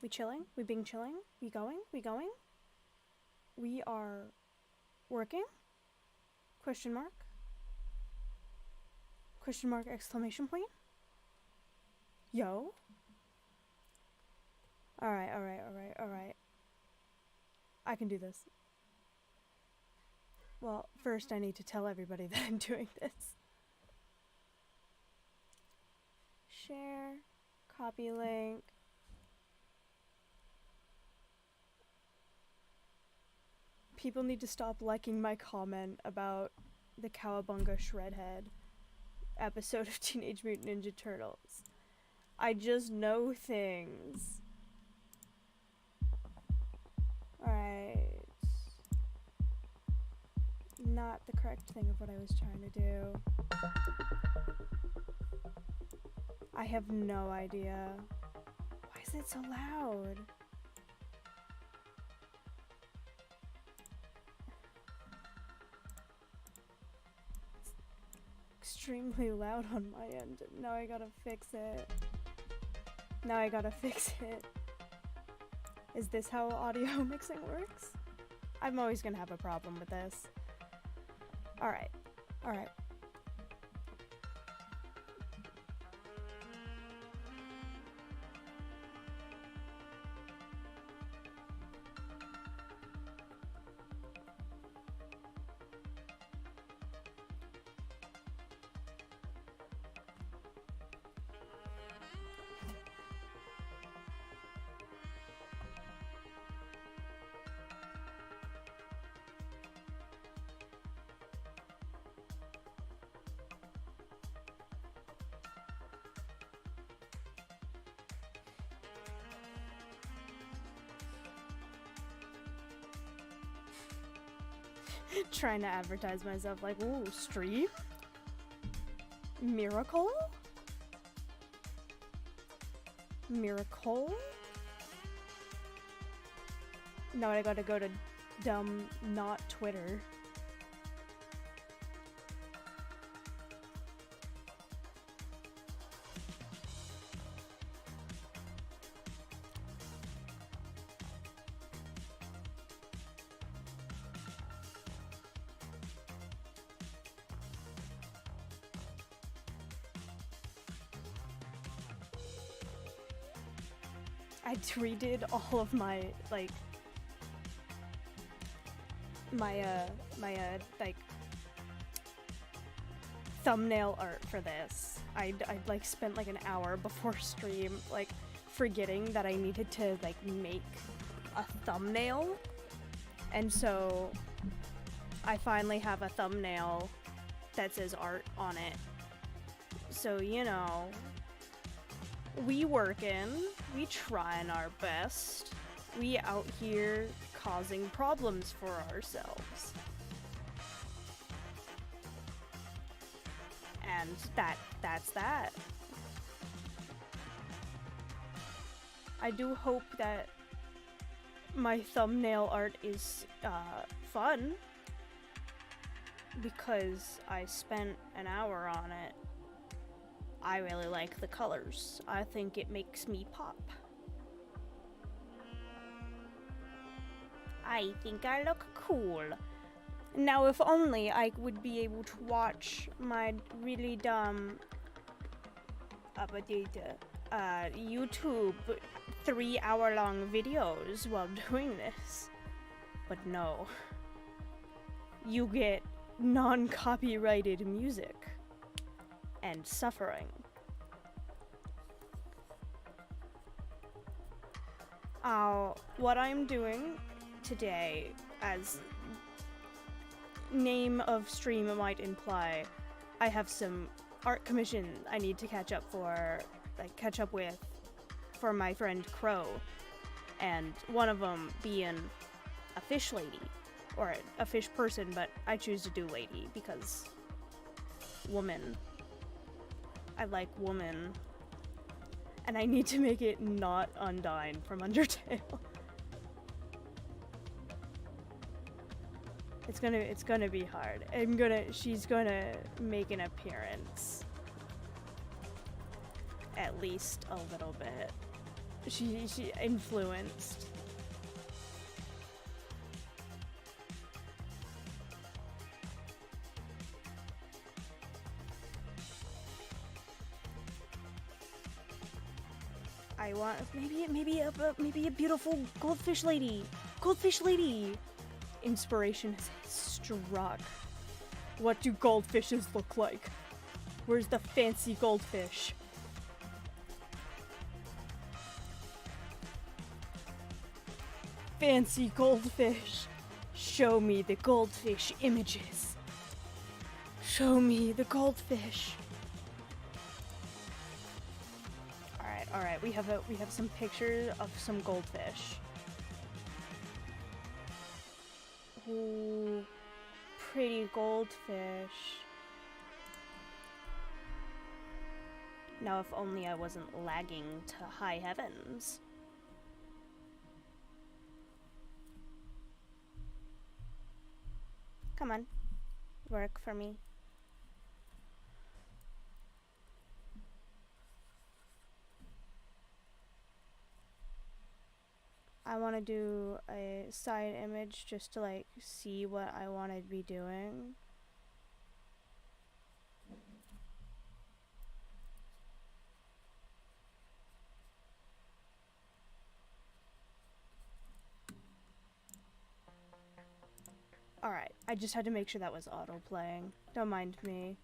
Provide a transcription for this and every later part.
We chilling? We being chilling? We going? We going? We are working? Question mark? Question mark exclamation point? Yo? Alright. I can do this. Well, first I need to tell everybody that I'm doing this. Share, copy link. People need to stop liking my comment about the Cowabunga Shredhead episode of Teenage Mutant Ninja Turtles. I just know things. Alright. Not the correct thing of what I was trying to do. I have no idea. Why is it so loud? It's extremely loud on my end. Now I gotta fix it. Is this how audio mixing works? I'm always gonna have a problem with this. Alright. Trying to advertise myself like, ooh, stream? Miracle? Now I gotta go to dumb, not Twitter. I redid all of my, like, thumbnail art for this. I'd like spent like an hour before stream, like, forgetting that I needed to, like, make a thumbnail. And so I finally have a thumbnail that says art on it. So, you know, we working, we trying our best, we out here causing problems for ourselves. And that's that. I do hope that my thumbnail art is fun, because I spent an hour on it. I really like the colors. I think it makes me pop. I think I look cool. Now, if only I would be able to watch my really dumb YouTube 3-hour-long videos while doing this. But no. You get non-copyrighted music. And suffering. What I'm doing today, as name of stream might imply, I have some art commission I need to catch up with for my friend Crow, and one of them being a fish lady, or a fish person, but I choose to do lady because woman. I like woman. And I need to make it not Undyne from Undertale. It's gonna be hard. She's gonna make an appearance. At least a little bit. She influenced. I want maybe a beautiful goldfish lady. Goldfish lady. Inspiration has struck. What do goldfishes look like? Where's the fancy goldfish? Fancy goldfish. Show me the goldfish images. Show me the goldfish. All right. We have some pictures of some goldfish. Ooh, pretty goldfish. Now, if only I wasn't lagging to high heavens. Come on, work for me. I want to do a side image just to like see what I want to be doing. Alright, I just had to make sure that was auto-playing. Don't mind me.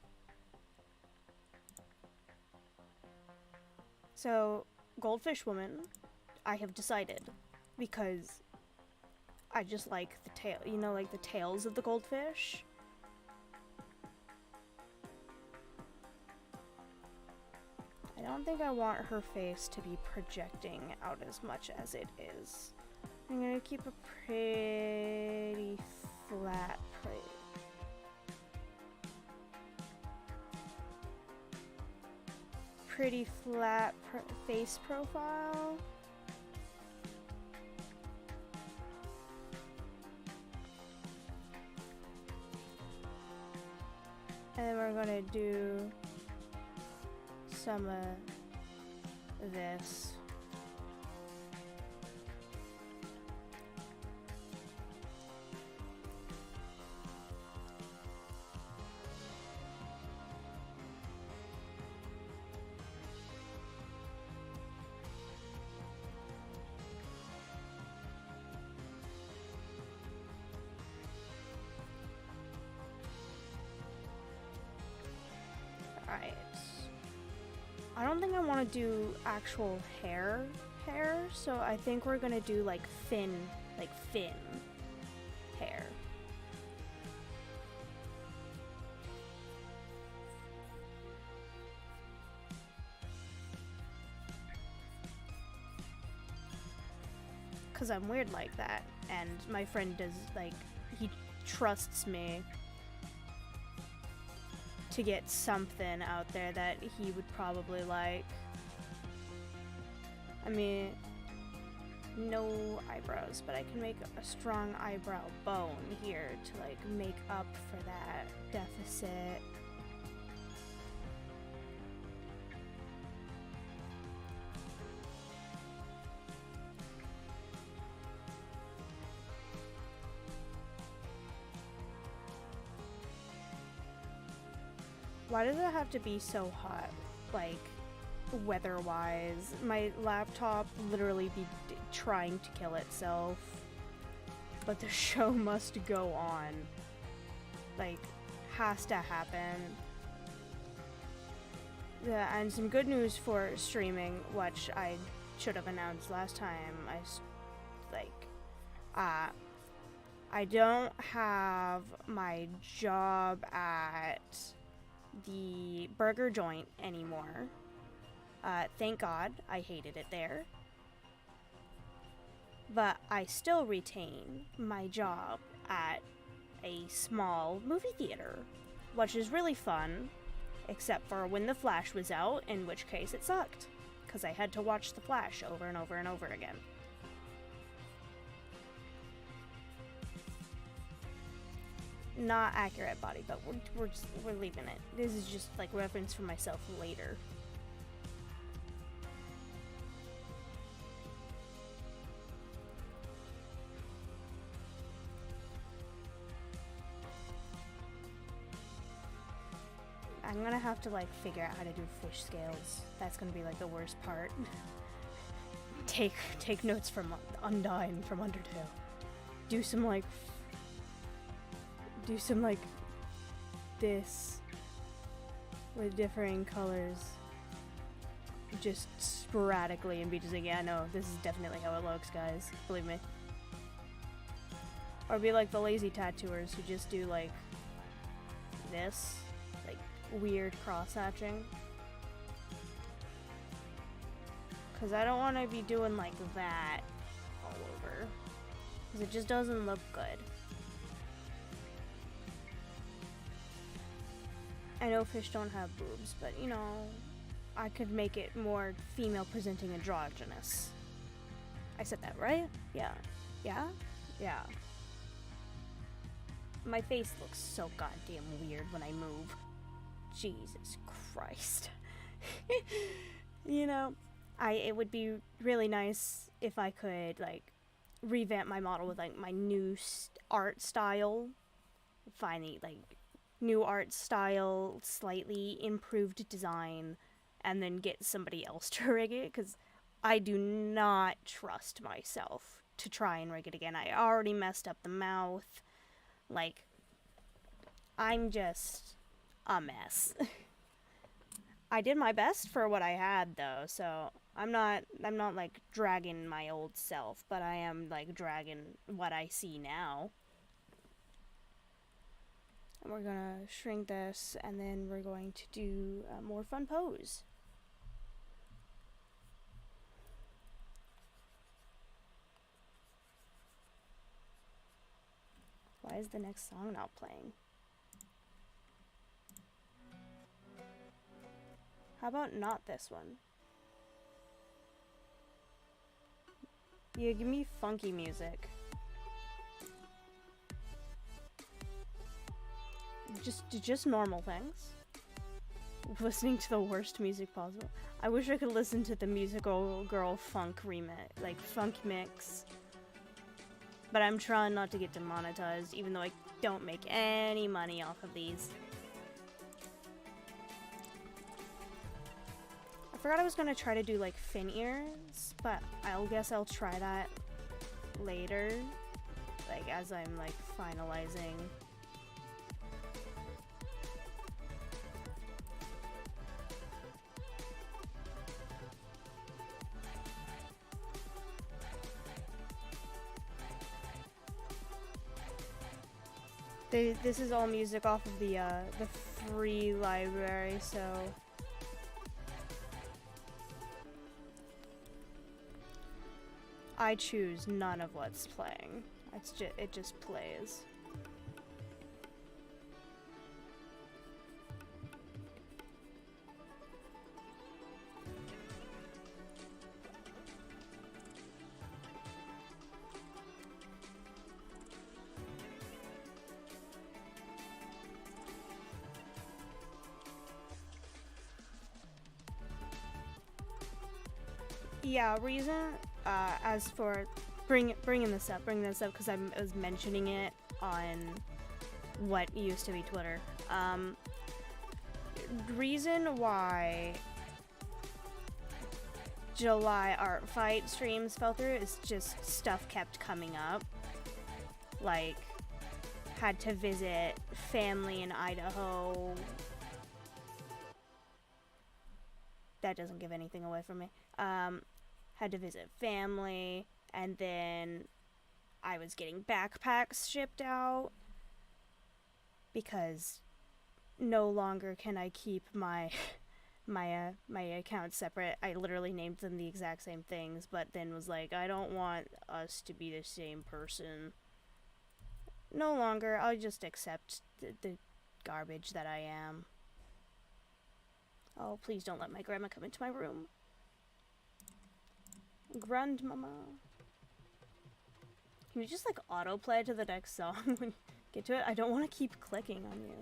So, Goldfish Woman, I have decided, because I just like the tail, you know, like the tails of the goldfish. I don't think I want her face to be projecting out as much as it is. I'm gonna keep a pretty flat face profile. And then we're gonna do some of this. Alright. I don't think I want to do actual hair, so I think we're gonna do like fin hair. Cause I'm weird like that, and my friend does, like, he trusts me to get something out there that he would probably like. I mean, no eyebrows, but I can make a strong eyebrow bone here to like make up for that deficit. Why does it have to be so hot, like, weather-wise? My laptop literally be trying to kill itself, but the show must go on. Like, has to happen. Yeah, and some good news for streaming, which I should have announced last time. I don't have my job at the burger joint anymore. Thank God, I hated it there. But I still retain my job at a small movie theater, which is really fun, except for when The Flash was out, in which case it sucked, because I had to watch The Flash over and over and over again. Not accurate body, but we're leaving it. This is just like reference for myself later. I'm gonna have to like figure out how to do fish scales. That's gonna be like the worst part. Take notes from Undyne from Undertale. Do some like this with differing colors just sporadically and be just like, yeah, no, this is definitely how it looks, guys. Believe me. Or be like the lazy tattooers who just do like this, like weird cross-hatching. Cause I don't want to be doing like that all over. Cause it just doesn't look good. I know fish don't have boobs, but you know, I could make it more female presenting androgynous. I said that right? Yeah. Yeah? Yeah. My face looks so goddamn weird when I move. Jesus Christ. You know, it would be really nice if I could like revamp my model with like my new art style. Finally, like new art style, slightly improved design, and then get somebody else to rig it, because I do not trust myself to try and rig it again. I already messed up the mouth. Like, I'm just a mess. I did my best for what I had though, so I'm not like dragging my old self, but I am like dragging what I see now. And we're gonna shrink this, and then we're going to do a more fun pose. Why is the next song not playing? How about not this one? Yeah, give me funky music. Just normal things. Listening to the worst music possible. I wish I could listen to the Musical Girl funk remix, like funk mix. But I'm trying not to get demonetized, even though I don't make any money off of these. I forgot I was gonna try to do like fin ears, but I guess I'll try that later, like as I'm like finalizing. This is all music off of the free library, so I choose none of what's playing. It just plays. Yeah, reason, as for bringing this up because I was mentioning it on what used to be Twitter. Reason why July art fight streams fell through is just stuff kept coming up. Like, had to visit family in Idaho. That doesn't give anything away from me. Had to visit family, and then I was getting backpacks shipped out because no longer can I keep my my accounts separate. I literally named them the exact same things, but then was like, I don't want us to be the same person. No longer. I'll just accept the garbage that I am. Oh, please don't let my grandma come into my room. Grandmama. Can you just like autoplay to the next song when you get to it? I don't want to keep clicking on you.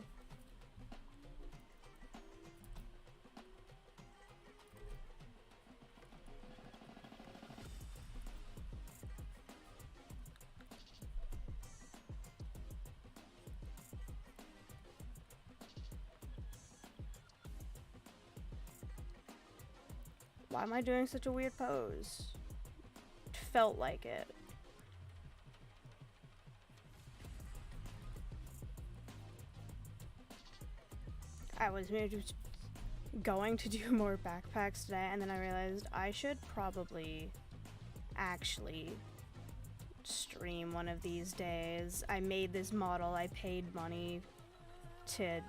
Why am I doing such a weird pose? It felt like it. I was going to do more backpacks today, and then I realized I should probably actually stream one of these days. I made this model. I paid money to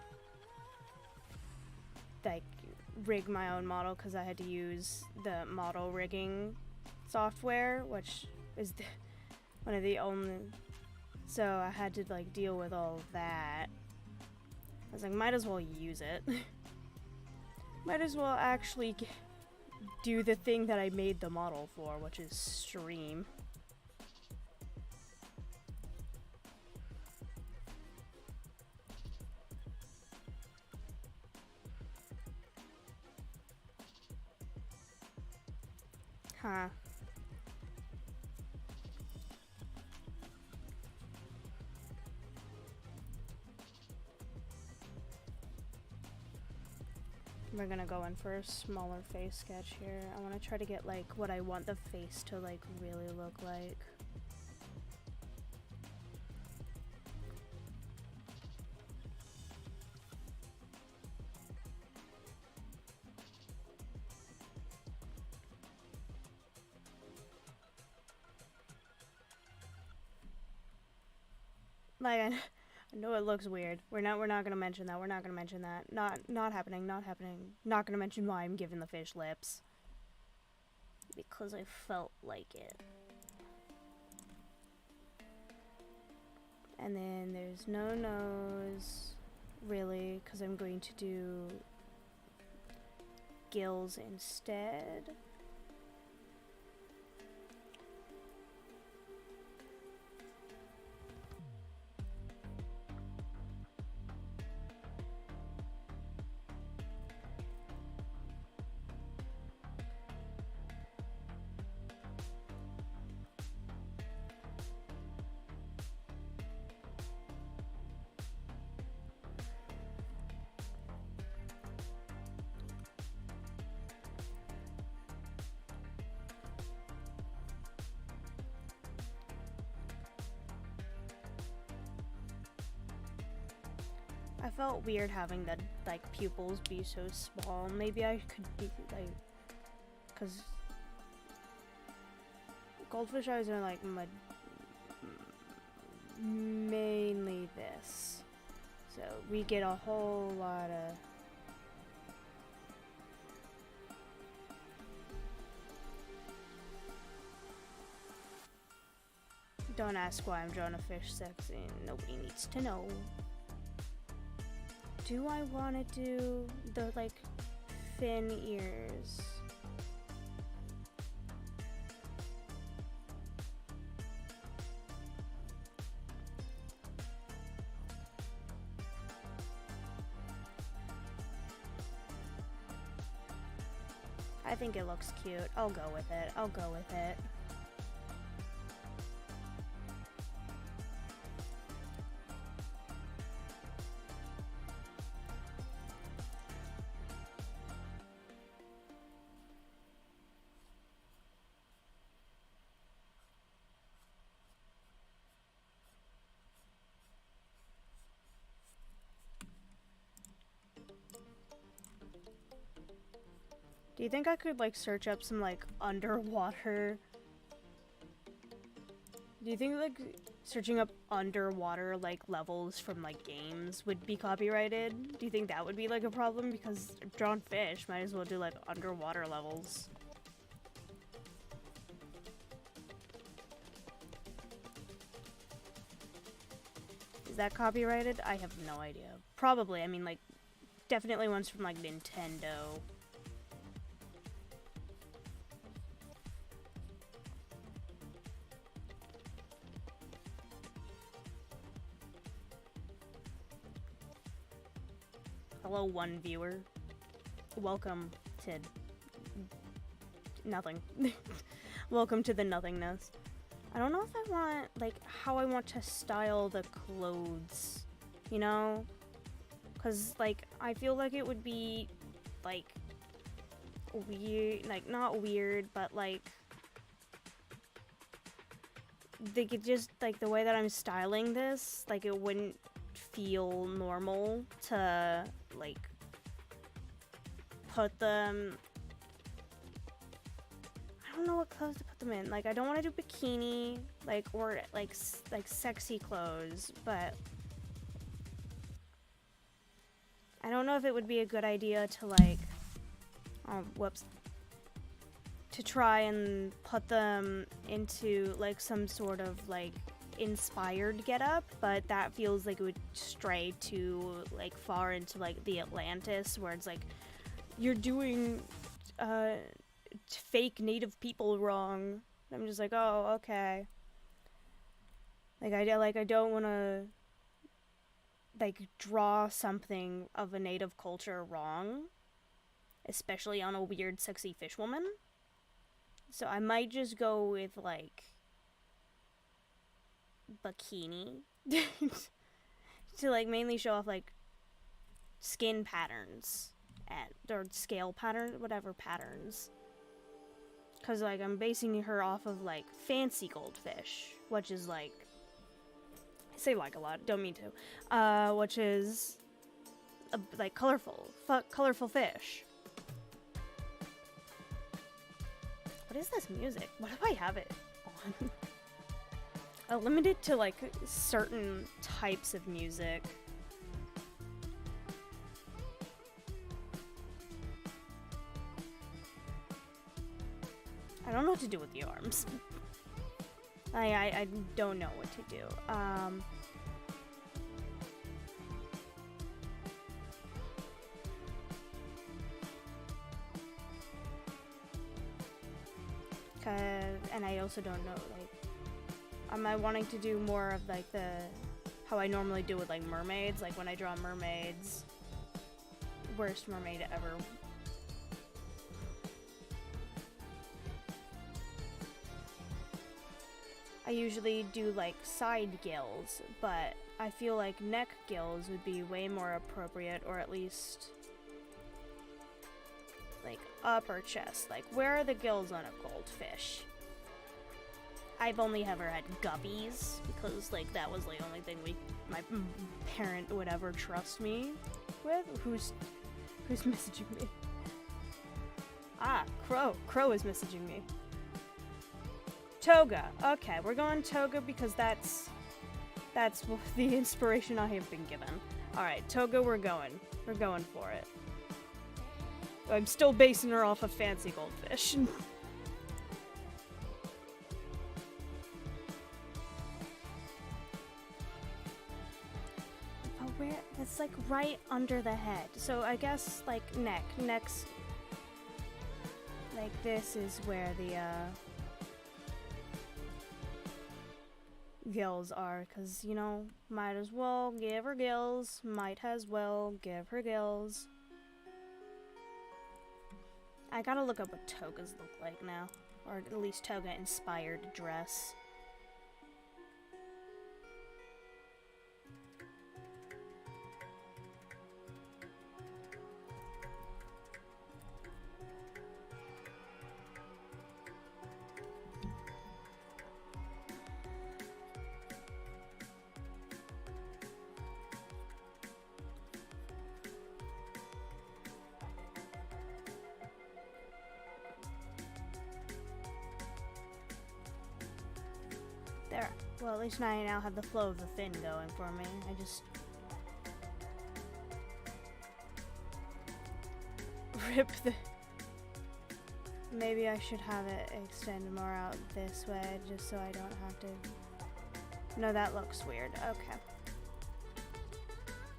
like rig my own model because I had to use the model rigging software, which is one of the only. So I had to like deal with all of that. I was like, might as well use it. Might as well actually do the thing that I made the model for, which is stream. Huh. We're gonna go in for a smaller face sketch here. I want to try to get like what I want the face to like really look like. Like I know it looks weird. We're not gonna mention that. We're not gonna mention that. Not happening. Not happening. Not gonna mention why I'm giving the fish lips. Because I felt like it. And then there's no nose, really, because I'm going to do gills instead. I felt weird having the like pupils be so small. Maybe I could be like, cause goldfish eyes are like mainly this, so we get a whole lot of. Don't ask why I'm drawing a fish sexy. Nobody needs to know. Do I want to do the, like, fin ears? I think it looks cute. I'll go with it. I'll go with it. Do you think I could, like, search up some, like, underwater... Do you think, like, searching up underwater, like, levels from, like, games would be copyrighted? Do you think that would be, like, a problem? Because drawn fish might as well do, like, underwater levels. Is that copyrighted? I have no idea. Probably. I mean, like, definitely ones from, like, Nintendo. Hello, one viewer. Welcome to nothing. Welcome to the nothingness. I don't know if I want, like, how I want to style the clothes, you know? Because, like, I feel like it would be, like, weird, like, not weird, but like, they could just, like, the way that I'm styling this, like, it wouldn't feel normal to, like, put them, I don't know what clothes to put them in. Like, I don't want to do bikini, like, or, like, sexy clothes, but I don't know if it would be a good idea to, like, whoops, to try and put them into, like, some sort of, like, inspired getup, but that feels like it would stray too, like, far into, like, the Atlantis, where it's like, you're doing, fake native people wrong. I'm just like, oh, okay. Like, I don't want to, like, draw something of a native culture wrong, especially on a weird, sexy fish woman. So I might just go with, like, bikini to, like, mainly show off, like, skin patterns or scale patterns, whatever patterns. Because, like, I'm basing her off of, like, fancy goldfish, which is, like, I say like a lot, don't mean to, which is, like, colorful fish. What is this music? Why do I have it on? Limited to, like, certain types of music. I don't know what to do with the arms. I don't know what to do. And I also don't know, like, am I wanting to do more of, like, how I normally do with, like, mermaids? Like, when I draw mermaids, worst mermaid ever. I usually do, like, side gills, but I feel like neck gills would be way more appropriate, or at least, like, upper chest. Like, where are the gills on a goldfish? I've only ever had guppies, because, like, that was the only thing my parent would ever trust me with. Who's messaging me? Ah, Crow. Crow is messaging me. Toga. Okay, we're going Toga because that's the inspiration I have been given. Alright, Toga, we're going. We're going for it. I'm still basing her off of fancy goldfish. Oh, where? It's like right under the head. So I guess, like, next. Like, this is where the, gills are, because, you know, might as well give her gills. Might as well give her gills. I gotta look up what togas look like now. Or at least toga-inspired dress. There. Well, at least I now have the flow of the fin going for me. I just rip the... Maybe I should have it extend more out this way, just so I don't have to... No, that looks weird. Okay.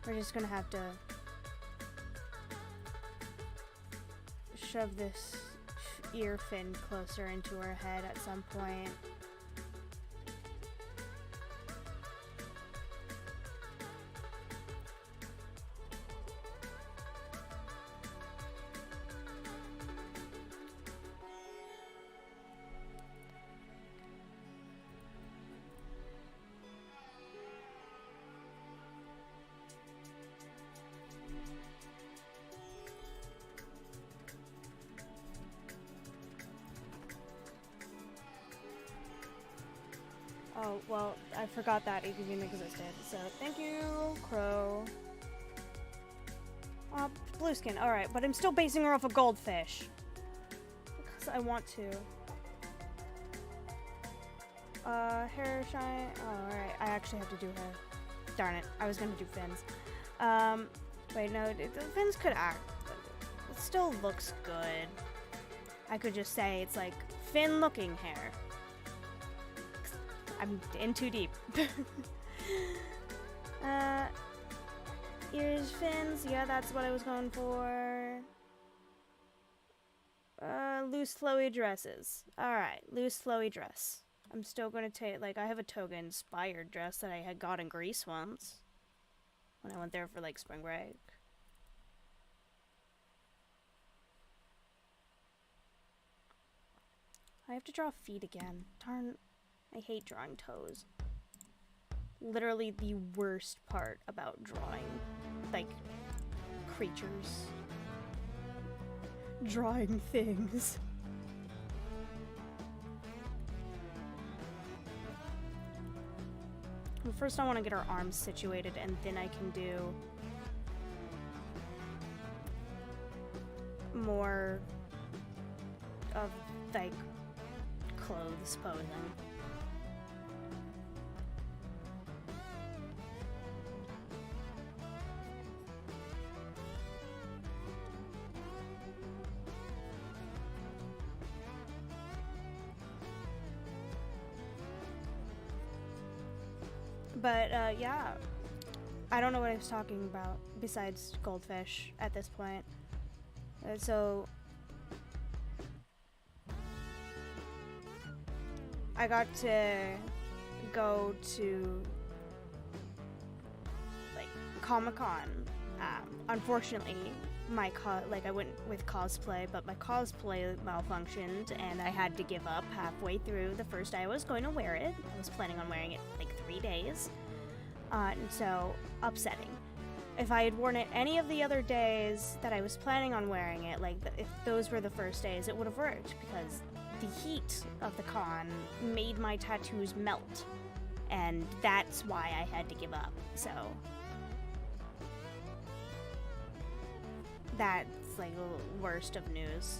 We're just gonna have to shove this ear fin closer into her head at some point. Oh, well, I forgot that it even existed, so thank you, Crow. Blue skin, alright, but I'm still basing her off a goldfish. Because I want to. Hair shine, oh, alright, I actually have to do hair. Darn it, I was gonna do fins. Wait, no, the fins could act, but it still looks good. I could just say it's like fin-looking hair. I'm in too deep. Ears, fins, yeah, that's what I was going for. Loose flowy dresses. Alright, loose flowy dress. I'm still gonna take, like, I have a toga-inspired dress that I had got in Greece once. When I went there for, like, spring break. I have to draw feet again. Darn, I hate drawing toes. Literally the worst part about drawing, like, creatures. Drawing things. Well, first I want to get our arms situated, and then I can do more of, like, clothes posing. But, yeah. I don't know what I was talking about besides goldfish at this point. So I got to go to, like, Comic-Con. Unfortunately, I went with cosplay, but my cosplay malfunctioned, and I had to give up halfway through the first day I was going to wear it. I was planning on wearing it, like, 3 days. And so, upsetting. If I had worn it any of the other days that I was planning on wearing it, like, if those were the first days, it would have worked, because the heat of the con made my tattoos melt, and that's why I had to give up. So that's like the worst of news.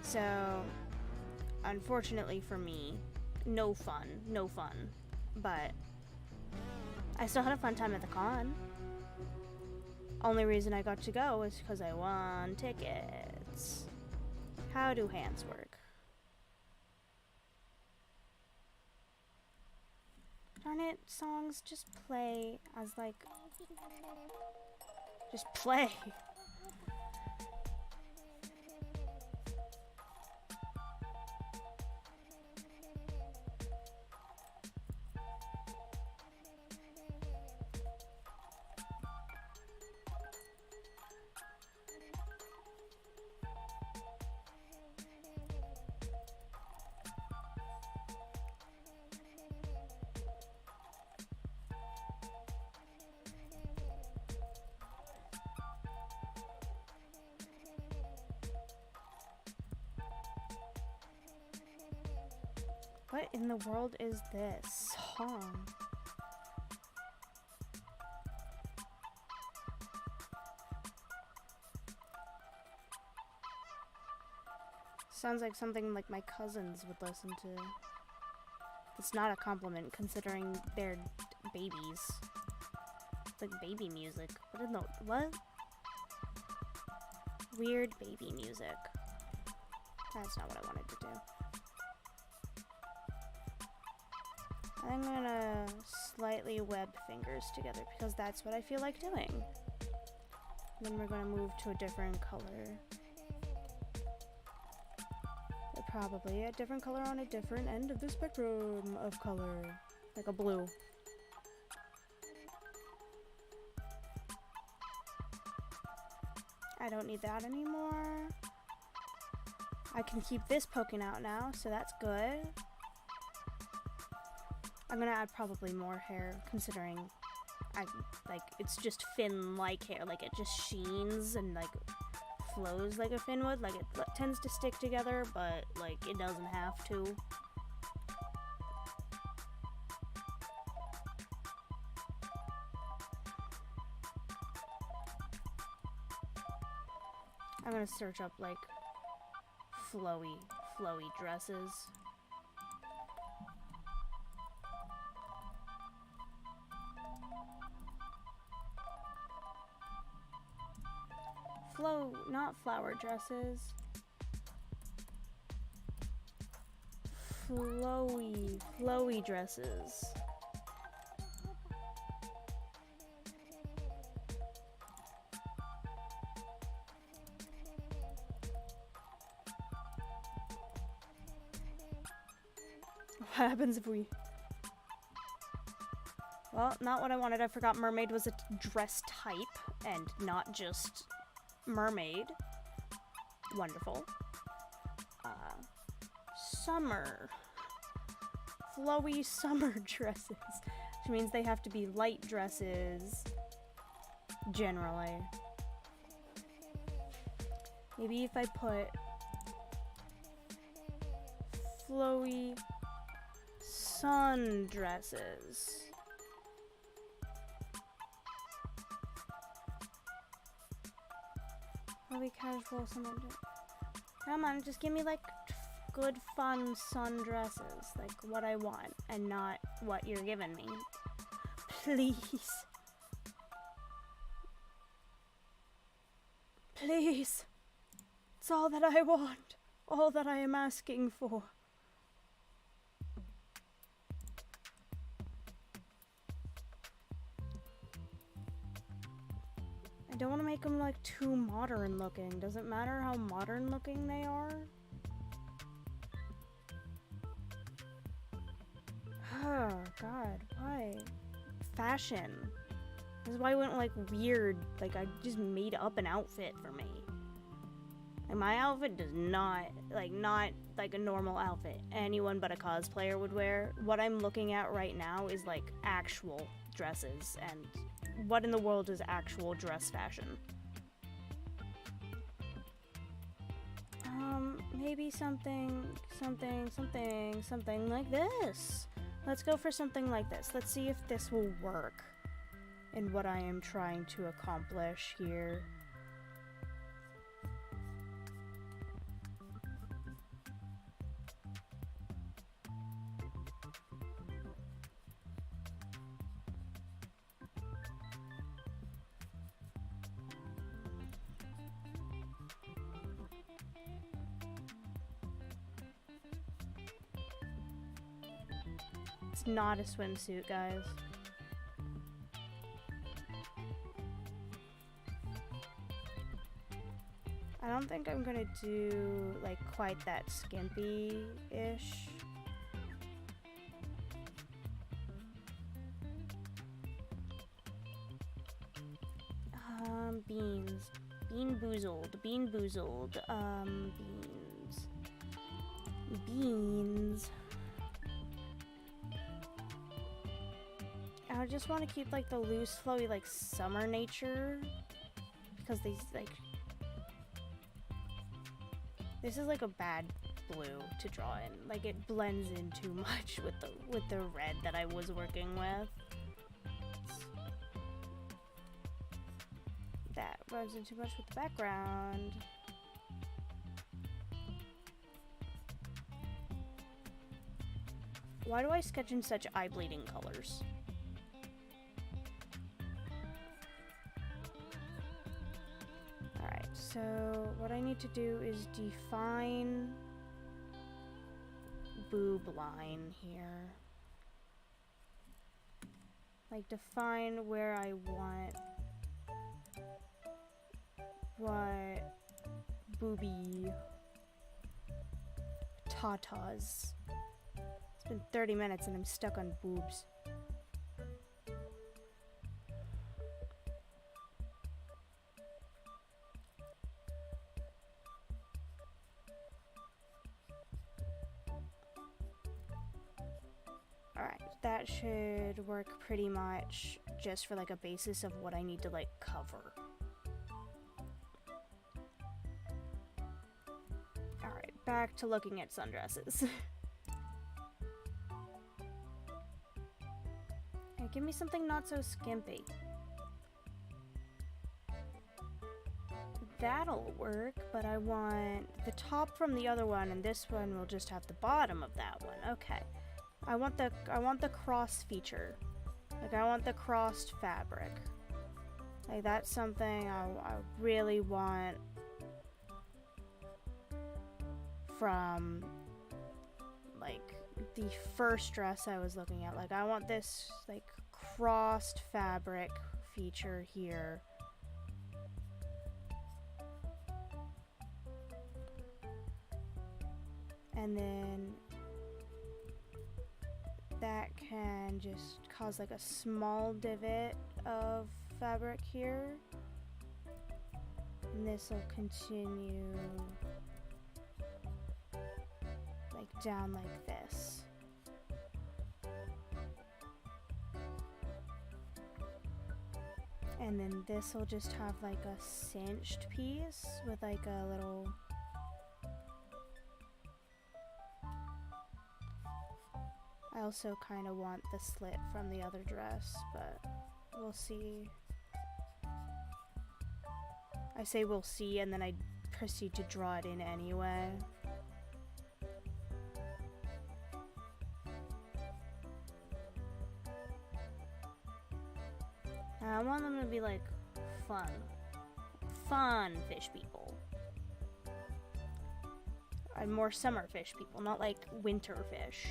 So unfortunately for me, no fun, but I still had a fun time at the con. Only reason I got to go was because I won tickets. How do hands work? Darn it, songs, just play as, like, just play. What in the world is this song? Sounds like something like my cousins would listen to. It's not a compliment considering they're babies. It's like baby music. What? Weird baby music. That's not what I wanted to do. I'm gonna slightly web fingers together because that's what I feel like doing. Then we're gonna move to a different color. Probably a different color on a different end of the spectrum of color. Like a blue. I don't need that anymore. I can keep this poking out now, so that's good. I'm gonna add probably more hair, considering it's just fin-like hair, like it just sheens and like flows like a fin would. Like, it tends to stick together, but, like, it doesn't have to. I'm gonna search up, like, flowy dresses. Not flower dresses. Flowy dresses. What happens if we... Well, not what I wanted. I forgot mermaid was a dress type and not just mermaid. Wonderful. Summer. Flowy summer dresses. Which means they have to be light dresses. Generally. Maybe if I put flowy sundresses. Flowy casual summer. Come on, just give me like good fun sundresses, like what I want, and not what you're giving me. Please. Please. It's all that I want. All that I am asking for. I don't want to make them like too modern looking. Does it matter how modern looking they are? Oh god, why? Fashion. This is why I went like weird. Like I just made up an outfit for me. And my outfit does not like a normal outfit anyone but a cosplayer would wear. What I'm looking at right now is like actual dresses, and what in the world is actual dress fashion? Maybe something like this. Let's go for something like this. Let's see if this will work in what I am trying to accomplish here. It's not a swimsuit, guys. I don't think I'm gonna do like quite that skimpy-ish. Beans. Bean boozled. Beans. I just want to keep like the loose, flowy, like summer nature, because these like this is like a bad blue to draw in. Like it blends in too much with the red that I was working with. That blends in too much with the background. Why do I sketch in such eye-bleeding colors? So what I need to do is define boob line here. Like define where I want what booby tatas. It's been 30 minutes and I'm stuck on boobs. That should work pretty much just for like a basis of what I need to like cover. back to looking at sundresses. Hey, give me something not so skimpy. That'll work, but I want the top from the other one, and this one will just have the bottom of that one. Okay. I want the cross feature. Like, I want the crossed fabric. Like, that's something I really want from, like, the first dress I was looking at. Like, I want this, like, crossed fabric feature here. And then that can just cause like a small divot of fabric here. And this will continue like down like this. And then this will just have like a cinched piece with like a little I also kind of want the slit from the other dress, but we'll see. I say we'll see, and then I proceed to draw it in anyway. I want them to be like fun fish people. And more summer fish people, not like winter fish.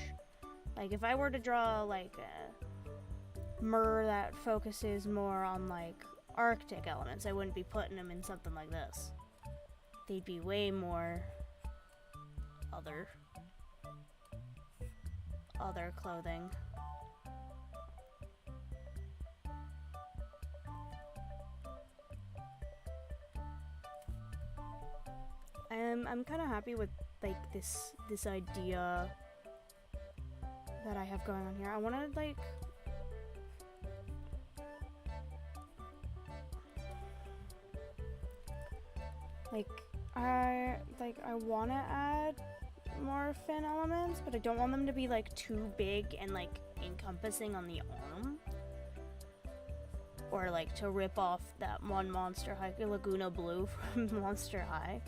Like, if I were to draw, like, a mer that focuses more on, like, Arctic elements, I wouldn't be putting them in something like this. They'd be way more other clothing. I'm kind of happy with, like, this idea that I have going on here. I want to I want to add more fin elements, but I don't want them to be like too big and like encompassing on the arm, or like to rip off that one Monster High Laguna Blue from Monster High.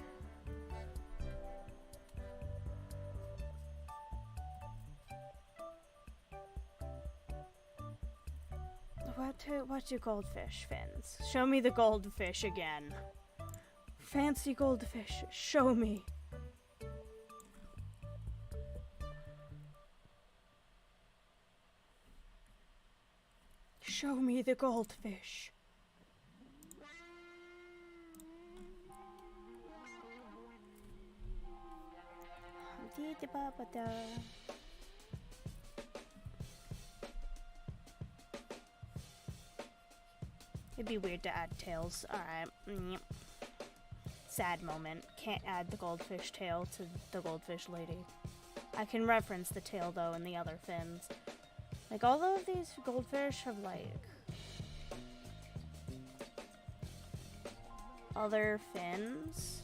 What do goldfish fins? Show me the goldfish again. Fancy goldfish, show me. Show me the goldfish. It'd be weird to add tails. Alright. Sad moment. Can't add the goldfish tail to the goldfish lady. I can reference the tail, though, in the other fins. Like, all of these goldfish have, like, other fins,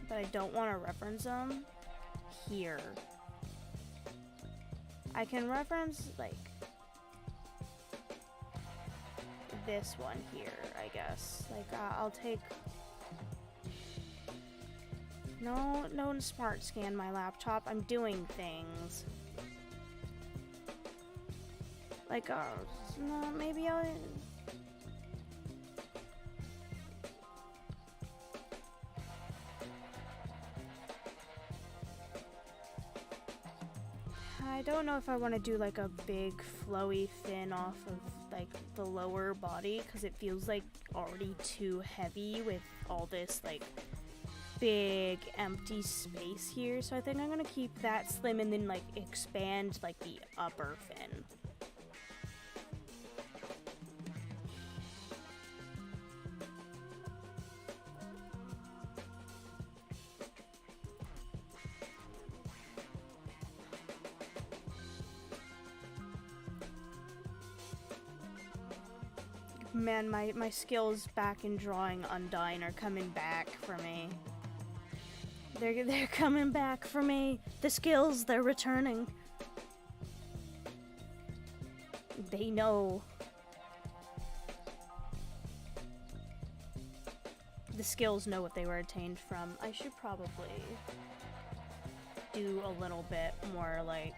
but I don't want to reference them here. I can reference, like, this one here, I guess. Like, I'll take... No, don't smart scan my laptop. I'm doing things. Like, no, maybe I'll... I don't know if I want to do, like, a big flowy fin off of, like, the lower body, because it feels, like, already too heavy with all this, like, big empty space here. So I think I'm gonna keep that slim and then, like, expand, like, the upper fin. Man, my skills back in drawing Undyne are coming back for me. They're coming back for me. The skills, they're returning. They know. The skills know what they were attained from. I should probably do a little bit more like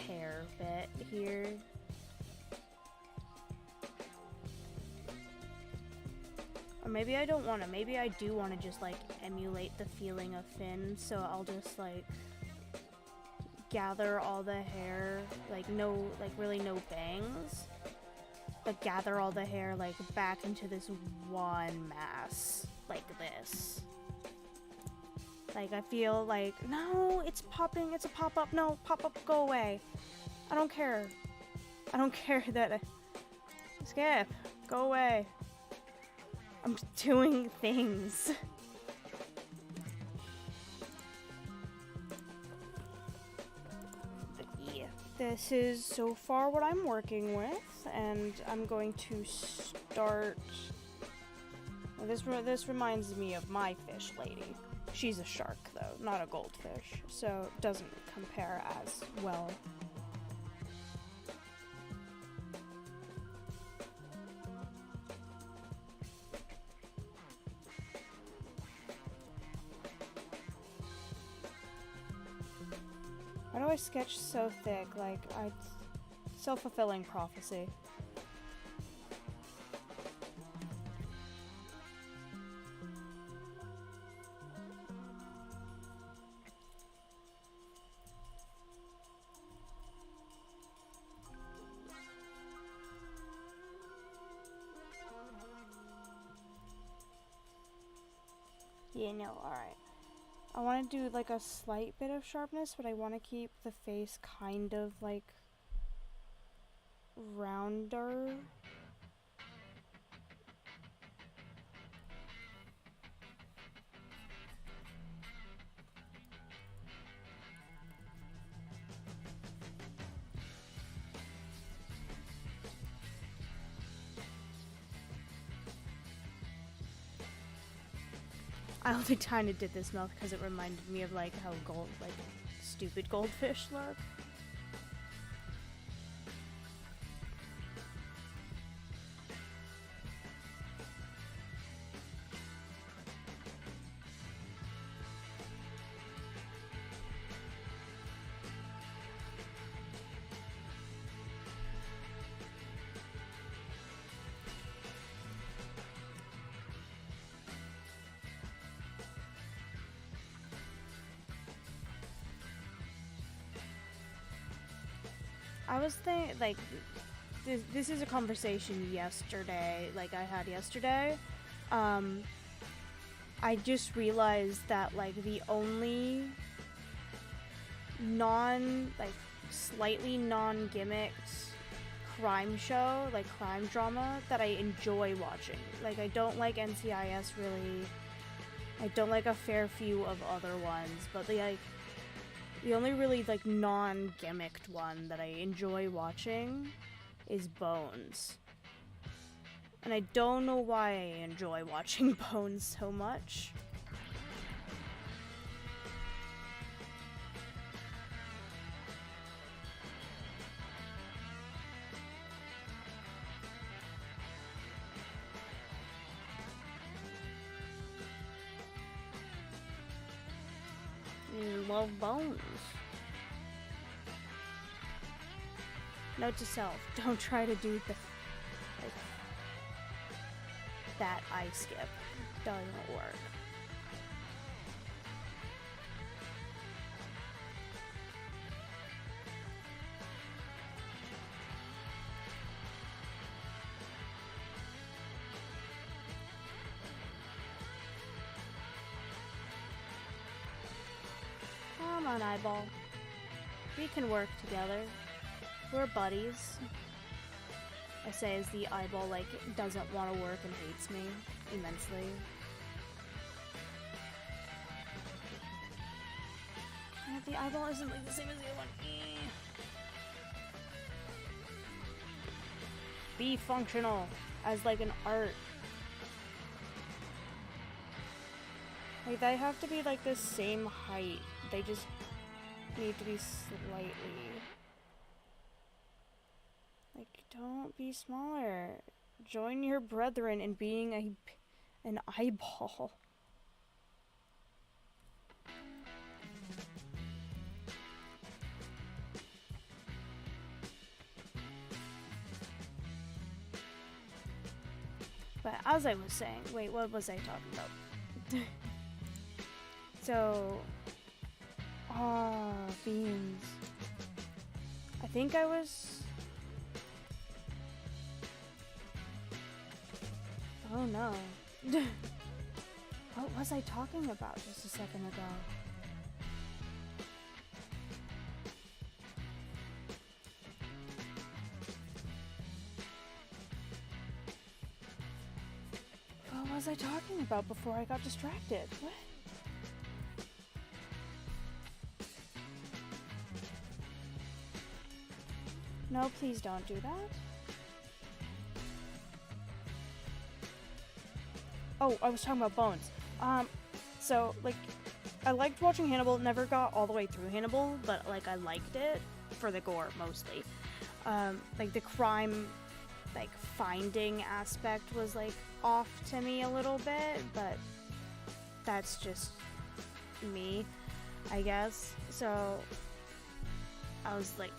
hair bit here. Or maybe I don't want to. Maybe I do want to just like emulate the feeling of Finn, so I'll just like gather all the hair, like no, like really no bangs, but gather all the hair like back into this one mass, like this. Like I feel like, no, it's popping, it's a pop-up, no, pop-up, go away. I don't care. I don't care that skip, go away. I'm doing things. But yeah, this is so far what I'm working with, and I'm going to start. This reminds me of my fish lady. She's a shark though, not a goldfish, so it doesn't compare as well. Why do I sketch so thick? Like, self-fulfilling prophecy. Yeah, no, alright. I want to do like a slight bit of sharpness, but I want to keep the face kind of like rounder. I only kind of did this mouth because it reminded me of like how stupid goldfish look. I was thinking, like, this is a conversation yesterday, like I had yesterday. I just realized that, like, the only slightly non-gimmicked crime show, like crime drama, that I enjoy watching. Like, I don't like NCIS really. I don't like a fair few of other ones, but the only really, like, non-gimmicked one that I enjoy watching is Bones. And I don't know why I enjoy watching Bones so much. Love Bones. Note to self, don't try to do that eye skip. Doesn't work. Come on, Eyeball. We can work together. We're buddies. I say as the Eyeball, like, doesn't want to work and hates me immensely. And the Eyeball isn't, like, the same as the other one. Be functional as, like, an art. Like, they have to be like the same height. They just need to be slightly. Like, don't be smaller. Join your brethren in being an eyeball. But as I was saying, wait, what was I talking about? So, beans. I think I was. Oh no. What was I talking about just a second ago? What was I talking about before I got distracted? What? No, please don't do that. Oh, I was talking about Bones. So, like, I liked watching Hannibal. Never got all the way through Hannibal, but, like, I liked it for the gore, mostly. Like, the crime, like, finding aspect was, like, off to me a little bit, but that's just me, I guess. So, I was, like,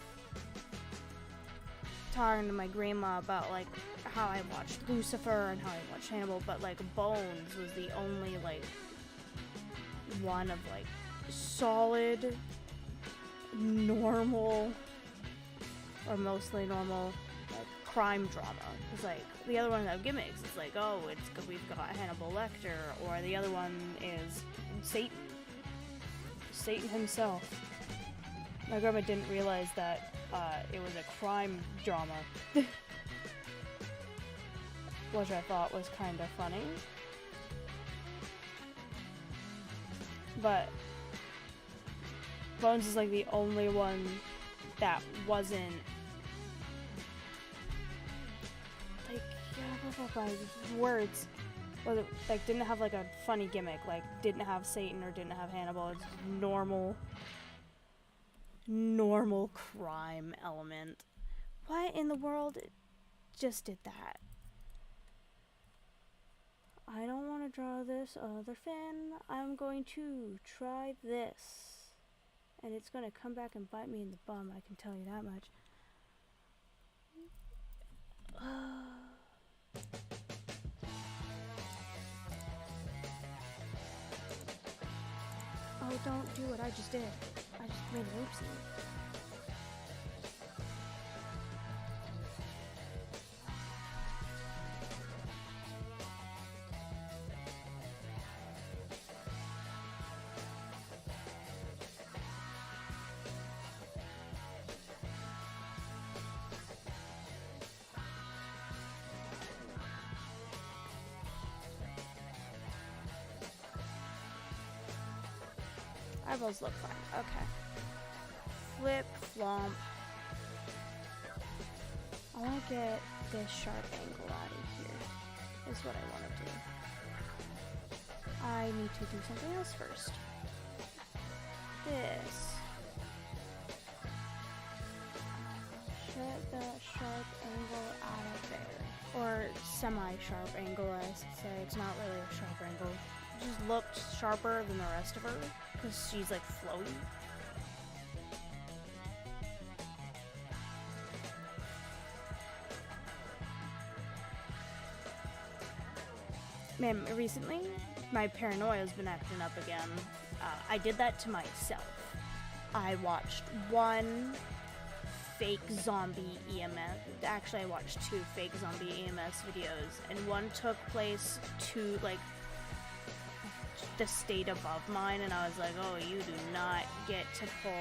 talking to my grandma about, like, how I watched Lucifer and how I watched Hannibal, but, like, Bones was the only, like, one of, like, solid, normal, or mostly normal, like, crime drama. Because, like, the other ones have gimmicks. It's like, oh, we've got Hannibal Lecter, or the other one is Satan. Satan himself. My grandma didn't realize that it was a crime drama. Which I thought was kind of funny. But Bones is like the only one that wasn't like, words. Or like didn't have like a funny gimmick, like didn't have Satan or didn't have Hannibal. It's normal crime element. What in the world just did that? I don't want to draw this other fin. I'm going to try this. And it's going to come back and bite me in the bum, I can tell you that much. Oh, don't do what I just did. I just made an oopsie. Eyeballs look fine. Okay. Flip, flomp. I want to get this sharp angle out of here. Is what I want to do. I need to do something else first. This. Get the sharp angle out of there. Or semi-sharp angle, I should say. It's not really a sharp angle. It just looked sharper than the rest of her. Because she's like floaty. Man, recently, my paranoia's been acting up again. I did that to myself. I watched one fake zombie EMS. Actually, I watched two fake zombie EMS videos, and one took place to, like, the state above mine, and I was like, oh, you do not get to pull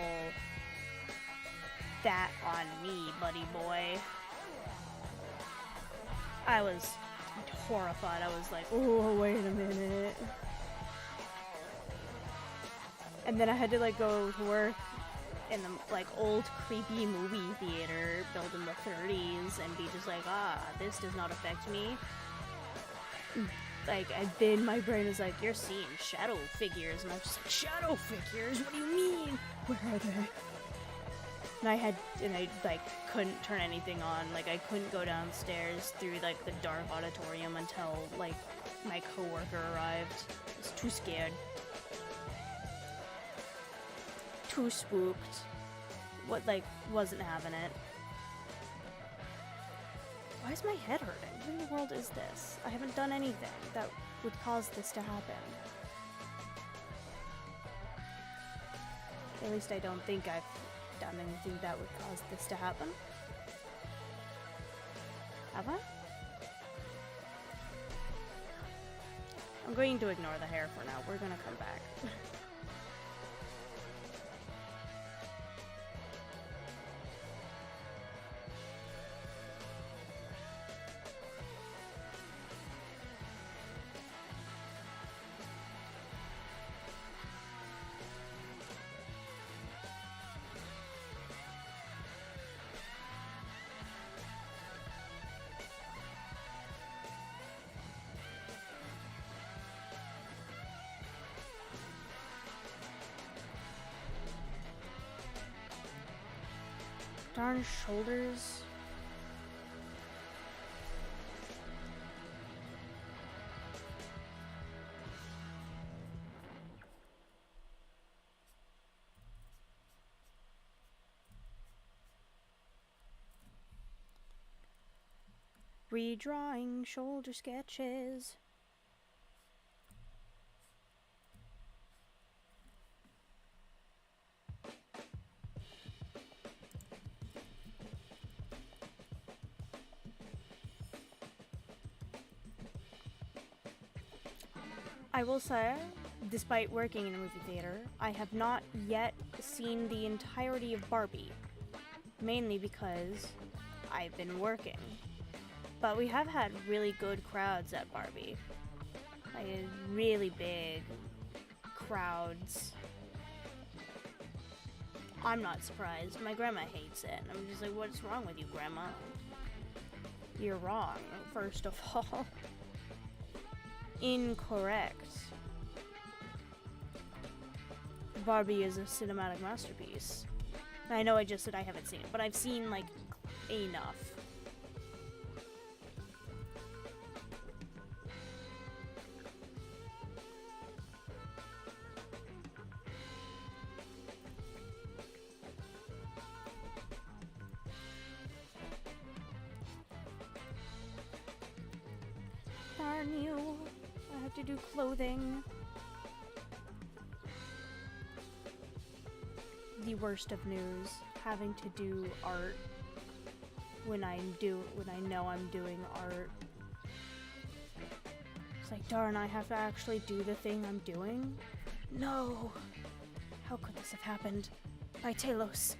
that on me, buddy boy. I was horrified. I was like, oh, wait a minute. And then I had to, like, go to work in the, like, old creepy movie theater built in the 30s and be just like, this does not affect me. and then my brain was like, you're seeing shadow figures, and I was just like, shadow figures? What do you mean? Where are they? And I like couldn't turn anything on. Like I couldn't go downstairs through like the dark auditorium until like my coworker arrived. I was too scared. Too spooked. Wasn't having it. Why is my head hurting? What in the world is this? I haven't done anything that would cause this to happen. At least I don't think I've done anything that would cause this to happen. Have I? I'm going to ignore the hair for now. We're gonna come back. Darn shoulders. Redrawing shoulder sketches. I will say, despite working in a movie theater, I have not yet seen the entirety of Barbie. Mainly because I've been working. But we have had really good crowds at Barbie. Like, really big crowds. I'm not surprised. My grandma hates it. I'm just like, what's wrong with you, Grandma? You're wrong, first of all. Incorrect. Barbie is a cinematic masterpiece. I know I just said I haven't seen it, but I've seen, like, enough. Darn you. I have to do clothing. The worst of news, having to do art when I know I'm doing art. It's like, darn, I have to actually do the thing I'm doing? No! How could this have happened? My Talos.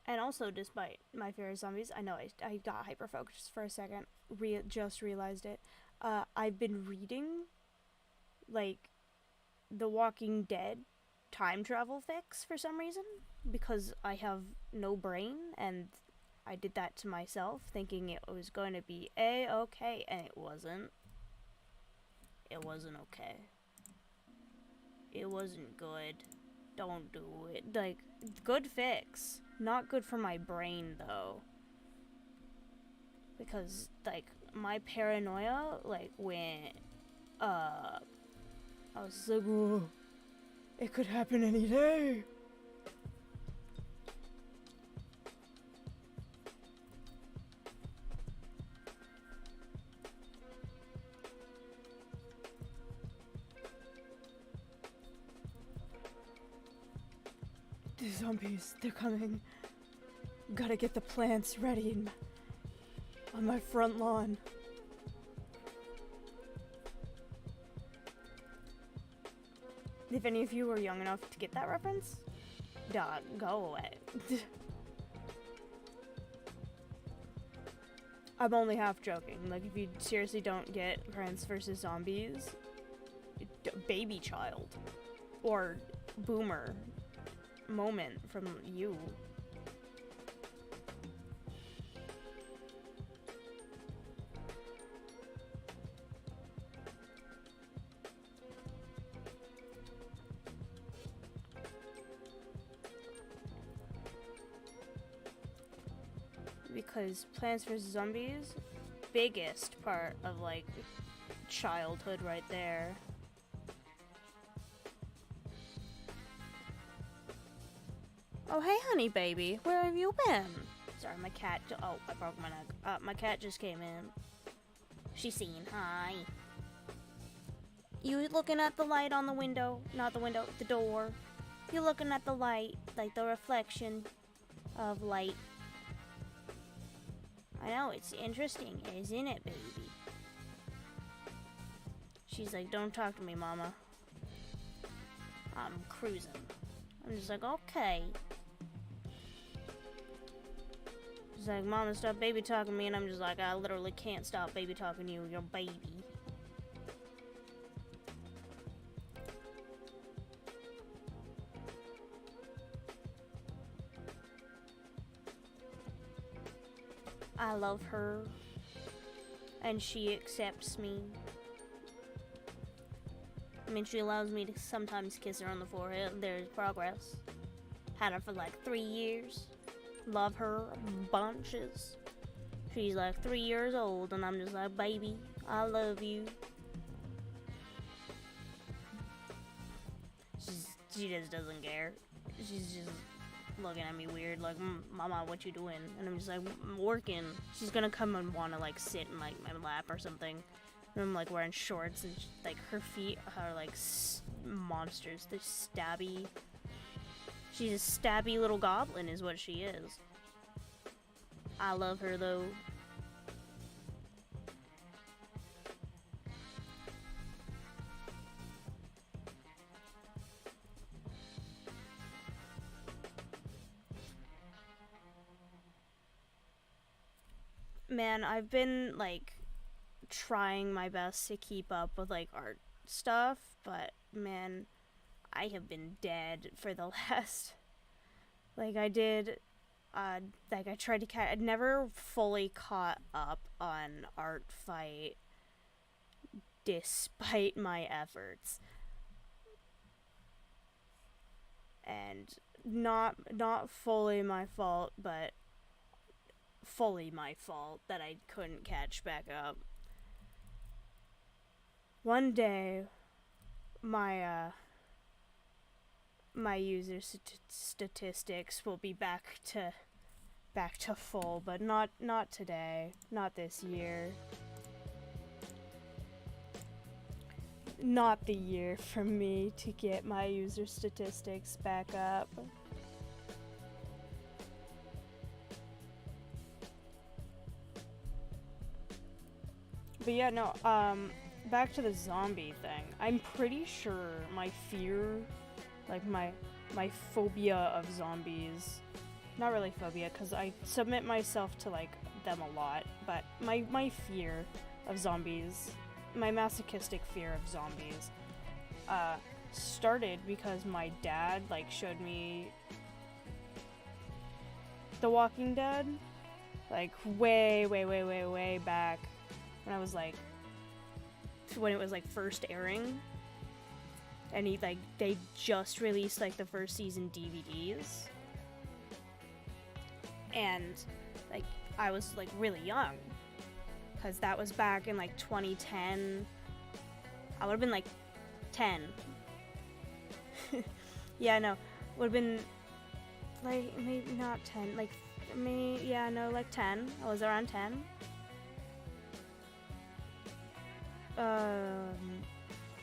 And also, despite my fear of zombies, I know I got hyper-focused for a second, just realized it. I've been reading, like, The Walking Dead time travel fix for some reason, because I have no brain, and I did that to myself thinking it was going to be A-okay, and it wasn't. It wasn't okay. It wasn't good. Don't do it. Like, good fix. Not good for my brain, though. Because, like, my paranoia, like, went, I was like, oh, it could happen any day. The zombies, they're coming. Gotta get the plants ready on my front lawn. If any of you were young enough to get that reference, dog, go away. I'm only half joking. Like, if you seriously don't get Plants vs. Zombies, baby child or boomer moment from you. Because Plants vs. Zombies, biggest part of, like, childhood right there. Oh, hey, honey baby, where have you been? Sorry, my cat, oh, I broke my neck. My cat just came in. She's saying hi. You looking at the light on the window? Not the window, the door. You're looking at the light, like the reflection of light. I know, it's interesting, isn't it, baby? She's like, don't talk to me, mama. I'm cruising. I'm just like, okay. She's like, mama, stop baby talking me, and I'm just like, I literally can't stop baby talking you, you're baby. I love her, and she accepts me. I mean, she allows me to sometimes kiss her on the forehead. There's progress. Had her for like 3 years. Love her bunches. She's like 3 years old, and I'm just like, baby, I love you. She just doesn't care. She's just looking at me weird, like, mama, what you doing? And I'm just like, I'm working. She's gonna come and wanna, like, sit in, like, my lap or something. And I'm, like, wearing shorts, and like, her feet are, like, monsters. They're stabby. She's a stabby little goblin is what she is. I love her, though. Man, I've been, like, trying my best to keep up with, like, art stuff, but, man, I have been dead for the last, like, I did, like, I tried to I'd never fully caught up on Art Fight, despite my efforts, and not fully my fault, but fully my fault that I couldn't catch back up. One day, my user statistics will be back to full, but not today, not this year. Not the year for me to get my user statistics back up. But yeah, no, back to the zombie thing. I'm pretty sure my fear, like my phobia of zombies, not really phobia, because I submit myself to, like, them a lot, but my fear of zombies, my masochistic fear of zombies, started because my dad like showed me The Walking Dead, like way back when I was like, when it was like first airing, and they just released like the first season DVDs, and like I was like really young, because that was back in like 2010. I would have been like 10. Yeah, no, would have been like maybe not 10, like maybe, yeah, no, like 10. I was around 10.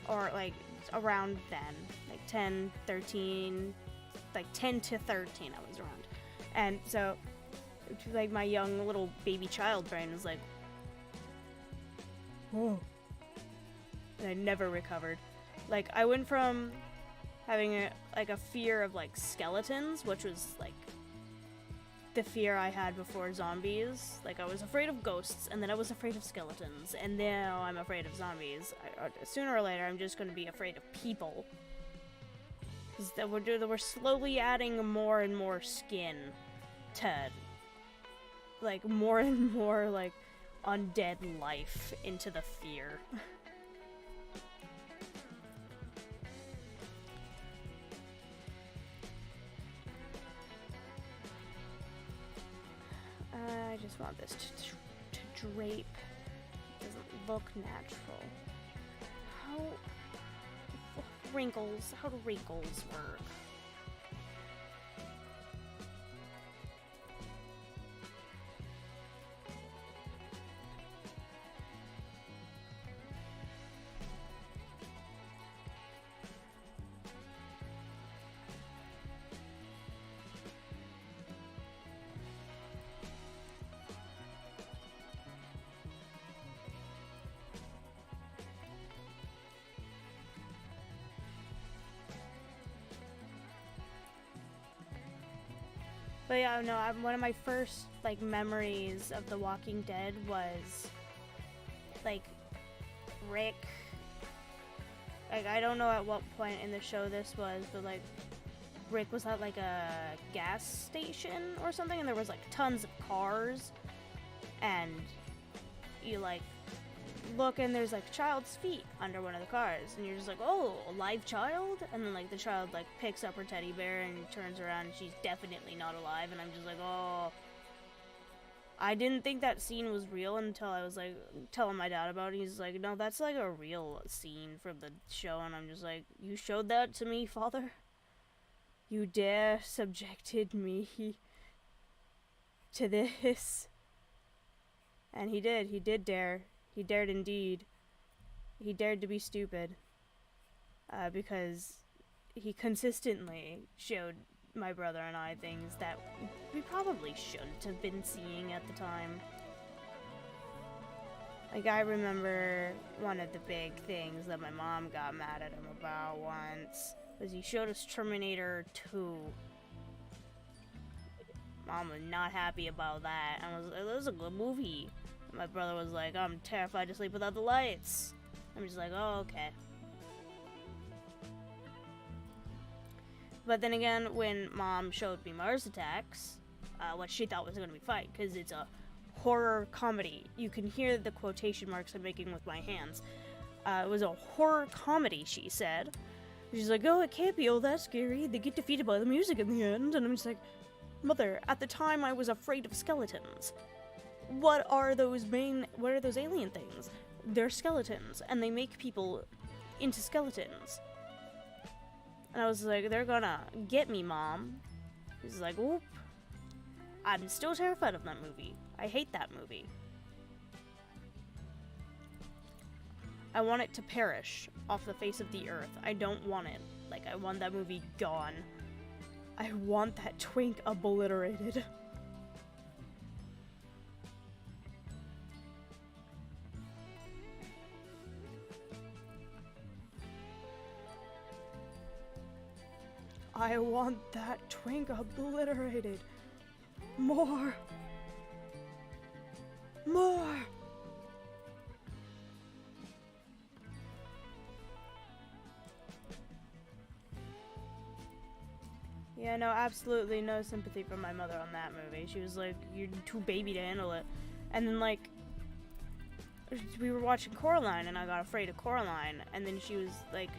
Or like around then, like 10, 13, like 10 to 13 I was around. And so like my young little baby child brain was like, whoa. And I never recovered. Like I went from having a fear of like skeletons, which was like the fear I had before zombies. Like I was afraid of ghosts, and then I was afraid of skeletons, and now I'm afraid of zombies. Sooner or later, I'm just going to be afraid of people. Because we're slowly adding more and more skin to, like, more and more, like, undead life into the fear. I just want this to drape. It doesn't look natural. How do wrinkles work? But yeah, no, one of my first, like, memories of The Walking Dead was, like, Rick. Like, I don't know at what point in the show this was, but, like, Rick was at, like, a gas station or something, and there was, like, tons of cars, and you, like, look, and there's, like, child's feet under one of the cars, and you're just like, oh, a live child? And then, like, the child, like, picks up her teddy bear and turns around, and she's definitely not alive, and I'm just like, oh. I didn't think that scene was real until I was, like, telling my dad about it. He's like, no, that's, like, a real scene from the show, and I'm just like, you showed that to me, Father? You dare subjected me to this? And he did dare. He dared indeed. He dared to be stupid. Because he consistently showed my brother and I things that we probably shouldn't have been seeing at the time. Like, I remember one of the big things that my mom got mad at him about once was he showed us Terminator 2. Mom was not happy about that. I was like, that was a good movie. My brother was like, I'm terrified to sleep without the lights. I'm just like, oh, okay. But then again, when Mom showed me Mars Attacks, what she thought was going to be fine, because it's a horror comedy. You can hear the quotation marks I'm making with my hands. It was a horror comedy, she said. She's like, oh, it can't be all that scary. They get defeated by the music in the end. And I'm just like, Mother, at the time I was afraid of skeletons. What are those alien things? They're skeletons, and they make people into skeletons. And I was like, they're gonna get me, Mom. She's like, whoop. I'm still terrified of that movie. I hate that movie. I want it to perish off the face of the earth. I don't want it. Like, I want that movie gone. I want that twink obliterated. I want that twink obliterated. More. More. Yeah, no, absolutely no sympathy for my mother on that movie. She was like, "You're too baby to handle it," and then like we were watching Coraline, and I got afraid of Coraline, and then she was like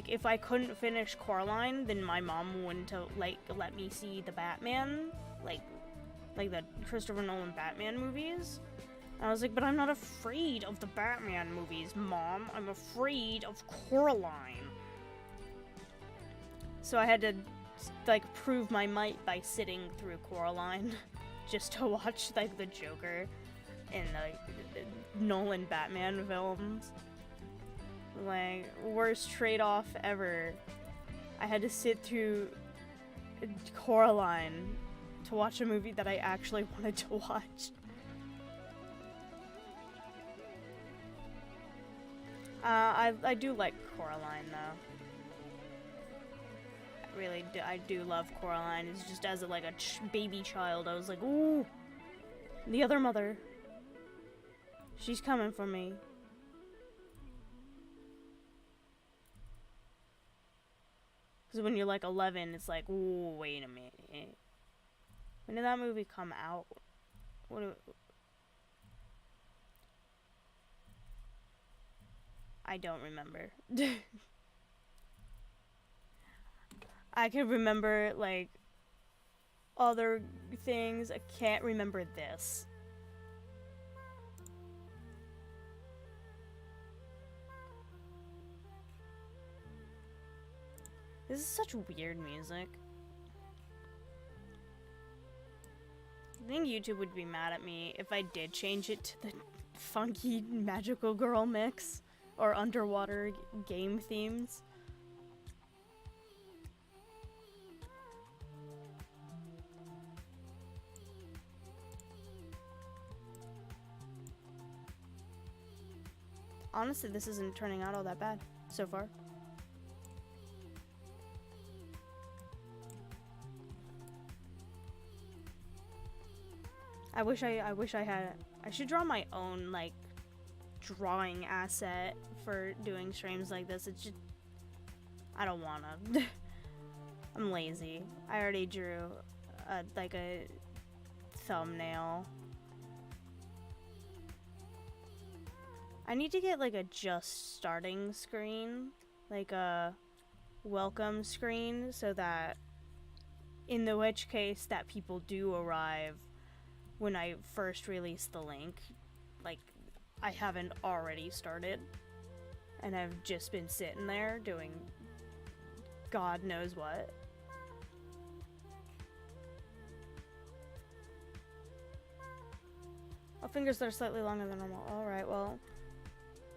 if I couldn't finish Coraline, then my mom wouldn't like let me see the Batman, like the Christopher Nolan Batman movies. And I was like, but I'm not afraid of the Batman movies, Mom. I'm afraid of Coraline. So I had to like prove my might by sitting through Coraline just to watch like the Joker in the Nolan Batman films. Like, worst trade-off ever. I had to sit through Coraline to watch a movie that I actually wanted to watch. I do like Coraline though. I do love Coraline. It's just as a baby child, I was like, ooh, the other mother. She's coming for me. Because when you're like 11, it's like, ooh, wait a minute. When did that movie come out? I don't remember. I can remember, like, other things. I can't remember this. This is such weird music. I think YouTube would be mad at me if I did change it to the funky magical girl mix or underwater game themes. Honestly, this isn't turning out all that bad so far. I wish I had. I should draw my own like drawing asset for doing streams like this. It's just I don't wanna. I'm lazy. I already drew like a thumbnail. I need to get like a just starting screen, like a welcome screen, so that in the which case that people do arrive when I first release the link, like I haven't already started and I've just been sitting there doing God knows what. Oh, fingers that are slightly longer than normal. Alright, well,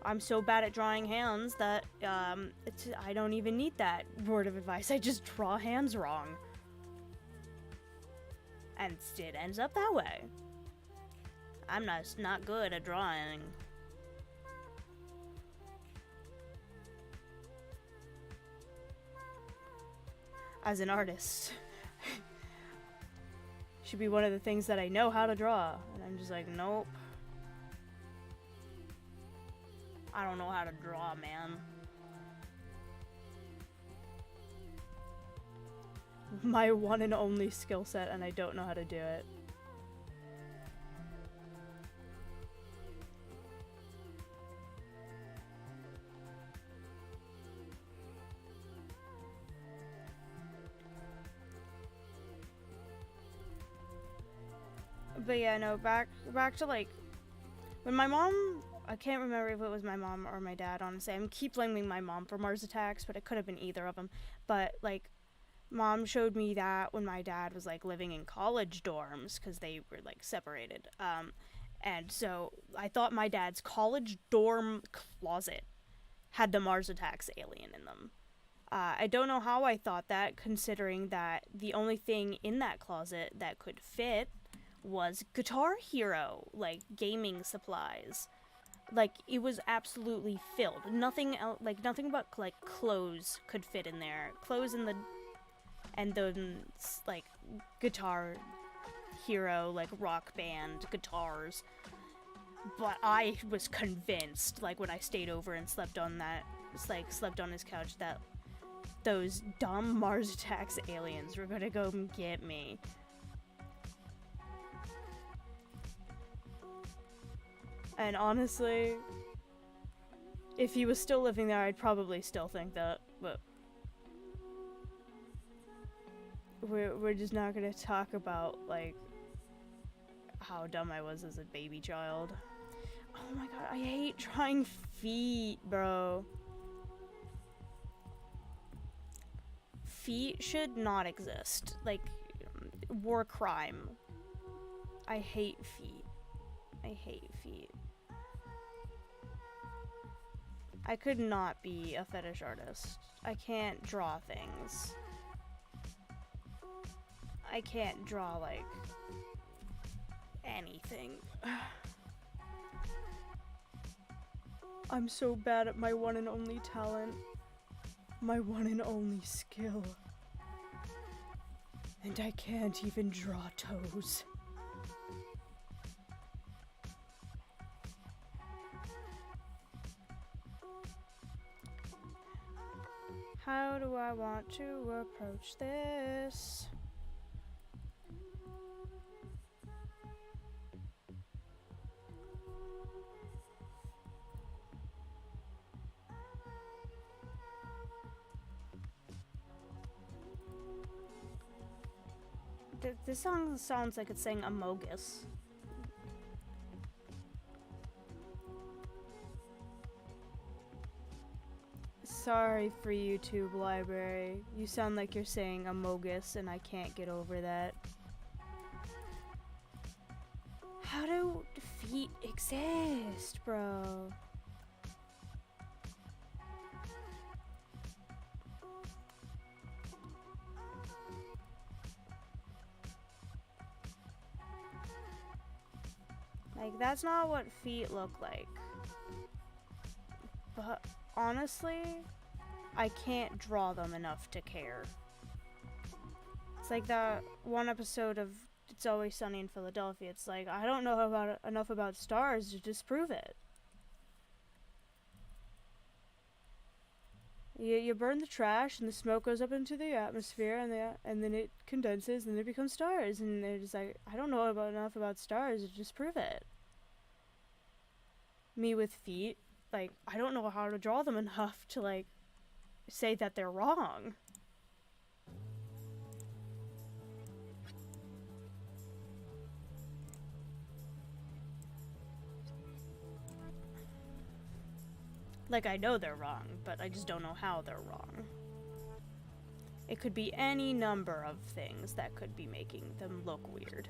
I'm so bad at drawing hands that I don't even need that word of advice. I just draw hands wrong. And it ends up that way. I'm not good at drawing. As an artist. Should be one of the things that I know how to draw. And I'm just like, nope. I don't know how to draw, man. My one and only skill set, and I don't know how to do it. But yeah, no, back to like when my mom, I can't remember if it was my mom or my dad, honestly. I keep blaming my mom for Mars Attacks, but it could have been either of them. But like Mom showed me that when my dad was like living in college dorms because they were like separated. And so I thought my dad's college dorm closet had the Mars Attacks alien in them. I don't know how I thought that, considering that the only thing in that closet that could fit was Guitar Hero, like gaming supplies. Like it was absolutely filled. Nothing else, like nothing but like clothes could fit in there. Clothes in the and then like Guitar Hero, like Rock Band guitars. But I was convinced, like when I stayed over and slept on his couch, that those dumb Mars Attacks aliens were gonna go get me. And honestly, if he was still living there, I'd probably still think that, but we're just not gonna talk about, like, how dumb I was as a baby child. Oh my god, I hate trying feet, bro. Feet should not exist. Like, war crime. I hate feet. I hate feet. I could not be a fetish artist. I can't draw things. I can't draw, like, anything. I'm so bad at my one and only talent. My one and only skill. And I can't even draw toes. How do I want to approach this? This song sounds like it's saying Amogus. Sorry for YouTube library. You sound like you're saying Amogus and I can't get over that. How do feet exist, bro? Like, that's not what feet look like. But honestly, I can't draw them enough to care. It's like that one episode of It's Always Sunny in Philadelphia. It's like, I don't know enough about stars to disprove it. You burn the trash and the smoke goes up into the atmosphere and then it condenses and it becomes stars. And they're just like, I don't know enough about stars to disprove it. Me with feet, like, I don't know how to draw them enough to, like, say that they're wrong. Like, I know they're wrong, but I just don't know how they're wrong. It could be any number of things that could be making them look weird.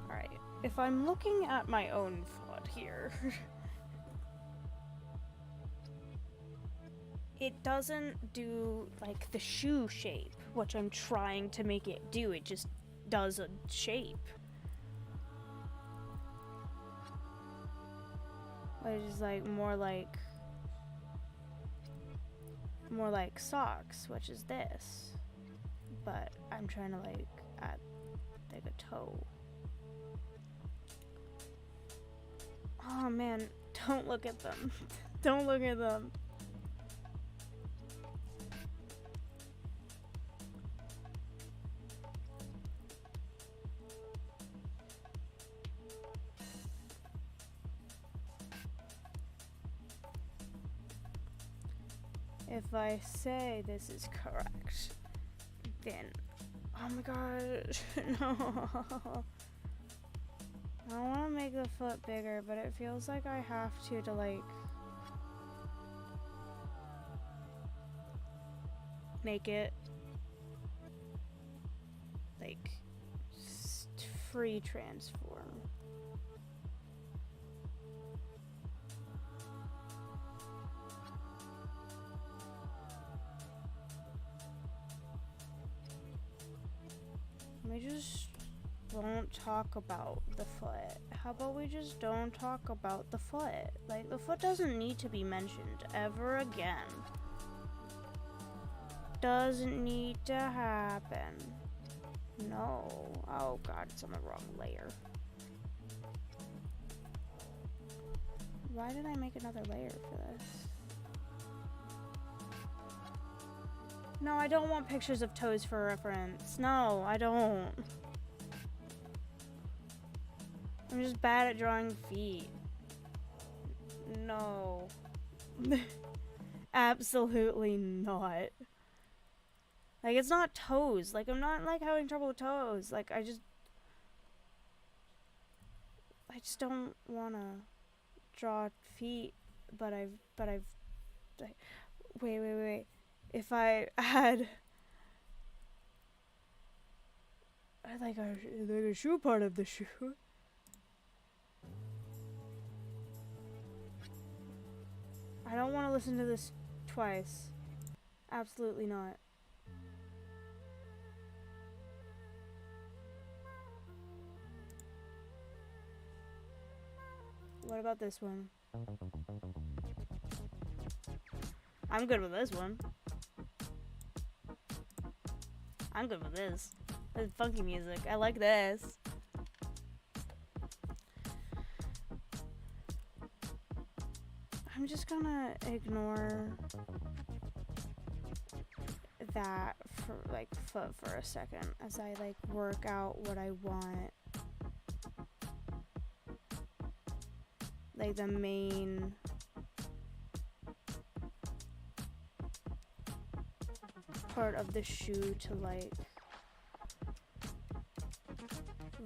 Alright, if I'm looking at my own foot here... it doesn't do, like, the shoe shape, which I'm trying to make it do. It just does a shape. Which is, like, more like socks, which is this. But I'm trying to, like, add, like, a toe. Oh, man, don't look at them. Don't look at them. If I say this is correct, then, oh my god, no. I want to make the foot bigger, but it feels like I have to like, make it, like, free transform. We just won't talk about the foot. How about we just don't talk about the foot? Like, the foot doesn't need to be mentioned ever again. doesn't need to happen. No. Oh god, it's on the wrong layer. Why did I make another layer for this? No, I don't want pictures of toes for reference. No, I don't. I'm just bad at drawing feet. No. Absolutely not. Like, it's not toes. Like, I'm not, like, having trouble with toes. Like, I just don't want to draw feet, but wait. If I had like a shoe part of the shoe. I don't want to listen to this twice. Absolutely not. What about this one? I'm good with this one. I'm good with this. This is funky music. I like this. I'm just gonna ignore that for like foot for a second as I like work out what I want. Like the main part of the shoe to like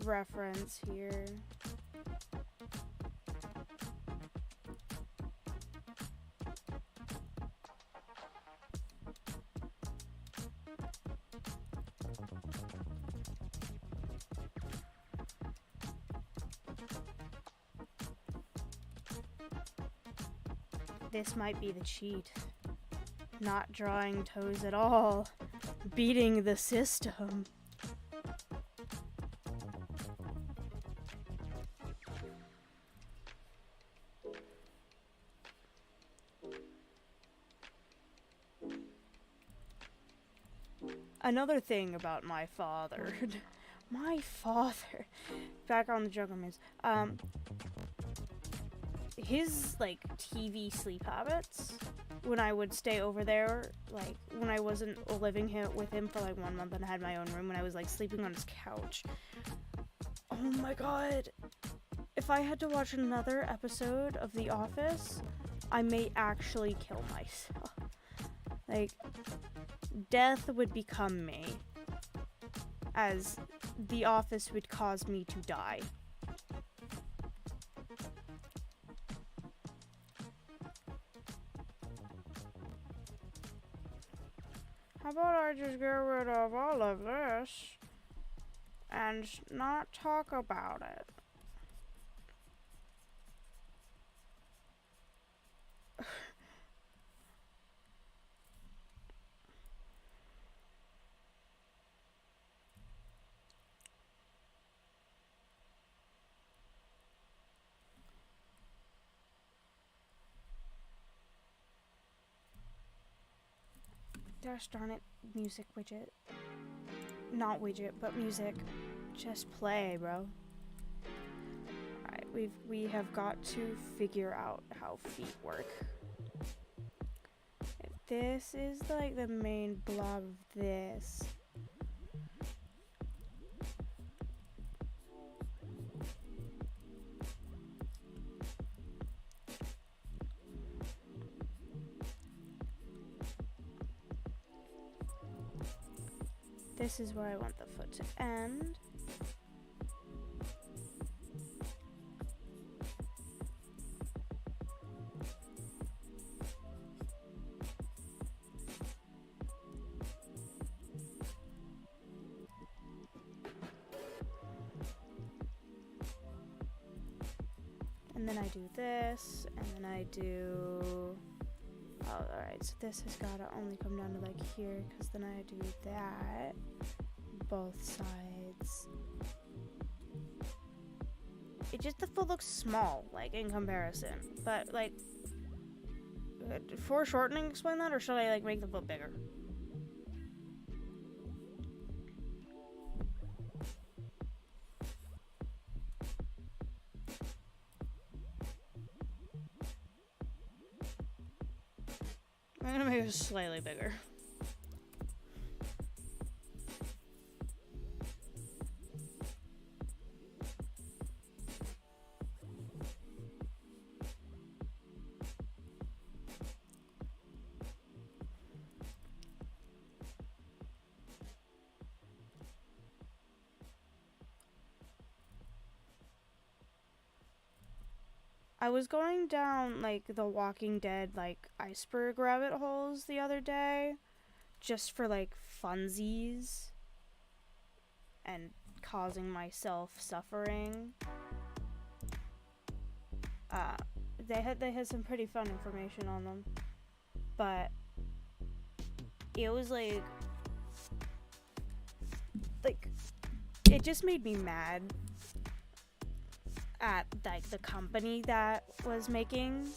reference here. This might be the cheat. Not drawing toes at all. Beating the system. Another thing about my father. My father. Back on the Juggermans. His, like, TV sleep habits, when I would stay over there, like, when I wasn't living with him for, like, 1 month and I had my own room, when I was, like, sleeping on his couch. Oh my god. If I had to watch another episode of The Office, I may actually kill myself. Like, death would become me, as The Office would cause me to die. How about I just get rid of all of this and not talk about it? Gosh darn it, music widget. Not widget, but music. Just play, bro. Alright, we have got to figure out how feet work. This is like the main blob of this. This is where I want the foot to end. And then I do this, and then I do... Oh, alright, so this has got to only come down to like here, because then I do that. Both sides. It just, the foot looks small, like, in comparison. But, like, foreshortening explain that, or should I, like, make the foot bigger? I'm gonna make it slightly bigger. I was going down, like, the Walking Dead, like, iceberg rabbit holes the other day, just for, like, funsies, and causing myself suffering. They had some pretty fun information on them, but it was, like, it just made me mad at, like, the company that was making,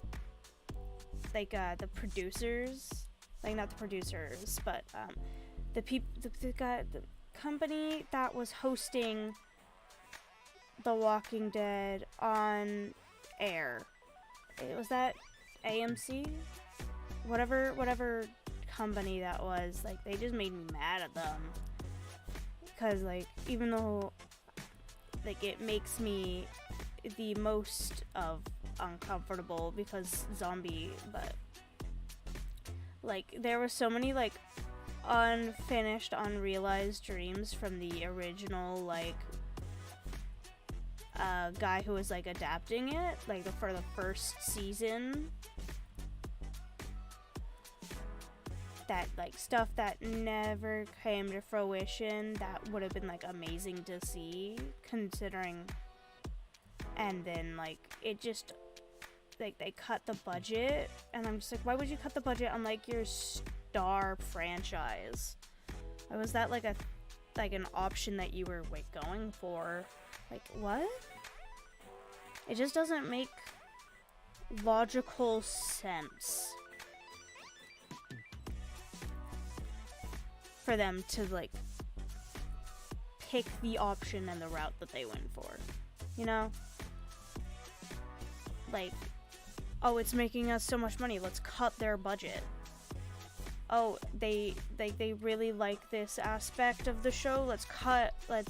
like, the producers, like, not the producers, but, the company that was hosting The Walking Dead on air. Was that AMC? Whatever company that was, like, they just made me mad at them. Because, like, even though, like, it makes me the most of uncomfortable because zombie, but, like, there were so many, like, unfinished, unrealized dreams from the original, like, guy who was, like, adapting it, like, for the first season, that, like, stuff that never came to fruition that would have been, like, amazing to see, considering. And then, like, it just, like, they cut the budget, and I'm just like, why would you cut the budget on, like, your star franchise? Why was that, like, an option that you were, like, going for? Like, what? It just doesn't make logical sense for them to, like, pick the option and the route that they went for, you know? Like, oh, it's making us so much money, let's cut their budget. Oh, they really like this aspect of the show, let's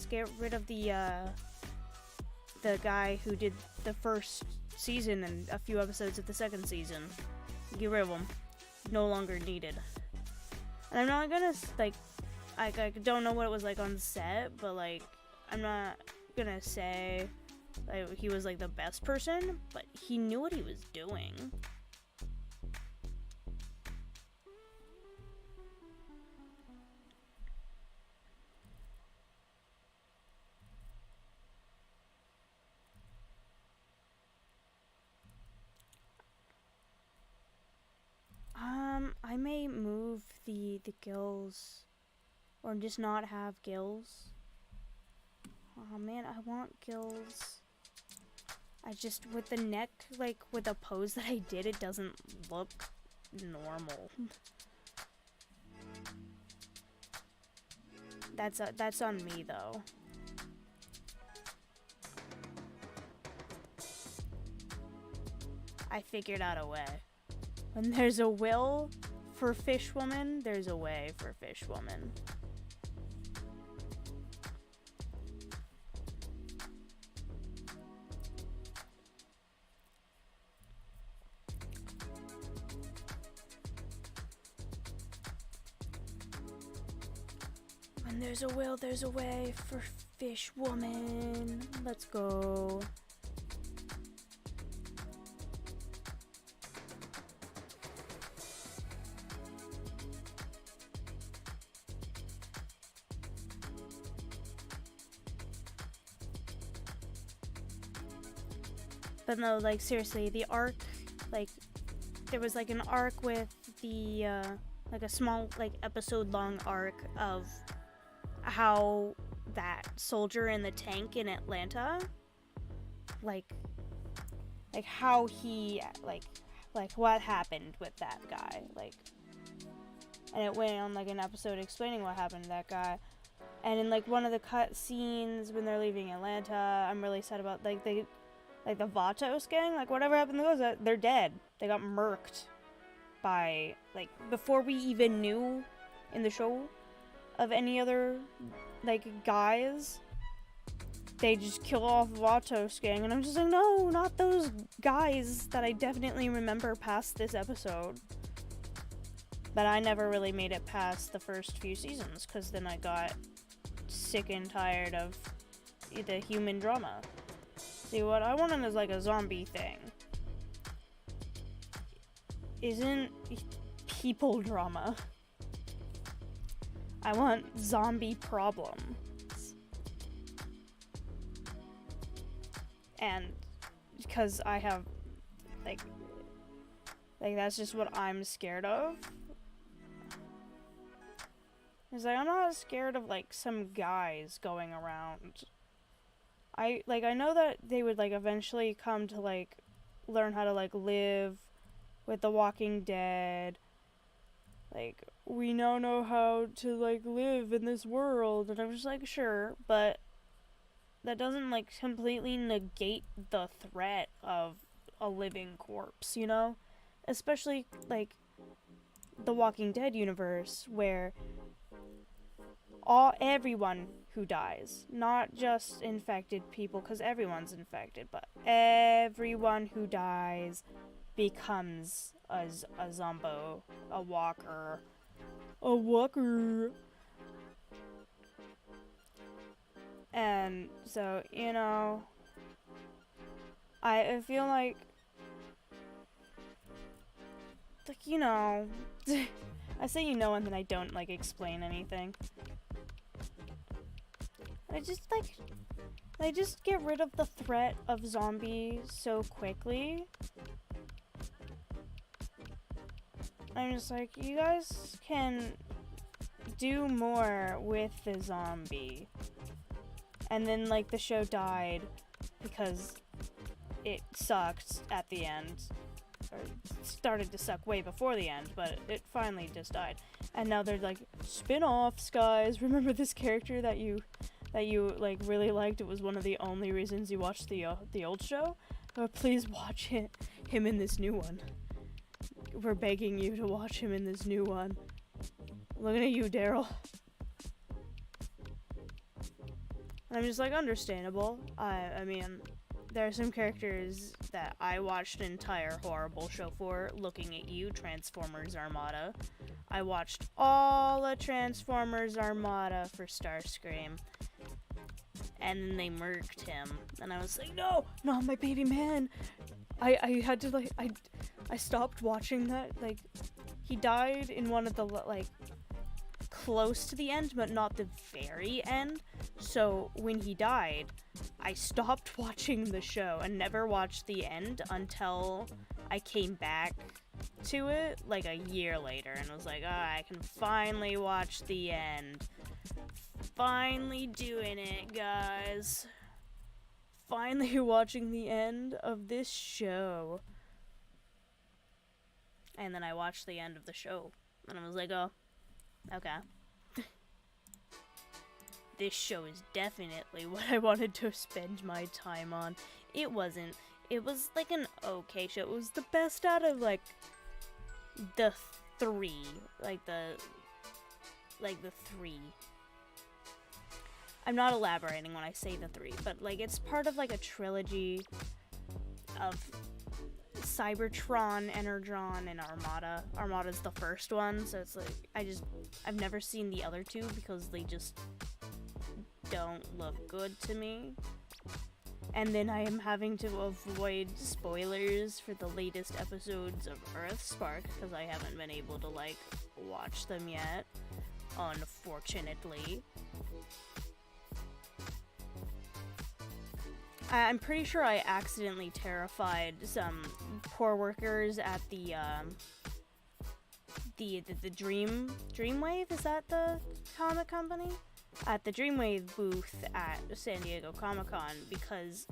get rid of the guy who did the first season and a few episodes of the second season. Get rid of him. No longer needed. And I'm not gonna, like, I don't know what it was like on set, but, like, I'm not gonna say, like, he was, like, the best person, but he knew what he was doing. I may move the gills, or just not have gills. Oh man, I want gills. I just, with the neck, like, with the pose that I did, it doesn't look normal. That's on me, though. I figured out a way. When there's a will for Fish Woman, there's a way for Fish Woman. When there's a will, there's a way for Fish Woman. Let's go. But no, like, seriously, the arc, like, there was, like, an arc with the, like, a small, like, episode-long arc of how that soldier in the tank in Atlanta, like how he, like, what happened with that guy, like, and it went on, like, an episode explaining what happened to that guy. And in, like, one of the cut scenes when they're leaving Atlanta, I'm really sad about, like, the Vatos gang, like, whatever happened to those, they're dead. They got murked by, like, before we even knew in the show of any other, like, guys, they just kill off Vatos gang, and I'm just like, no, not those guys that I definitely remember past this episode. But I never really made it past the first few seasons, because then I got sick and tired of the human drama. See, what I wanted is like a zombie thing. Isn't people drama. I want zombie problems. And because I have, like that's just what I'm scared of. It's like, I'm not scared of, like, some guys going around. I know that they would, like, eventually come to, like, learn how to, like, live with the Walking Dead. Like, we now know how to, like, live in this world. And I'm just like, sure, but that doesn't, like, completely negate the threat of a living corpse, you know? Especially, like, the Walking Dead universe, where everyone who dies, not just infected people, because everyone's infected, but everyone who dies becomes a zombo, a walker. And so, you know, I feel like, you know, I say you know and then I don't, like, explain anything. I just get rid of the threat of zombies so quickly. I'm just like, you guys can do more with the zombie. And then, like, the show died because it sucked at the end. Or started to suck way before the end, but it finally just died. And now they're like, spin-offs, guys. Remember this character that you like really liked? It was one of the only reasons you watched the old show. Please watch him in this new one. We're begging you to watch him in this new one. Looking at you, Daryl. I'm just like, understandable. I mean, there are some characters that I watched an entire horrible show for. Looking at you, Transformers Armada. I watched all of Transformers Armada for Starscream. And then they murked him. And I was like, no, not my baby man. I had to, like, I stopped watching that. Like, he died in one of the, like, close to the end, but not the very end. So when he died, I stopped watching the show and never watched the end until I came back to it like a year later and was like, I can finally watch the end. Finally doing it, guys. Finally watching the end of this show. And then I watched the end of the show and I was like, oh, okay. This show is definitely what I wanted to spend my time on. It wasn't. It was like an okay show. It was the best out of, like, the three. Like the three. I'm not elaborating when I say the three, but, like, it's part of, like, a trilogy of Cybertron, Energon, and Armada. Armada's the first one, so it's like, I've never seen the other two because they just don't look good to me. And then I am having to avoid spoilers for the latest episodes of Earthspark because I haven't been able to, like, watch them yet, unfortunately. I'm pretty sure I accidentally terrified some poor workers at the Dreamwave, is that the comic company? At the Dreamwave booth at San Diego Comic-Con because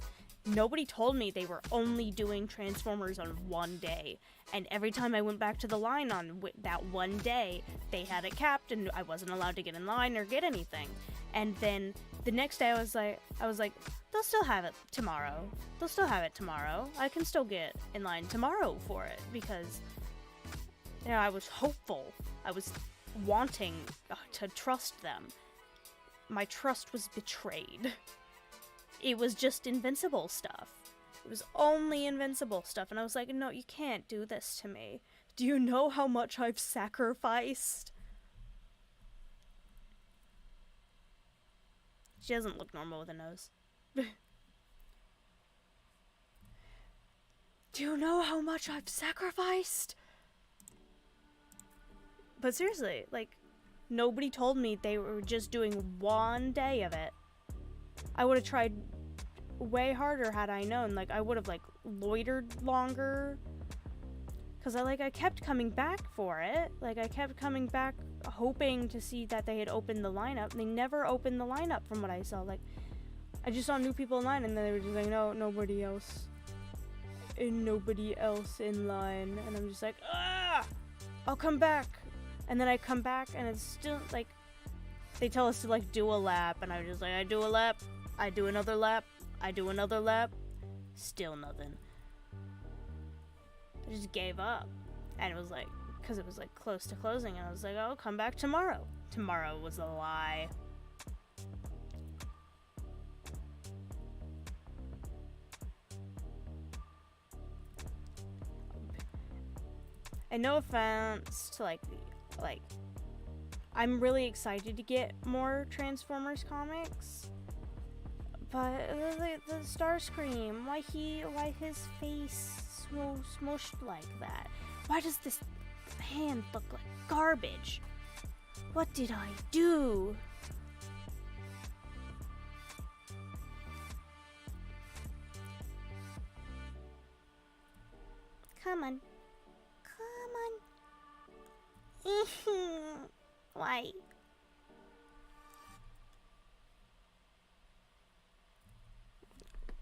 nobody told me they were only doing Transformers on one day. And every time I went back to the line on that one day, they had it capped and I wasn't allowed to get in line or get anything. And then the next day I was like, they'll still have it tomorrow. I can still get in line tomorrow for it because Yeah, I was hopeful. I was wanting to trust them. My trust was betrayed. It was just invincible stuff. It was only invincible stuff, and I was like, no, you can't do this to me. Do you know how much I've sacrificed? She doesn't look normal with a nose. Do you know how much I've sacrificed? But seriously, like, nobody told me they were just doing one day of it. I would have tried way harder had I known. Like, I would have, like, loitered longer. Because I kept coming back for it. Like, I kept coming back hoping to see that they had opened the lineup. They never opened the lineup from what I saw. Like, I just saw new people in line, and then they were just like, no, nobody else. And nobody else in line. And I'm just like, ah! I'll come back. And then I come back, and it's still, like, they tell us to, like, do a lap. And I'm just like, I do a lap. I do another lap. I do another lap. Still nothing. I just gave up. And it was like, because it was like close to closing, and I was like, I'll come back tomorrow. Tomorrow was a lie. And no offense to like, I'm really excited to get more Transformers comics. But the Starscream, why his face smushed like that? Why does this hand look like garbage? What did I do? Come on. Come on. Why?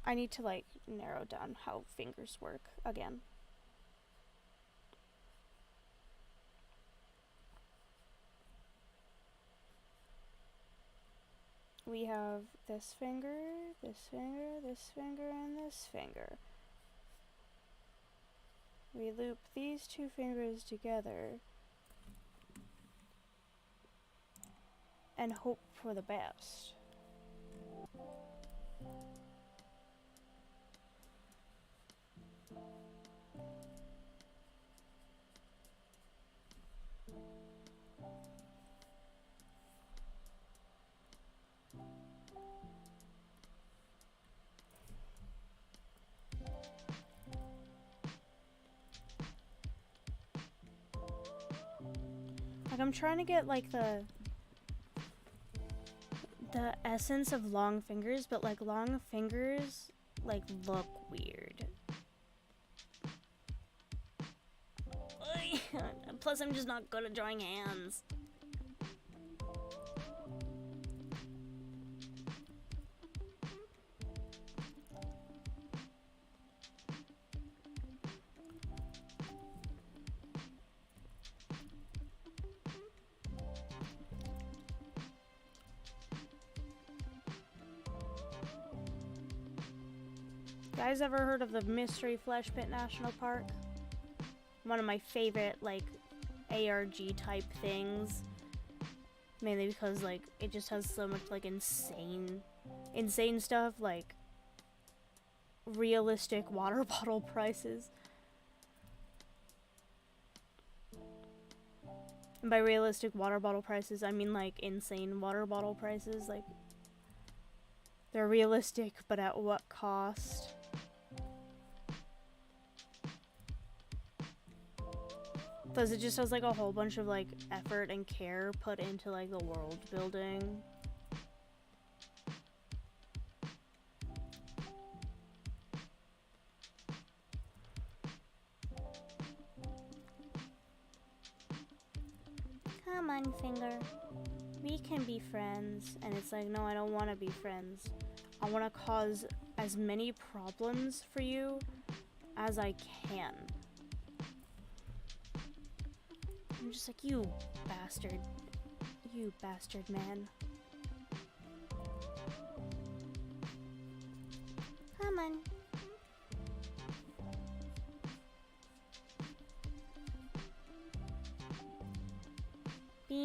I need to like narrow down how fingers work again. We have this finger, this finger, this finger, and this finger. We loop these two fingers together and hope for the best. Like, I'm trying to get like the essence of long fingers, but like long fingers like look weird. Plus I'm just not good at drawing hands. Guys ever heard of the Mystery Flesh Pit National Park? One of my favorite, like, ARG type things. Mainly because, like, it just has so much, like, insane stuff, like realistic water bottle prices. And by realistic water bottle prices, I mean, like, insane water bottle prices. Like, they're realistic, but at what cost? Plus, it just has, like, a whole bunch of, like, effort and care put into, like, the world building. Come on, Finger. We can be friends. And it's like, no, I don't want to be friends. I want to cause as many problems for you as I can. I'm just like, you bastard man. Come on.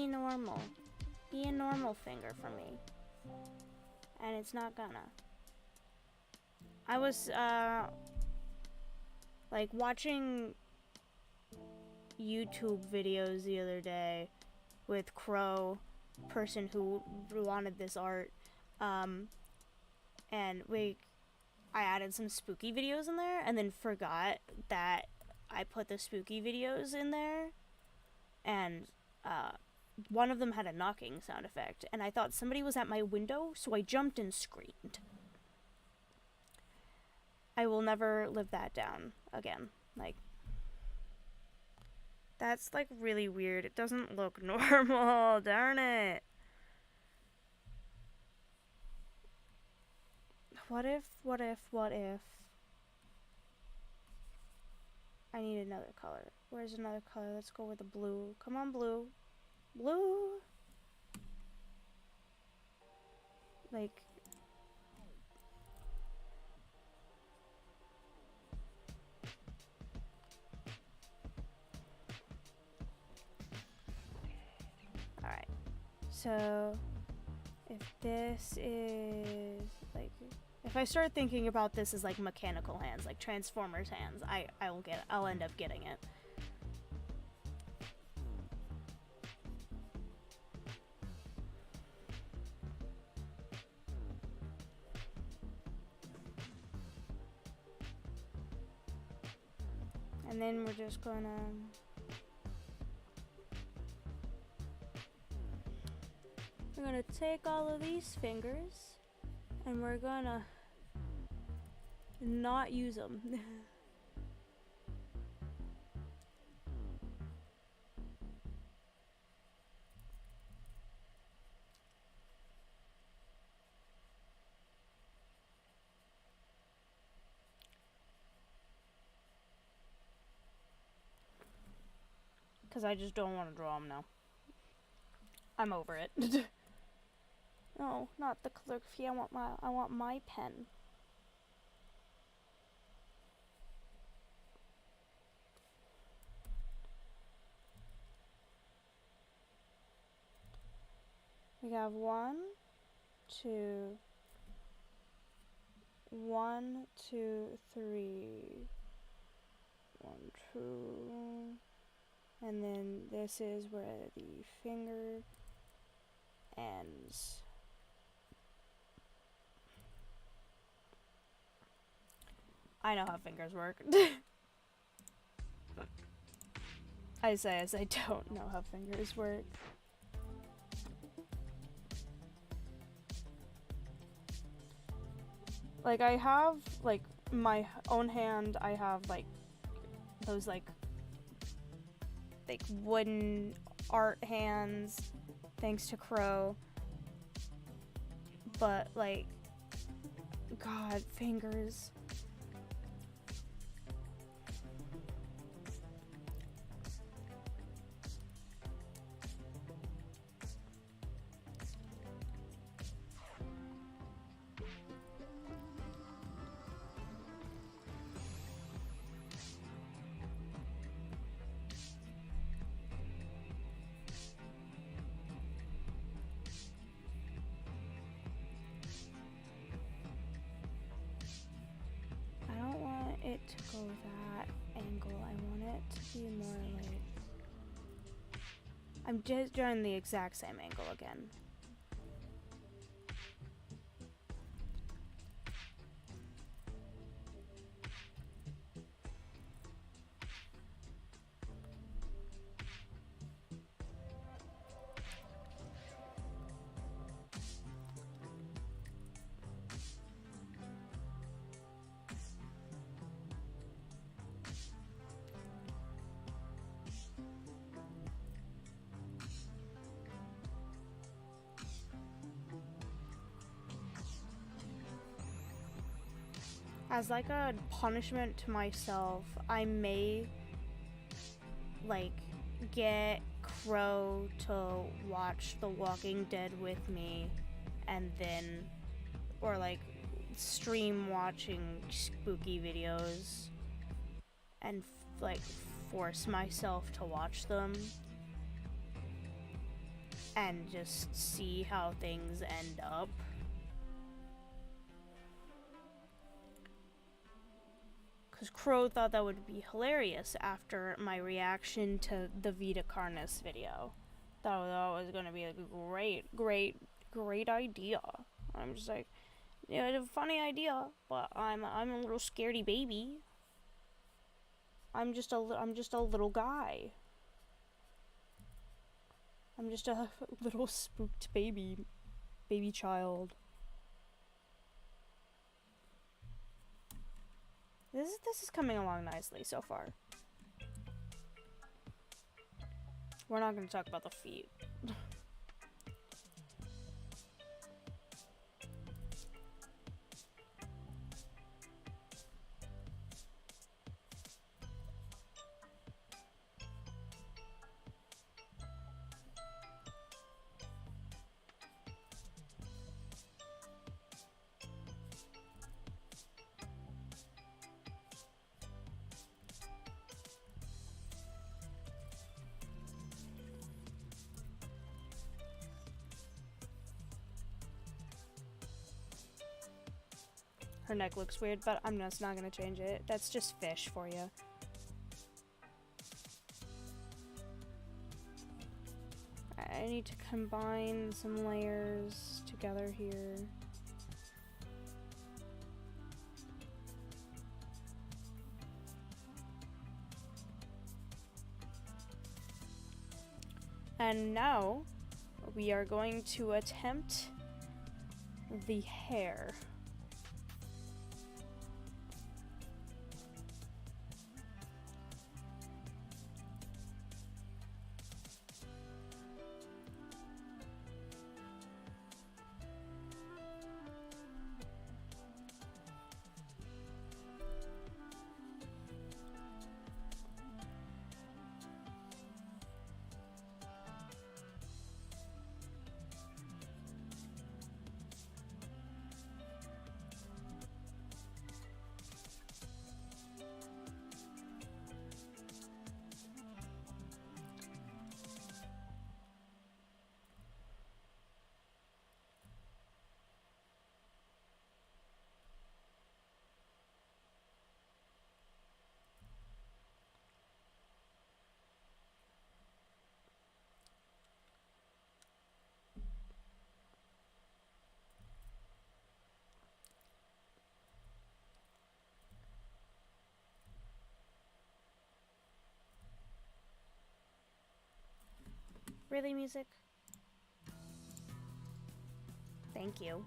be normal. Be a normal finger for me. And it's not gonna. I was, like, watching YouTube videos the other day with Crow, person who wanted this art, and I added some spooky videos in there and then forgot that I put the spooky videos in there, and one of them had a knocking sound effect, and I thought somebody was at my window, so I jumped and screamed. I will never live that down again. Like, that's like really weird. It doesn't look normal. Darn it. What if I need another color? Where's another color? Let's go with the blue. Come on, blue. Blue. Like, alright. So, if this is, like, if I start thinking about this as, like, mechanical hands, like Transformers hands, I'll end up getting it. And then we're just gonna take all of these fingers and we're gonna not use them. Because I just don't want to draw them now. I'm over it. No, not the calligraphy. I want my pen. We have 1, 2, 1, 2, 3, 1, 2, and then this is where the finger ends. I know how fingers work. I say as I don't know how fingers work. Like, I have, like, my own hand, I have, like, those, like, wooden art hands, thanks to Crow. But, like, God, fingers. It to go that angle. I want it to be more like, I'm just drawing the exact same angle again. As like a punishment to myself, I may like get Crow to watch The Walking Dead with me and then, or like stream watching spooky videos and like force myself to watch them. and just see how things end up. Because Crow thought that would be hilarious after my reaction to the Vita Carnis video. Thought that was going to be like a great idea. I'm just like, yeah, it's a funny idea, but I'm a little scaredy baby. I'm just a little guy. I'm just a little spooked baby child. This is coming along nicely so far. We're not going to talk about the feet. Her neck looks weird, but I'm just not gonna change it. That's just fish for you. I need to combine some layers together here. And now we are going to attempt the hair. Really, music? Thank you.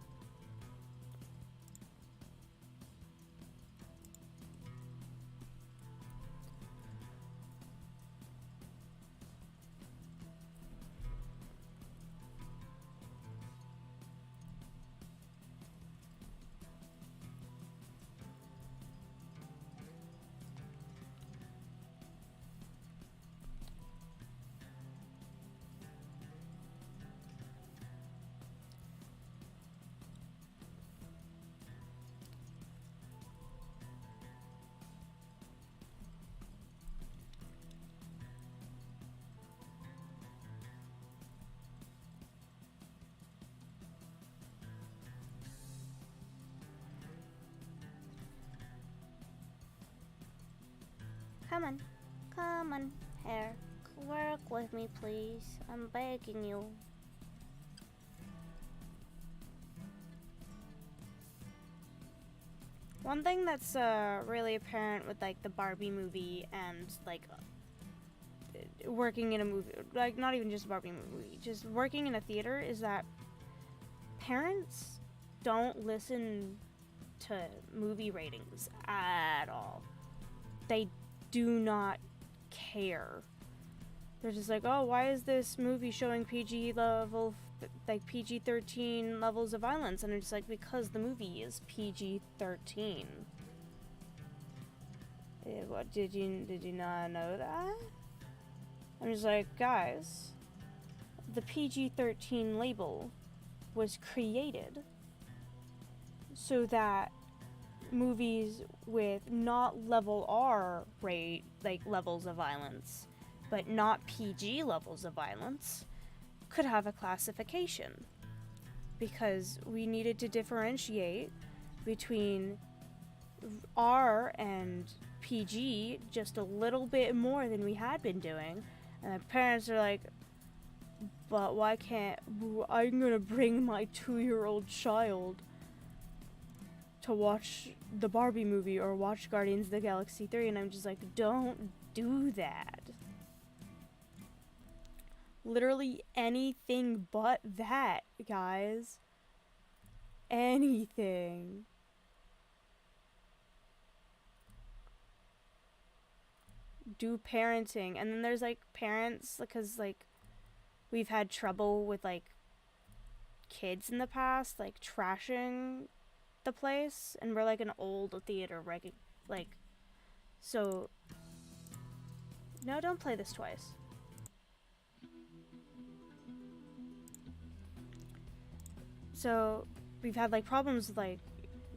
Come on, hair. Work with me, please. I'm begging you. One thing that's really apparent with like the Barbie movie and like working in a movie, like not even just a Barbie movie, just working in a theater, is that parents don't listen to movie ratings at all. They do not care. They're just like, oh, why is this movie showing PG level, like PG-13 levels of violence? And it's like, because the movie is PG-13. What, did you not know that? I'm just like, guys, the PG-13 label was created so that movies with not level R rate, like levels of violence, but not PG levels of violence, could have a classification, because we needed to differentiate between R and PG just a little bit more than we had been doing. And the parents are like, but why can't, I'm gonna bring my 2-year-old child to watch the Barbie movie or watch Guardians of the Galaxy 3, and I'm just like, don't do that. Literally anything but that, guys. Anything. Do parenting. And then there's like parents, because like we've had trouble with like kids in the past, like trashing the place, and we're like an old theater, like, so no, don't play this twice. So we've had like problems with like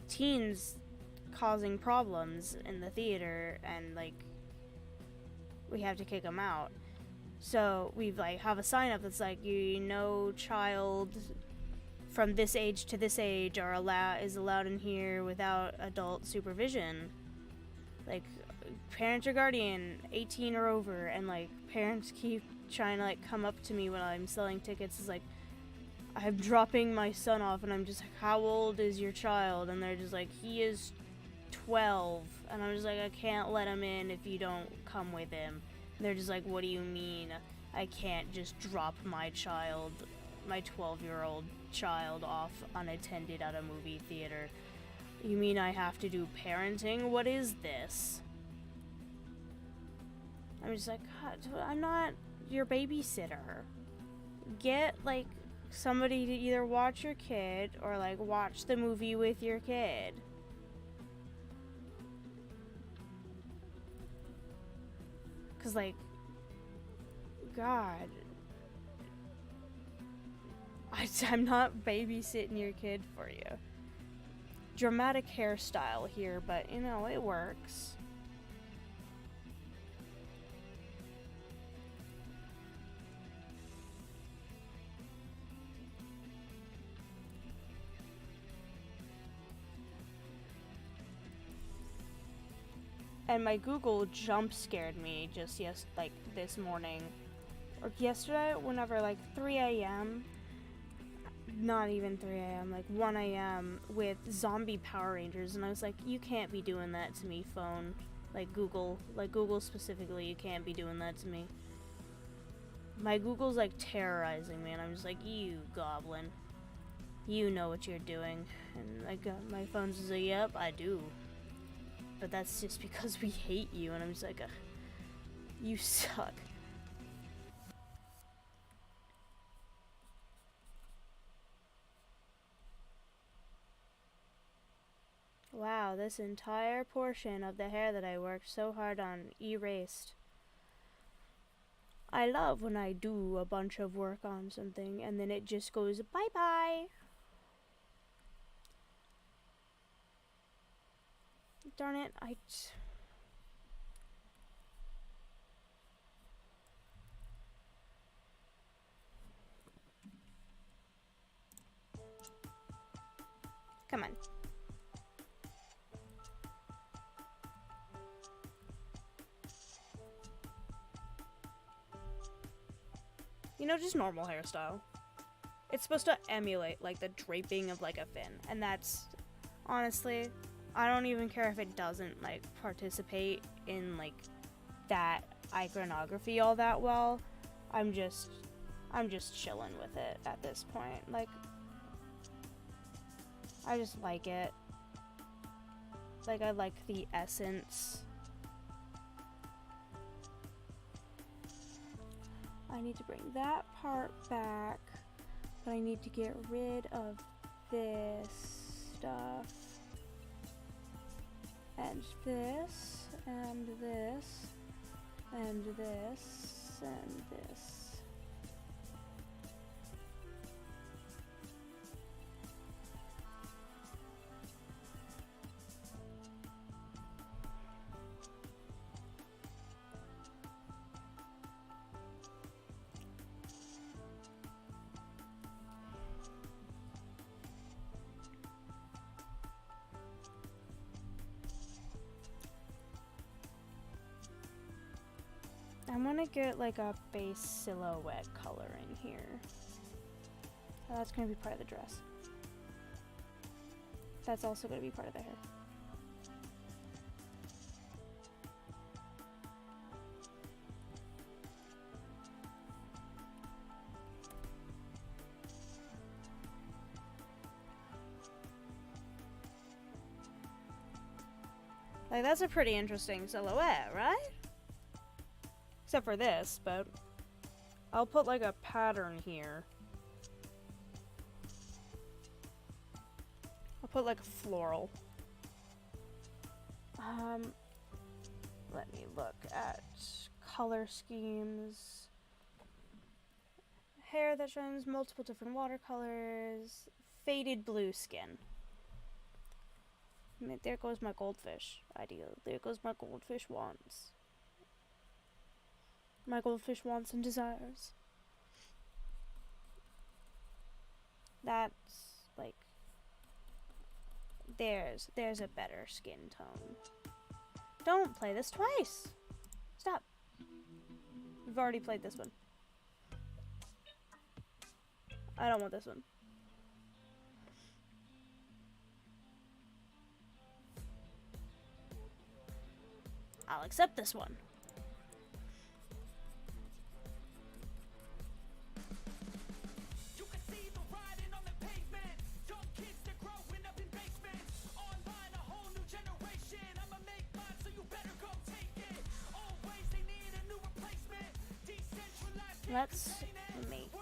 teens causing problems in the theater, and like we have to kick them out. So we've like have a sign up that's like, no child from this age to this age is allowed in here without adult supervision. Like, parent or guardian 18 or over. And like parents keep trying to like come up to me when I'm selling tickets. It's like, I'm dropping my son off, and I'm just like, how old is your child? And they're just like, he is 12. And I'm just like, I can't let him in if you don't come with him. And they're just like, what do you mean I can't just drop my child, my 12-year-old child, off unattended at a movie theater? You mean I have to do parenting? What is this? I'm just like, God, I'm not your babysitter. Get like somebody to either watch your kid or like watch the movie with your kid. Cause like, God, I'm not babysitting your kid for you. Dramatic hairstyle here, but you know, it works. And my Google jump scared me just this morning. Or yesterday, whenever like 3 a.m. Not even 3 a.m., like 1 a.m. with zombie Power Rangers. And I was like, you can't be doing that to me, phone. Like Google specifically, you can't be doing that to me. My Google's like terrorizing me, and I'm just like, you goblin. You know what you're doing. And like my phone's just like, yep, I do. But that's just because we hate you, and I'm just like, you suck. Wow, this entire portion of the hair that I worked so hard on erased. I love when I do a bunch of work on something and then it just goes bye-bye. Darn it, come on. You know, just normal hairstyle. It's supposed to emulate, like, the draping of, like, a fin. And that's, honestly, I don't even care if it doesn't, like, participate in, like, that iconography all that well. I'm just chilling with it at this point. Like, I just like it. Like, I like the essence. I need to bring that part back, but I need to get rid of this stuff, and this, and this, and this, and this. I'm gonna get like a base silhouette color in here. That's gonna be part of the dress. That's also gonna be part of the hair. Like, that's a pretty interesting silhouette, right? Except for this, but I'll put like a pattern here. I'll put like a floral. Let me look at color schemes. Hair that shines multiple different watercolors. Faded blue skin. I mean, there goes my goldfish idea. There goes my goldfish wants. My goldfish wants and desires. That's like, there's a better skin tone. Don't play this twice. Stop. We've already played this one. I don't want this one. I'll accept this one. Let's make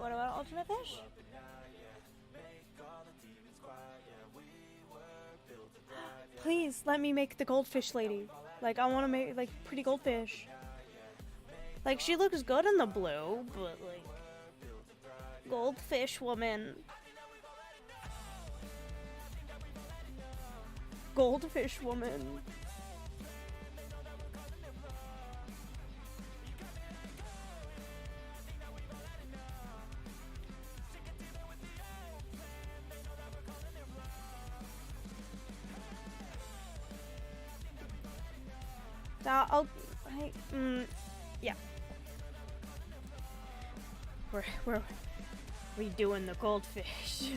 what about alternate fish? Please let me make the goldfish lady. Like, I want to make like pretty goldfish. Like, she looks good in the blue, but like goldfish woman. Goldfish woman. Yeah. We're redoing the goldfish.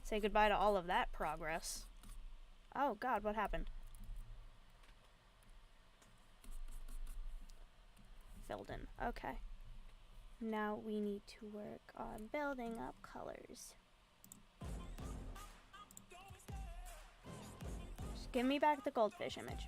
Say goodbye to all of that progress. Oh God, what happened? Filled in. Okay. Now we need to work on building up colors. Just give me back the goldfish image.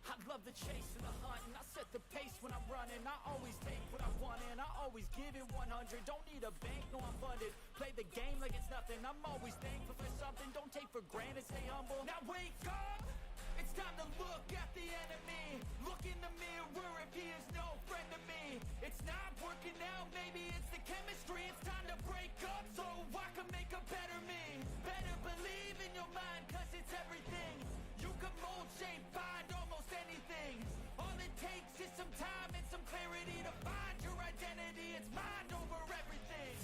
I love the chase and the hunt, and I set the pace when I'm running. I always take what I want and I always give it 100. Don't need a bank, no I'm funded. Play the game like it's nothing. I'm always thankful for something. Don't take for granted, stay humble. Now wake up! It's time to look at the enemy. Look in the mirror if he is no friend to me. It's not working out, maybe it's the chemistry. It's time to break up so I can make a better me. Better believe in your mind, cause it's everything. You can mold, shape, find almost anything. All it takes is some time and some clarity to find your identity. It's mind over everything.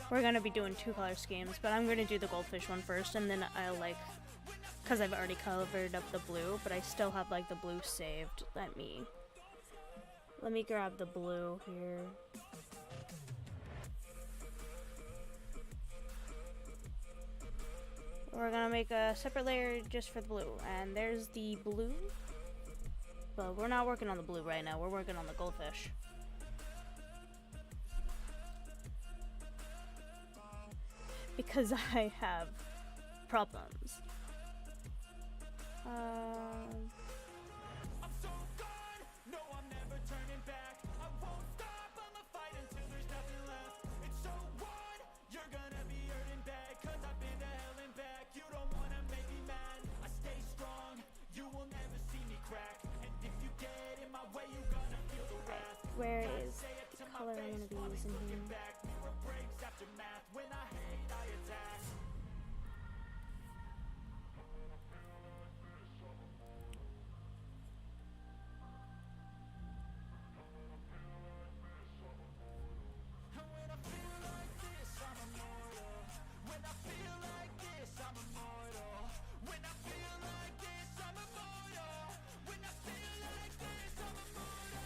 We're gonna be doing 2 color schemes, but I'm gonna do the goldfish one first, and then I'll like, cause I've already covered up the blue, but I still have like the blue saved. Let me grab the blue here. We're gonna make a separate layer just for the blue, and there's the blue. But we're not working on the blue right now, we're working on the goldfish. Because I have problems. I'm so gone, no I'm never turning back. I won't stop, I'ma fight until there's nothing left. It's so what? You're gonna be hurting bad, cause I've been to hell and back. You don't wanna make me mad, I stay strong. You will never see me crack. And if you get in my way, you're gonna feel the wrath. Where is the color I'm gonna be using here? Mirror breaks after math. When I hate, I attack. And when I feel like this, I'm immortal. When I feel like this, I'm immortal. When I feel like this, I'm immortal. When I feel like this, I'm immortal.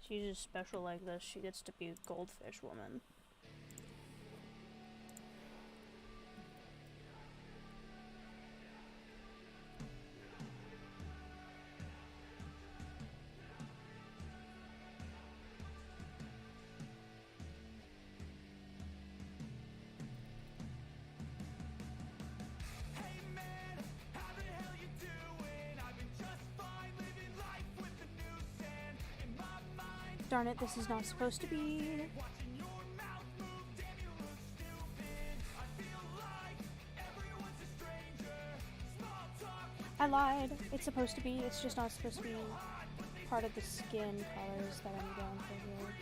She's just special like this. She gets to be goldfish woman. Hey man, how the hell you doing? I've been just fine living life with the new sand in my mind. Darn it, this is not supposed to be. Watching your mouth move, damn you look stupid. I feel like everyone's a stranger. Small talk with I lied. It's supposed to be. It's just not supposed to be part of the skin colors that I'm going for here.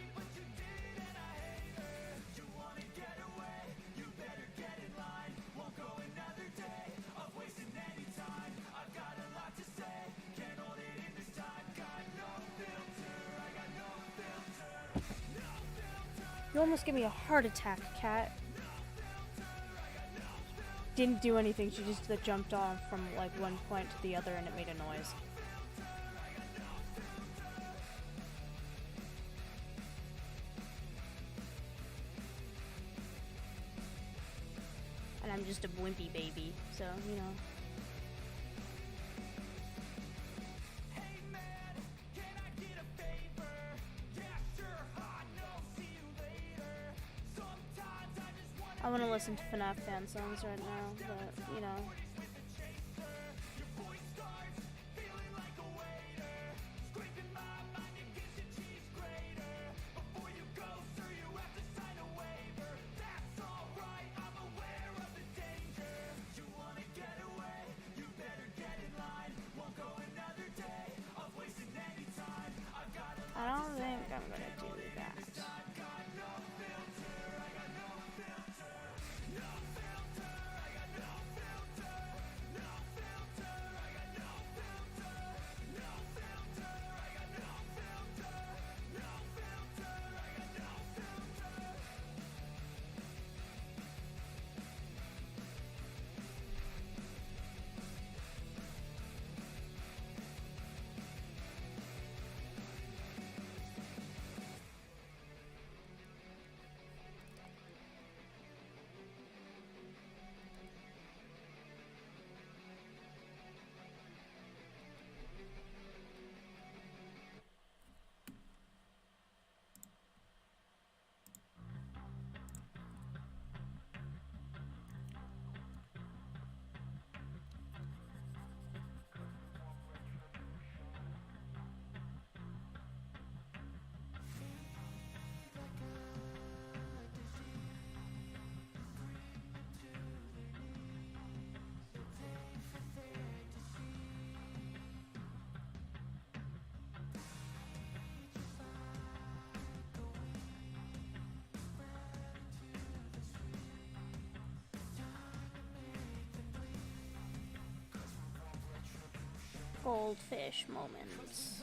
you wanna get away. You better get in line. Won't go another day of wasting any time. I've got a lot to say. Can't hold it in this time. Got no filter. I got no filter. No filter. You almost gave me a heart attack, cat. Didn't do anything, she just jumped off from like one point to the other and it made a noise. And I'm just a wimpy baby, so, you know. Hey man, can I get a favor? Yeah, sure, hot, no, see you later. Sometimes I just wanna I want to listen to FNAF fan songs right now, but, you know. your voice starts feeling like a waiter. Scraping my mind and kitchen cheese grater. Before you go, sir, you have to sign a waiver. That's alright, I'm aware of the danger. You wanna get away? You better get in line. Won't go another day of wasting any time. I've got a I don't think I'm gonna do that. Goldfish moments.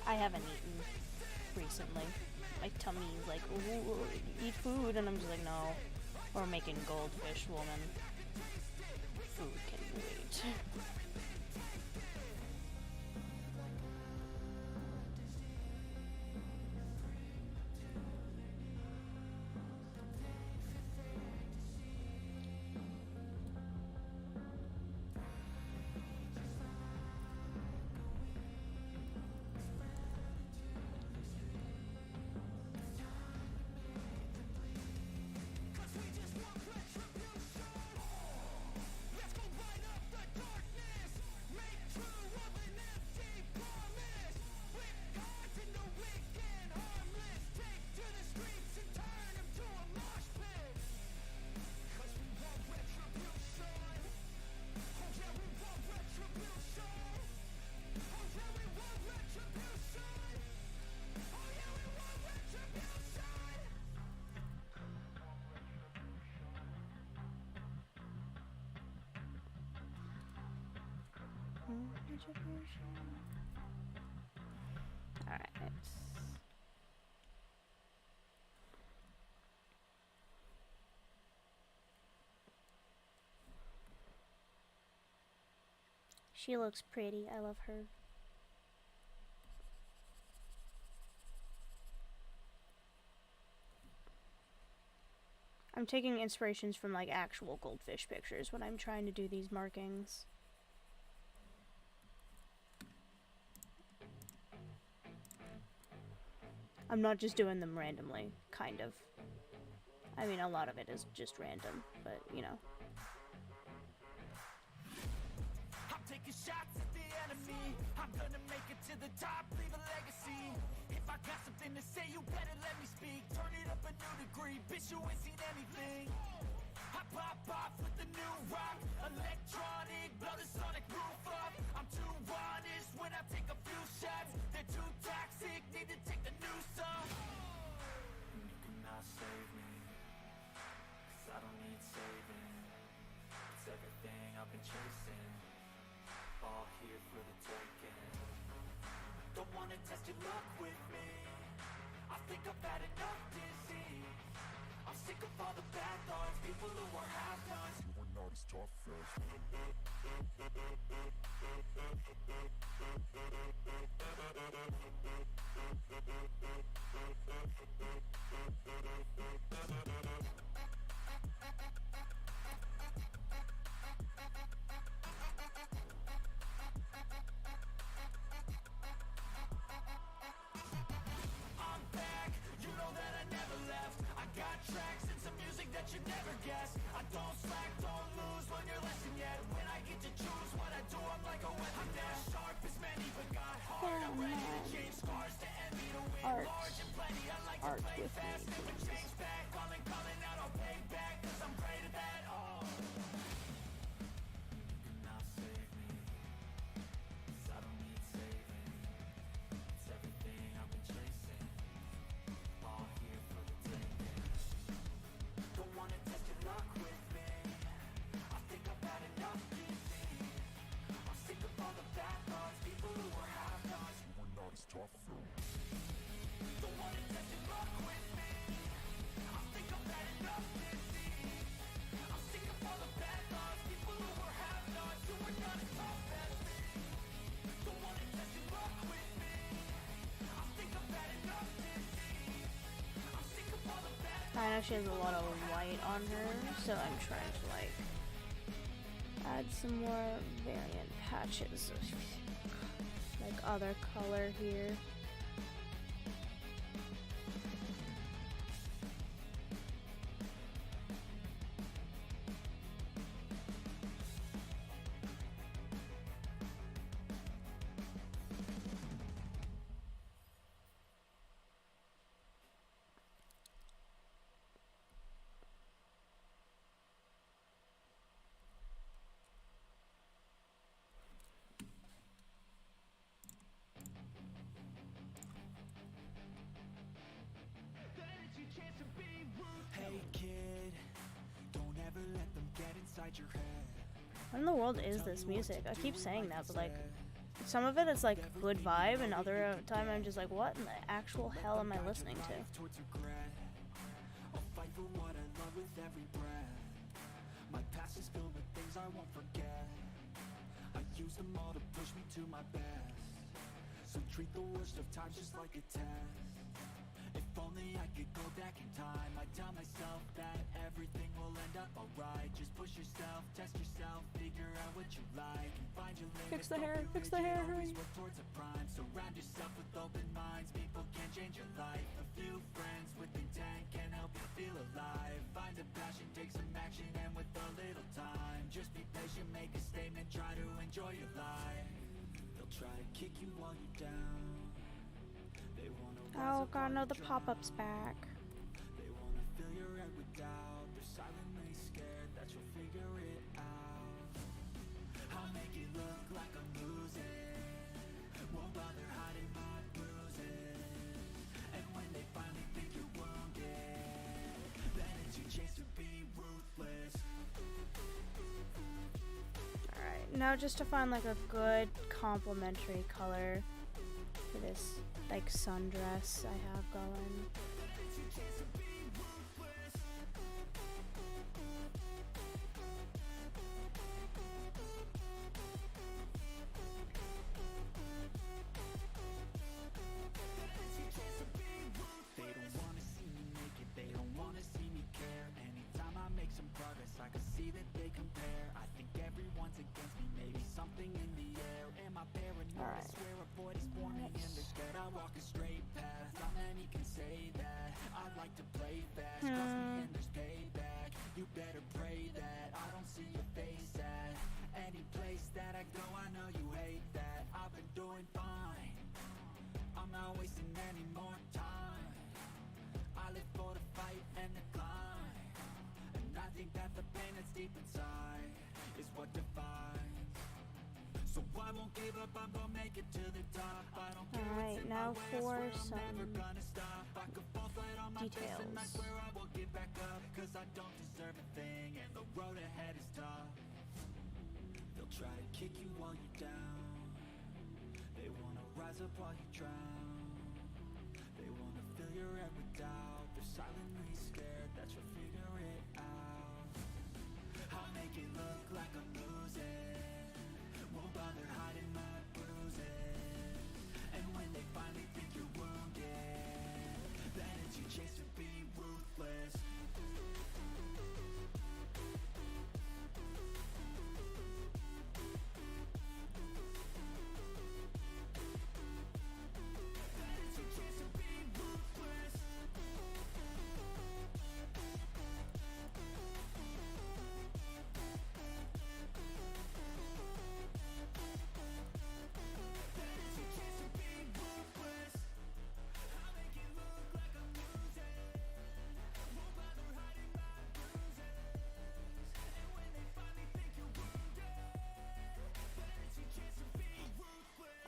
I haven't eaten recently. My tummy's like, ooh, eat food, and I'm just like, no. We're making Goldfish Woman. Food can wait. Alright. She looks pretty. I love her. I'm taking inspirations from like actual goldfish pictures when I'm trying to do these markings. I'm not just doing them randomly, kind of. I mean, a lot of it is just random, but you know. I'm taking shots at the enemy. I'm gonna make it to the top, leave a legacy. If I got something to say, you better let me speak. Turn it up a new degree, bitch, you ain't seen anything. I pop off with the new rock, electronic, blow the sonic roof up. I'm too honest when I take a few shots. They're too toxic, need to take the noose off. You cannot save me, 'cause I don't need saving. It's everything I've been chasing, all here for the taking. Don't wanna test your luck with me, I think I've had enough disease. I'm sick of all the bad thoughts, people who are half-nots. You are not as tough as I'm back, you know that I never left. I got tracks and some music that you never guessed. I don't slack, don't lose, learn your lesson yet. When I get to choose what I do, I'm like a weapon. I'm not sharp as many, but got hard. I'm ready to change scars to envy, to win large and plenty. I like to play fast, never change back. Calling out, I'll pay back, 'cause I'm great at that. Oh, you cannot save me, 'cause I don't need saving. It's everything I've been chasing, all here for the taking. Don't wanna test your luck with me, I think I've had enough disease. I'm sick of all the bad thoughts, people who are half-nots. You are not as tough though. Don't wanna test your luck with me, I think I've had enough disease. I'm sick of all the bad thoughts, people who are half-nots. You are not as tough as me. Don't wanna test your luck with me, I think I've had enough disease. I'm sick of all the bad thoughts. I know she has a lot of white on her, so I'm trying to like add some more variant patches of like other color here. What in the world is this music? I keep saying that, but like, some of it is like good vibe, and other time I'm just like, what in the actual hell am I listening to? My past is filled with things I won't forget. I use them all to push me to my best. So treat the worst of times just like a test. If only I could go back in time, I'd tell myself that everything will end up alright. Just push yourself, test yourself, figure out what you like, and find your limits. Fix the hair, fix the hair, hurry. Work towards a prime. Surround yourself with open minds. People can change your life. A few friends with intent can help you feel alive. Find a passion, take some action, and with a little time, just be patient, make a statement, try to enjoy your life. They'll try to kick you while you're down. Oh god, no, the pop-up's back. They wanna fill your head with doubt. They're silently scared that you'll figure it out. I'll make it look like I'm losing. Won't bother hiding my bruises. And when they finally think you're wounded, then it's your chance to be ruthless. Alright, now just to find like a good complementary color for this like sundress I have going. They don't wanna see me naked, they don't wanna see me care. Anytime I make some progress, I can see that they compare. I think everyone's against me, maybe something in the air. Am I paranoid? I swear a void is forming in their scared. I walk a straight path, not many can say that. I like to play fast, trust me and there's payback. You better pray that I don't see your face at any place that I go. I know you hate that. I've been doing fine, I'm not wasting any more time. I live for the fight and the climb, and I think that the pain that's deep inside is what defines. So I won't give up, I'm gonna make it to the top. I don't care what's in my way, I swear I'm never gonna stop. I could fall flat on my face and I swear I will get back up, cause I don't deserve a thing and the road ahead is tough. They'll try to kick you while you're down. They wanna rise up while you drown. They wanna fill your head with doubt. They're silently scared that you'll figure it out. I'll make it look like I'm losing. Won't bother hiding my bruises. And when they finally think you're wounded, then it's your chance to be ruthless.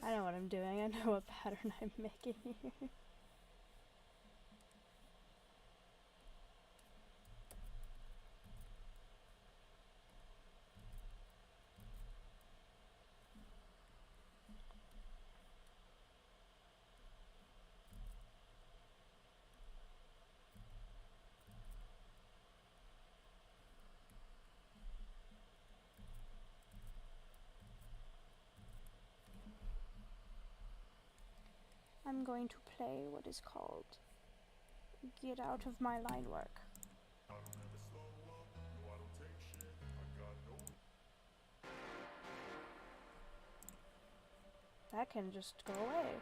I know what I'm doing. I know what pattern I'm making here. I'm going to play what is called Get Out of My Line Work. That can just go away.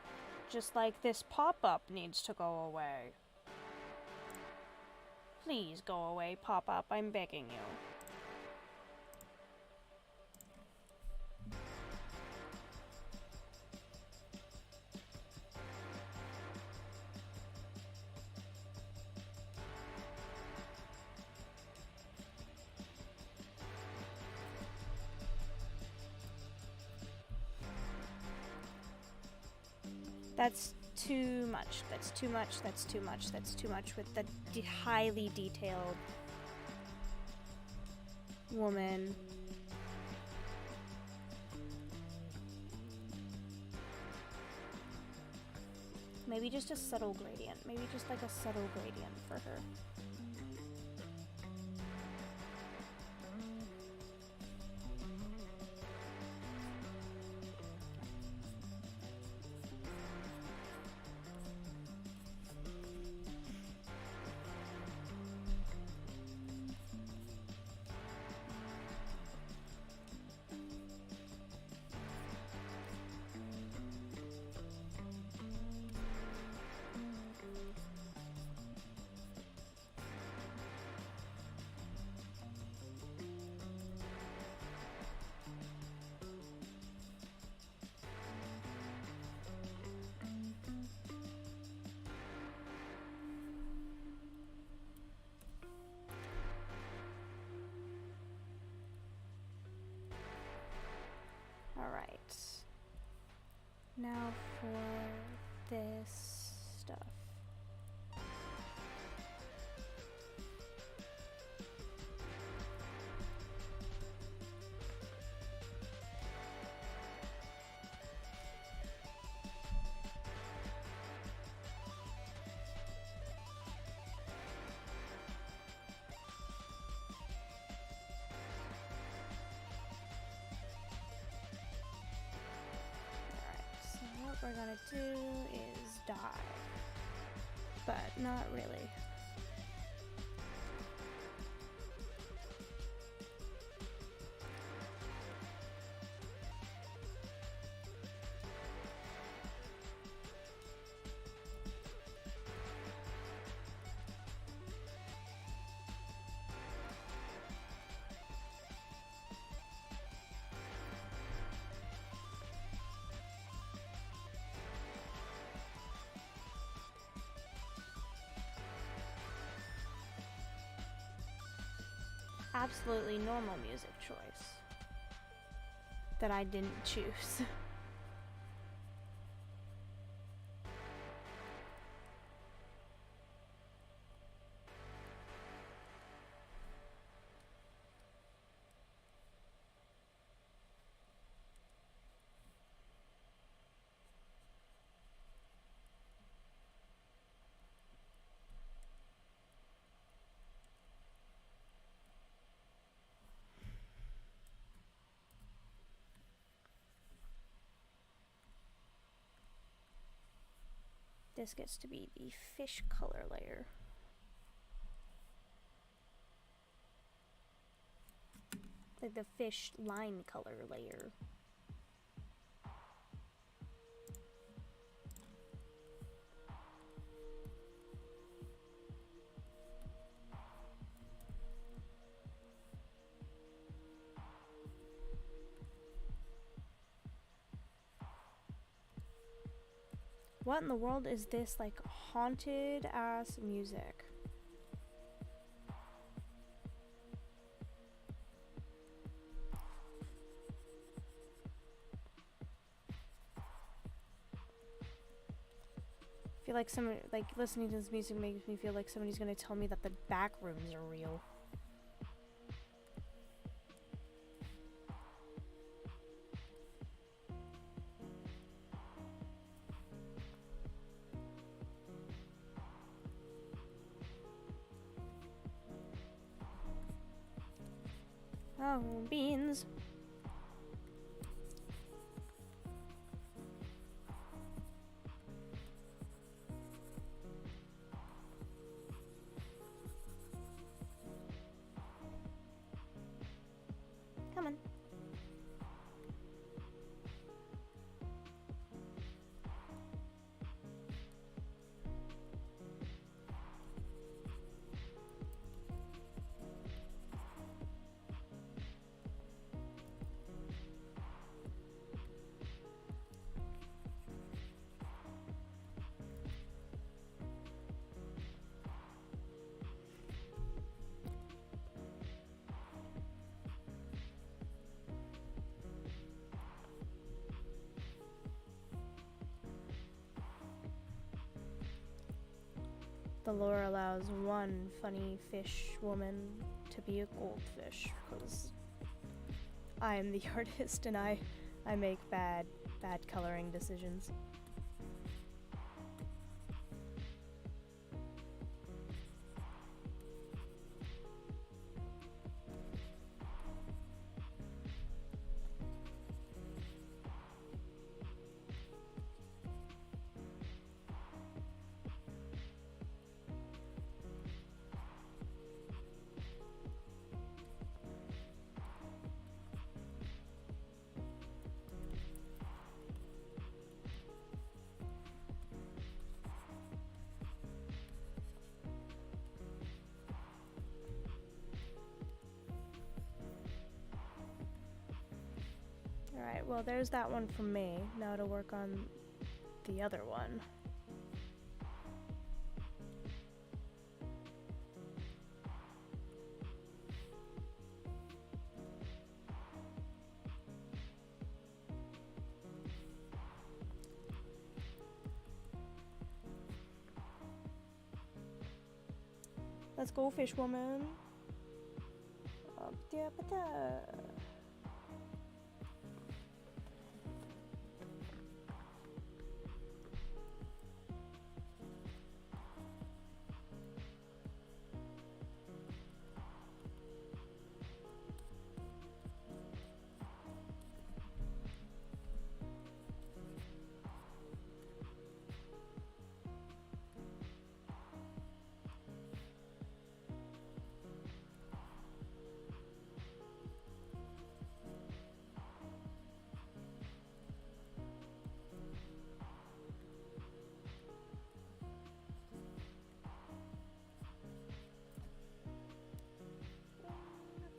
Just like this pop-up needs to go away. Please go away, pop-up, I'm begging you. That's too much. That's too much. That's too much. That's too much with the highly detailed woman. Maybe just a subtle gradient. Maybe just like a subtle gradient for her. Alright. Now for this stuff. What we're gonna do is die, but not really. Absolutely normal music choice that I didn't choose. This gets to be the fish color layer. Like the fish line color layer. What in the world is this, like, haunted ass music? I feel like somebody, like, listening to this music makes me feel like somebody's gonna tell me that the back rooms are real. Oh, beans. Come on. The lore allows one funny fish woman to be a goldfish, because I am the artist and I make bad coloring decisions. Alright, well there's that one from me. Now to work on the other one. Let's go, fish woman.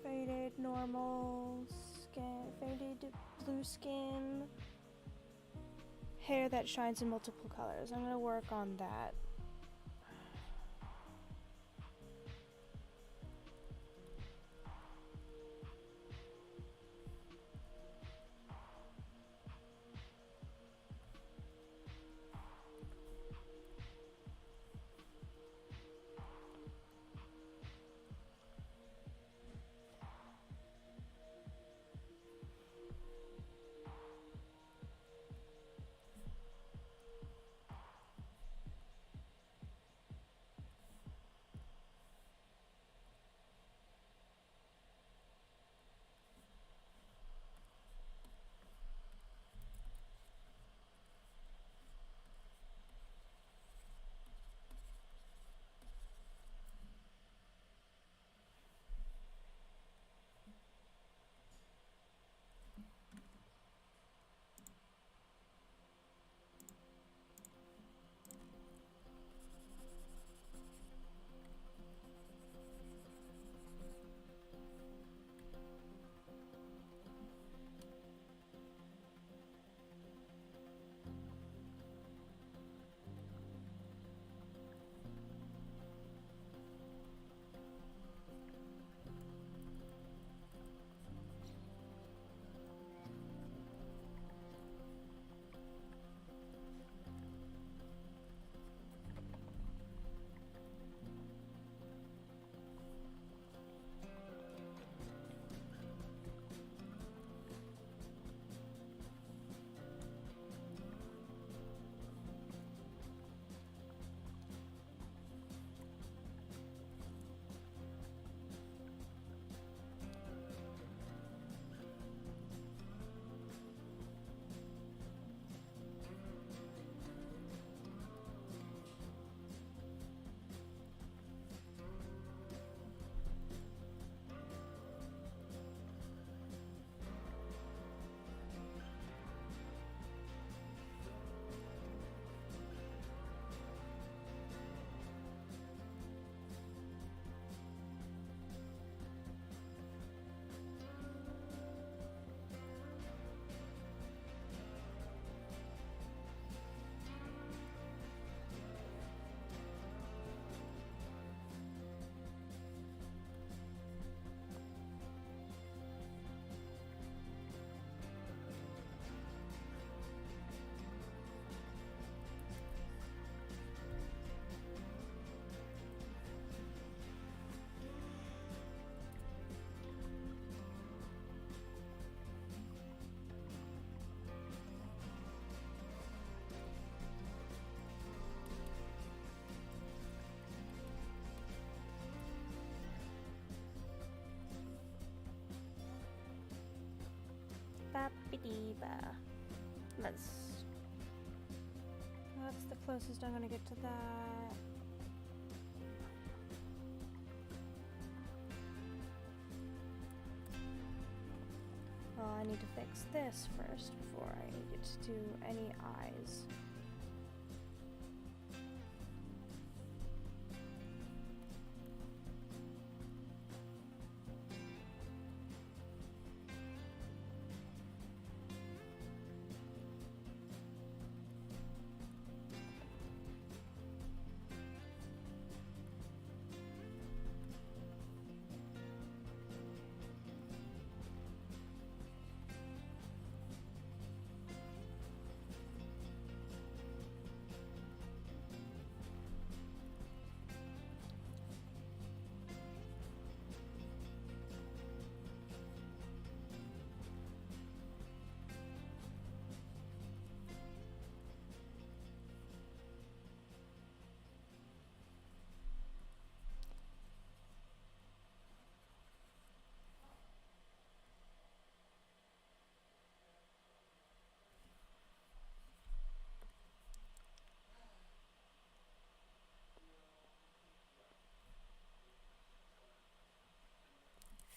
Faded normal skin, faded blue skin, hair that shines in multiple colors. I'm gonna work on that. Eva. That's the closest I'm gonna get to that. Well, I need to fix this first before I get to do any eyes.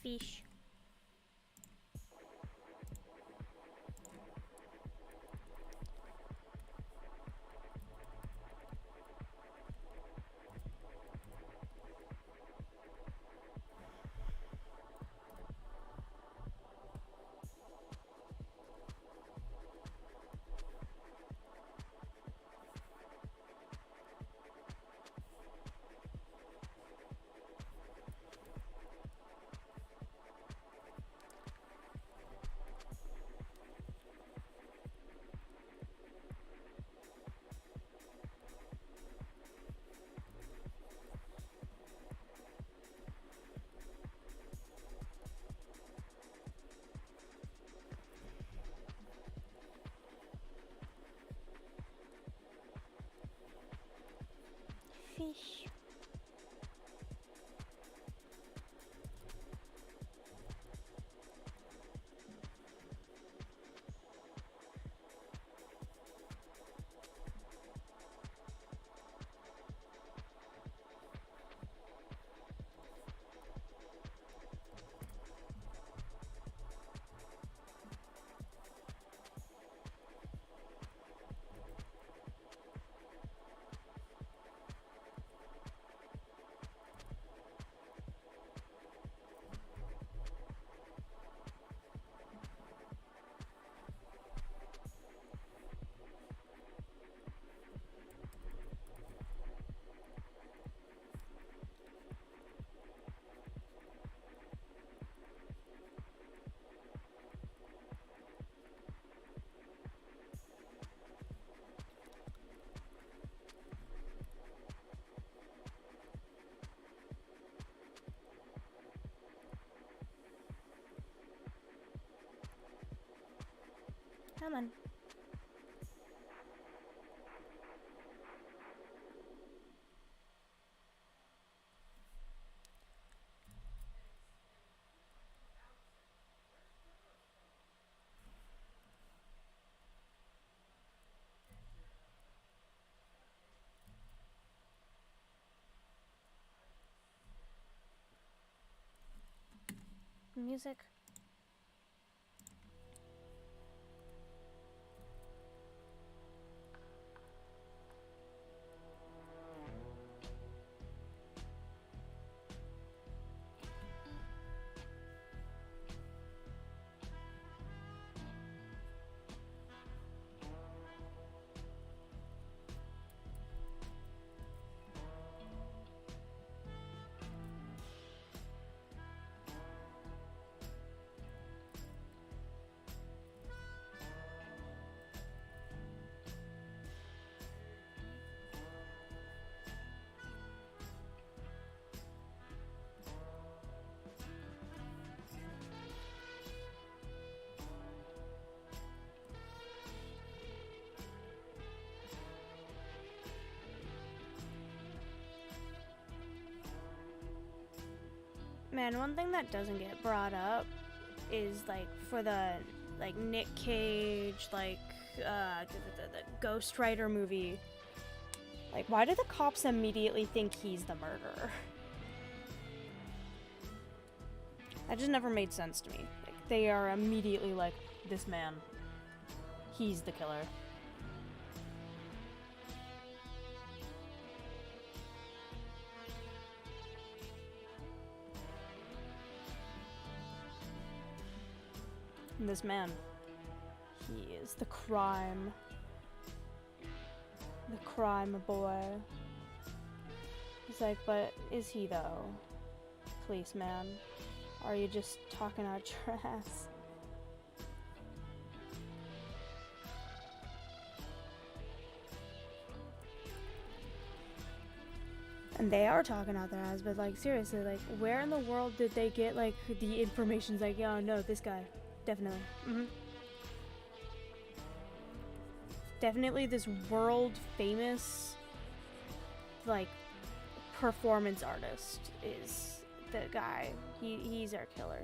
Fish. Fish. Come on. Music. Man, one thing that doesn't get brought up is like for the like Nick Cage, like the Ghost Rider movie. Like, why do the cops immediately think he's the murderer? That just never made sense to me. Like, they are immediately like, this man, he's the killer. And this man, he is the crime boy. He's like, but is he though? Policeman, or are you just talking out your ass? And they are talking out their ass, but like seriously, like where in the world did they get like the information's like, oh no, this guy, definitely. Definitely this world famous like performance artist is the guy. He's our killer.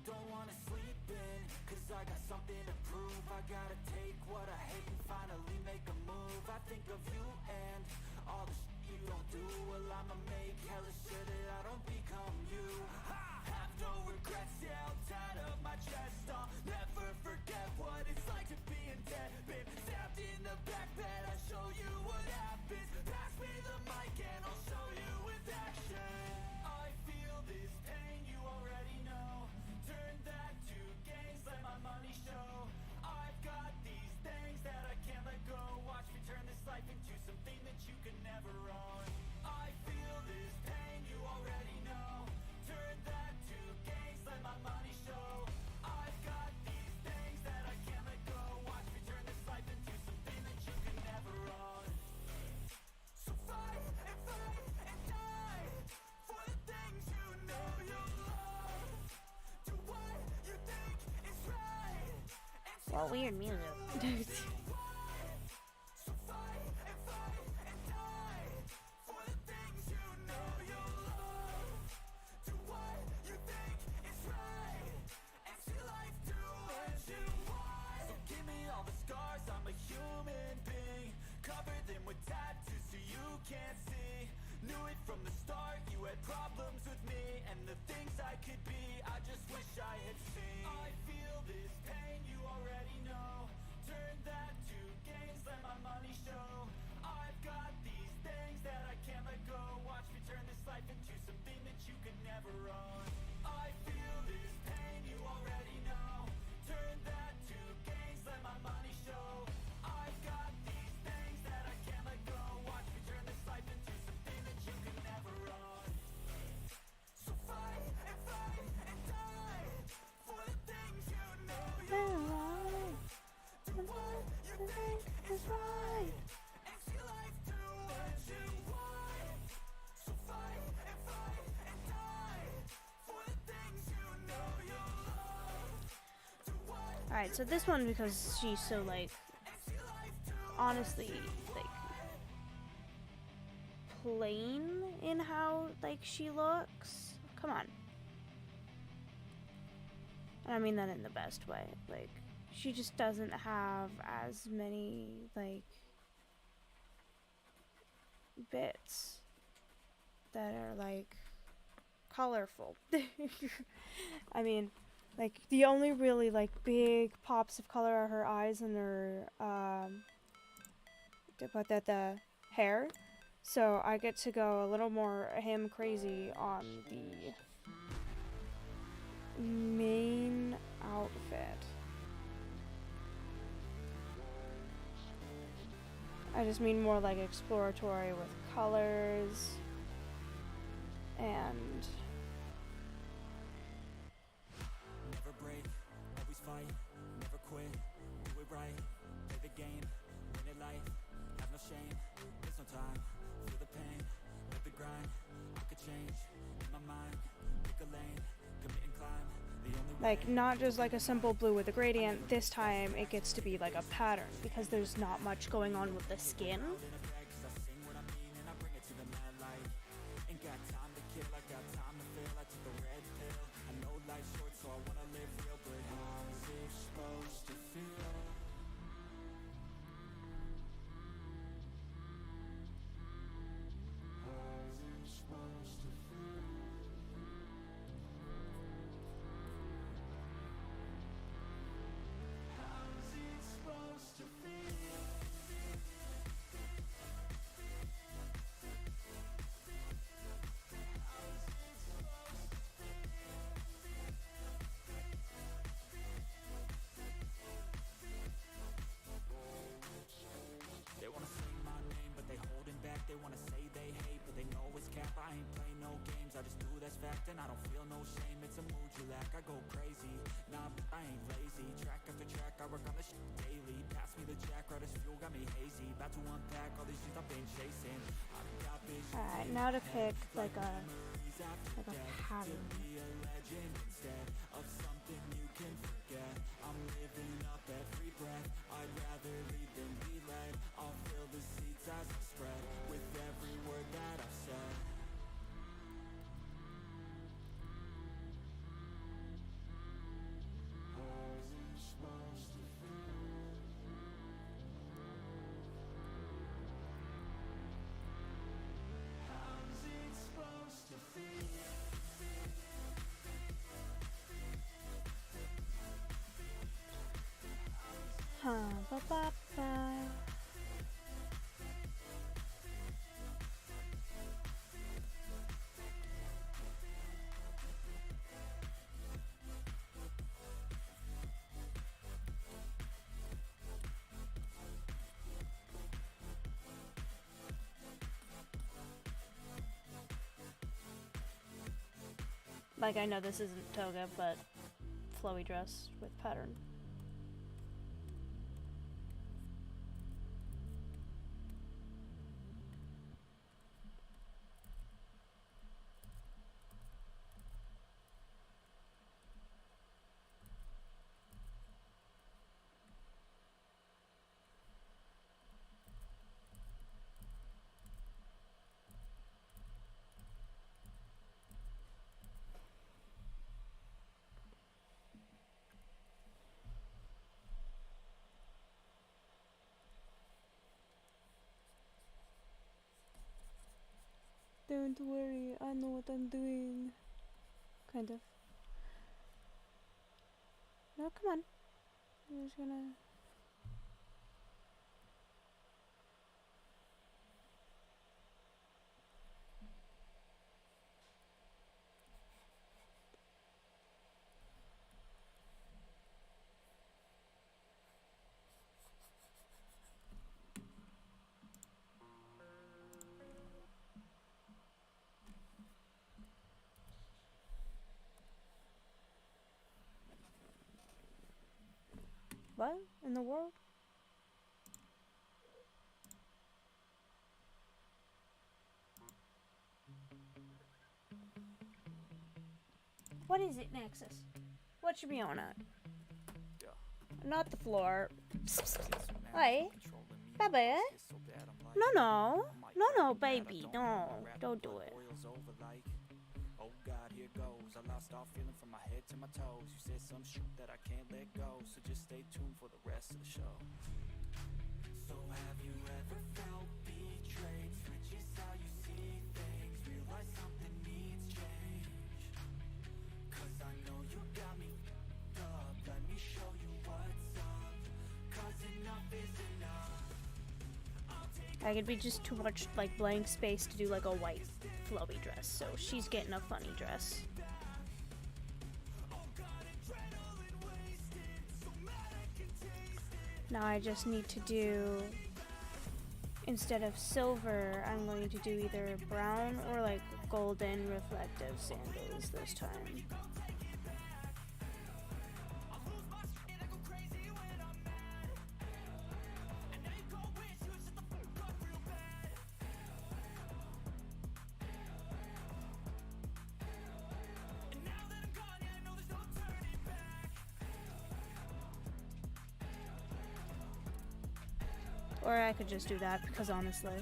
Don't wanna sleep in, cause I got something to prove. I gotta take what I hate and finally make a move. I think of you and all the shit you don't do. Well, I'ma make hella sure that I don't become you. I have no regrets, yeah, I'll tie up my chest. I'll never forget what it's like to be in debt. Been stabbed in the back bed, I show you what happens. Pass me the mic and I'll show you with action. I feel this pain, you already know. Turn that to gains, let my money show. I've got these things that I can't let go. Watch me turn this life into something that you can never own. I feel this pain, you already know. Turn that to gains, let my money show. I've got these things that I can't let go. Watch me turn this life into something that you can never own. So fight and die for the things you know you love. Do what you think is right. Well, weird music. So fight and die for the things you know you love. Do what you think is right. And see life do what you want. So give me all the scars, I'm a human being. Cover them with tattoos so you can't see. Knew it from the start, you had problems with me. And the things I could be, I just wish I had seen. I feel this pain, you already know. Turn that to gains, let my money show. I've got these things that I can't let go. Watch me turn this life into something that you can never own. I feel this pain, you already know. Turn that to gains, let my money show. I've got these things that I can't let go. Watch me turn this life into something that you can never own. So fight and die for the things you know you love. Do what you think is right. And see life do what you want. So fight and die for the things you know you love. Do what Alright, so this one, because she's so like, honestly, like, plain in how like she looks. Come on. And I mean that in the best way. Like, she just doesn't have as many like bits that are like colorful. I mean, like the only really like big pops of color are her eyes and her the hair. So I get to go a little more him crazy on the main outfit. I just mean more like exploratory with colors and Never break, always fight, never quit, do it right, play the game, win it life, have no shame, there's no time, feel the pain, live the grind, I could change, in my mind, pick a lane, commit and climb, the only way. like not just like a simple blue with a gradient. This time it gets to be like a pattern because there's not much going on with the skin. They wanna say my name, but they holding back. They wanna say they hate, but they know it's cap. I ain't play no games, I just do that's fact. And I don't feel no shame, it's a mood you lack. I go crazy, nah, but I ain't lazy. Track after track, I work on the shit daily. Pass me the jack, right as fuel, got me hazy. About to unpack all these shit I've been chasing. I've got vision. Alright, now to pick like a pattern. Be a legend instead of something you can forget. I'm living up every breath. I'd rather lead than be led. I'll fill the seats as I spread with every word that I've said. How's it supposed to feel? How's it supposed to feel? Ba ba ba. Like, I know this isn't toga, but flowy dress with pattern. Don't worry, I know what I'm doing. Kind of. No, come on. I'm just gonna... What in the world? What is it, Nexus? What should be on it? Not the floor. Hey, baby. No, baby, no. Don't do it. Oh God, here goes. I lost all feeling from my head to my toes. You said some shit that I can't let go, so just stay tuned for the rest of the show. So have you ever felt betrayed? Switches how you see things. Realize something needs change. Cause I know you got me f***ed up. Let me show you what's up. Cause enough is enough. Like, it'd be just too much, like, blank space to do, like, a white flowy dress. So she's getting a funny dress. Now I just need to do instead of silver, I'm going to do either brown or like golden reflective sandals this time. Or I could just do that, because honestly.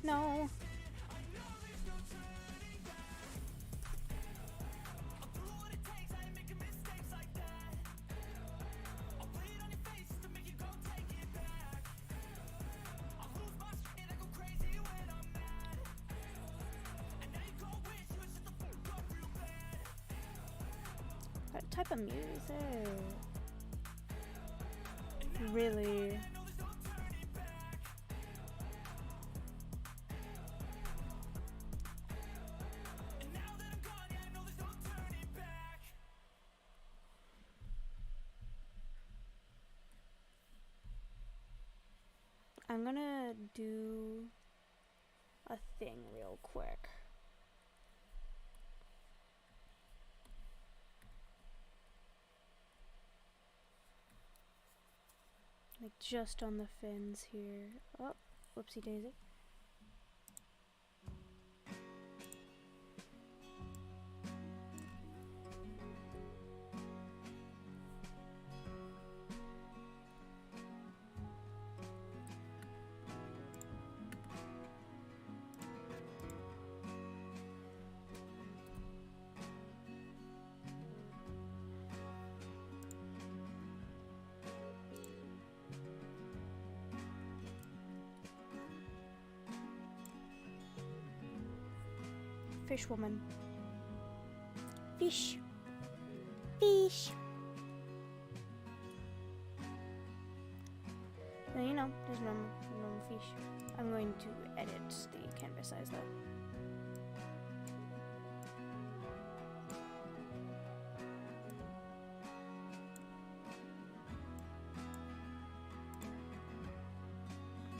No. What type of music? Really? I'm gonna do a thing real quick. Like just on the fins here. Oh, whoopsie daisy. Fish woman. Fish. Fish. Well, you know, there's normal fish. I'm going to edit the canvas size though.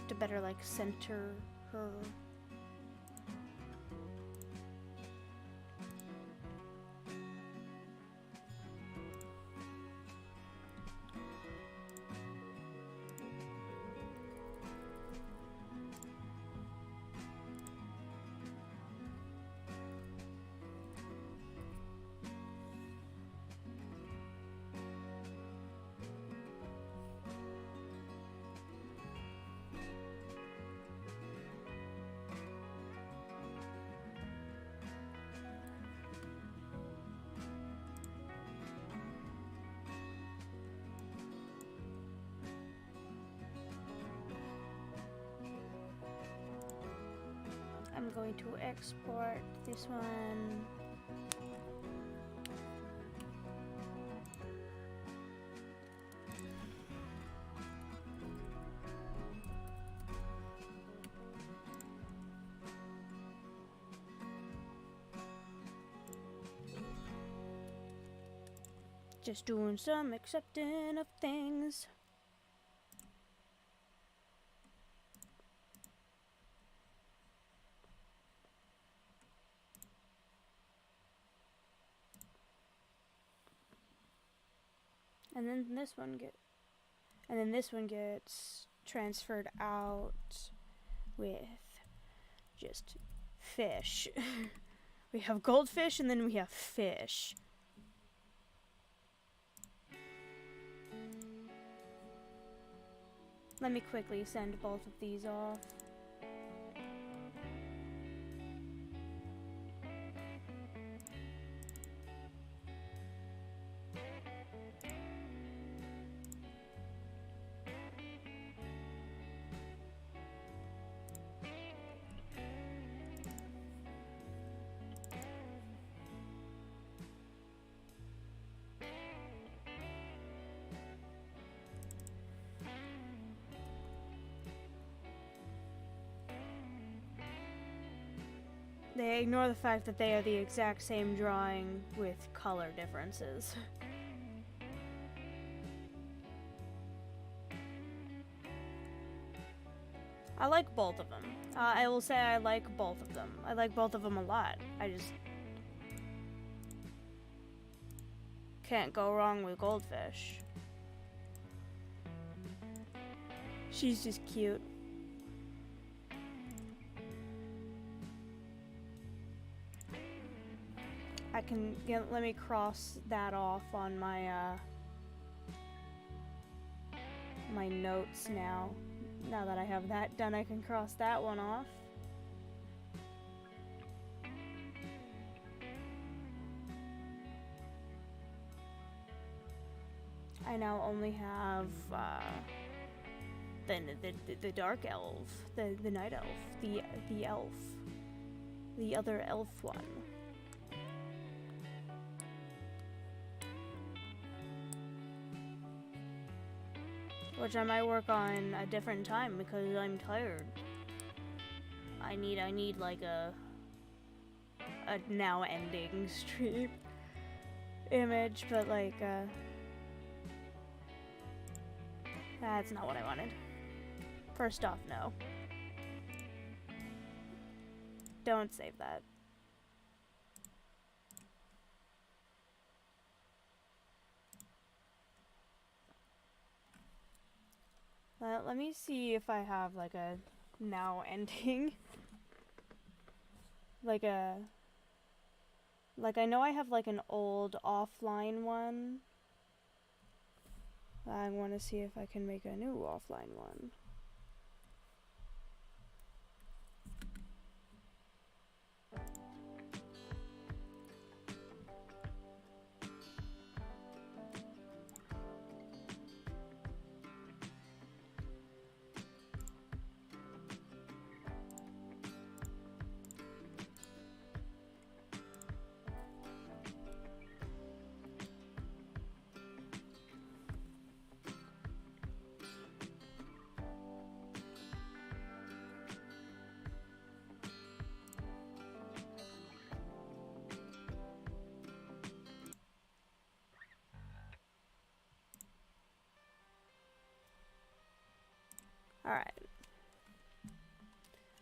To better like center her. I'm going to export this one. Just doing some accepting of things. And then this one gets transferred out with just fish. We have goldfish and then we have fish. Let me quickly send both of these off. They ignore the fact that they are the exact same drawing with color differences. I like both of them. I will say I like both of them. I like both of them a lot. I just can't go wrong with Goldfish. She's just cute. I can let me cross that off on my my notes now. Now that I have that done, I can cross that one off. I now only have the dark elf, the night elf, the elf, the other elf one. Which I might work on a different time because I'm tired. I need like a now ending stream image, but like that's not what I wanted. First off, no. Don't save that. Let me see if I have like a now ending. Like I know I have like an old offline one. I want to see if I can make a new offline one. Alright.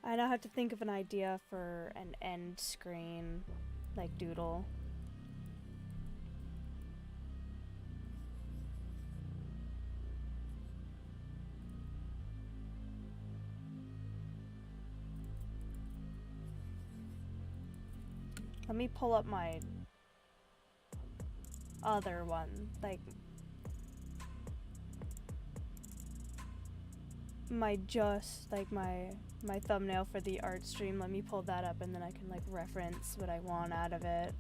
I now have to think of an idea for an end screen, like doodle. Let me pull up my other one, like my thumbnail for the art stream. Let me pull that up and then I can like reference what I want out of it.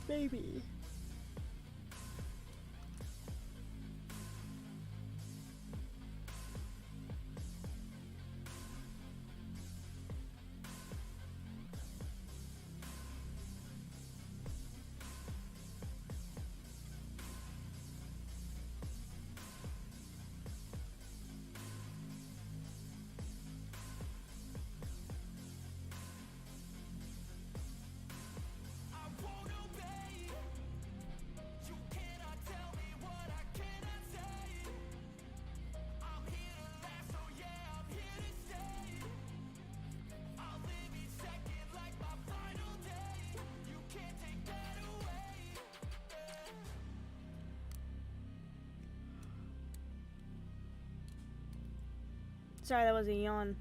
Maybe. Sorry, that was a yawn.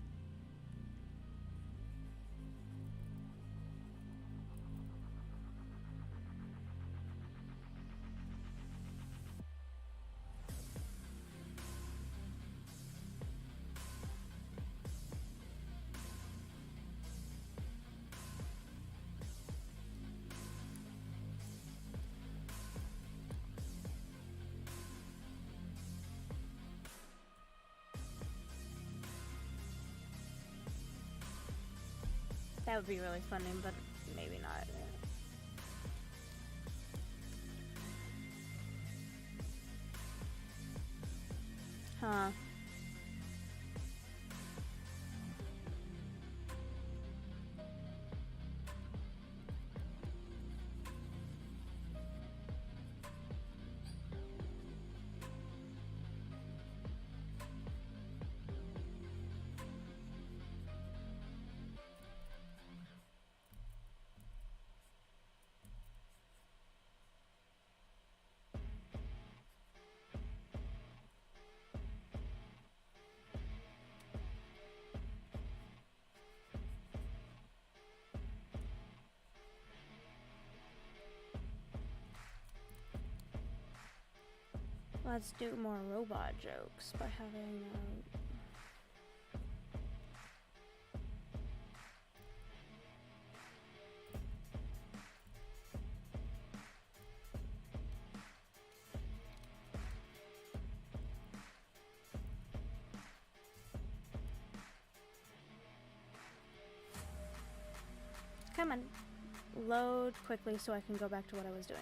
That would be really funny, but maybe not. Huh. Let's do more robot jokes by having come on, load quickly so I can go back to what I was doing.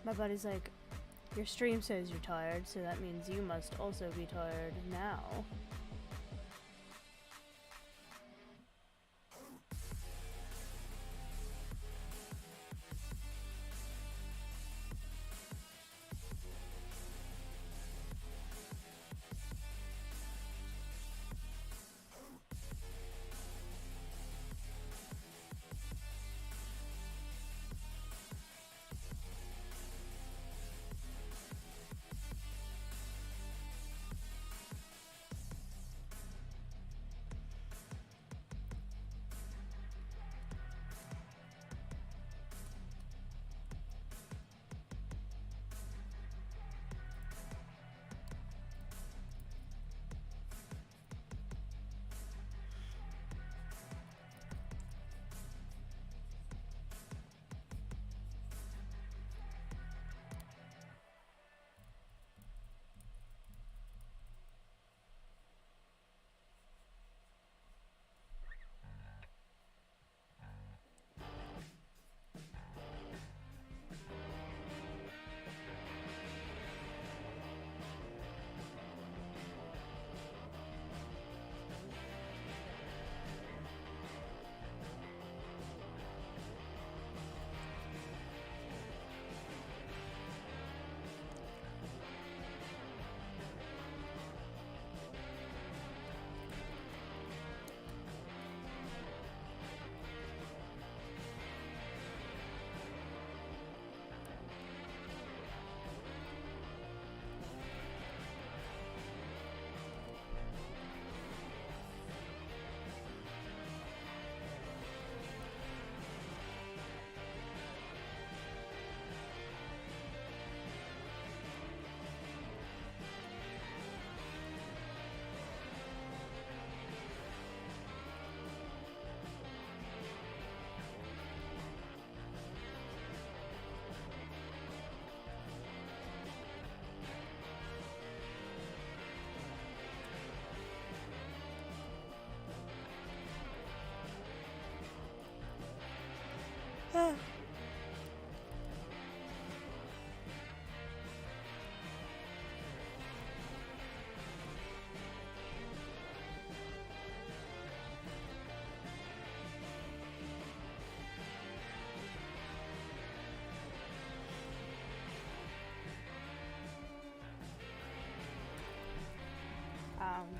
My buddy's like, your stream says you're tired, so that means you must also be tired now.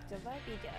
Dawaj idę.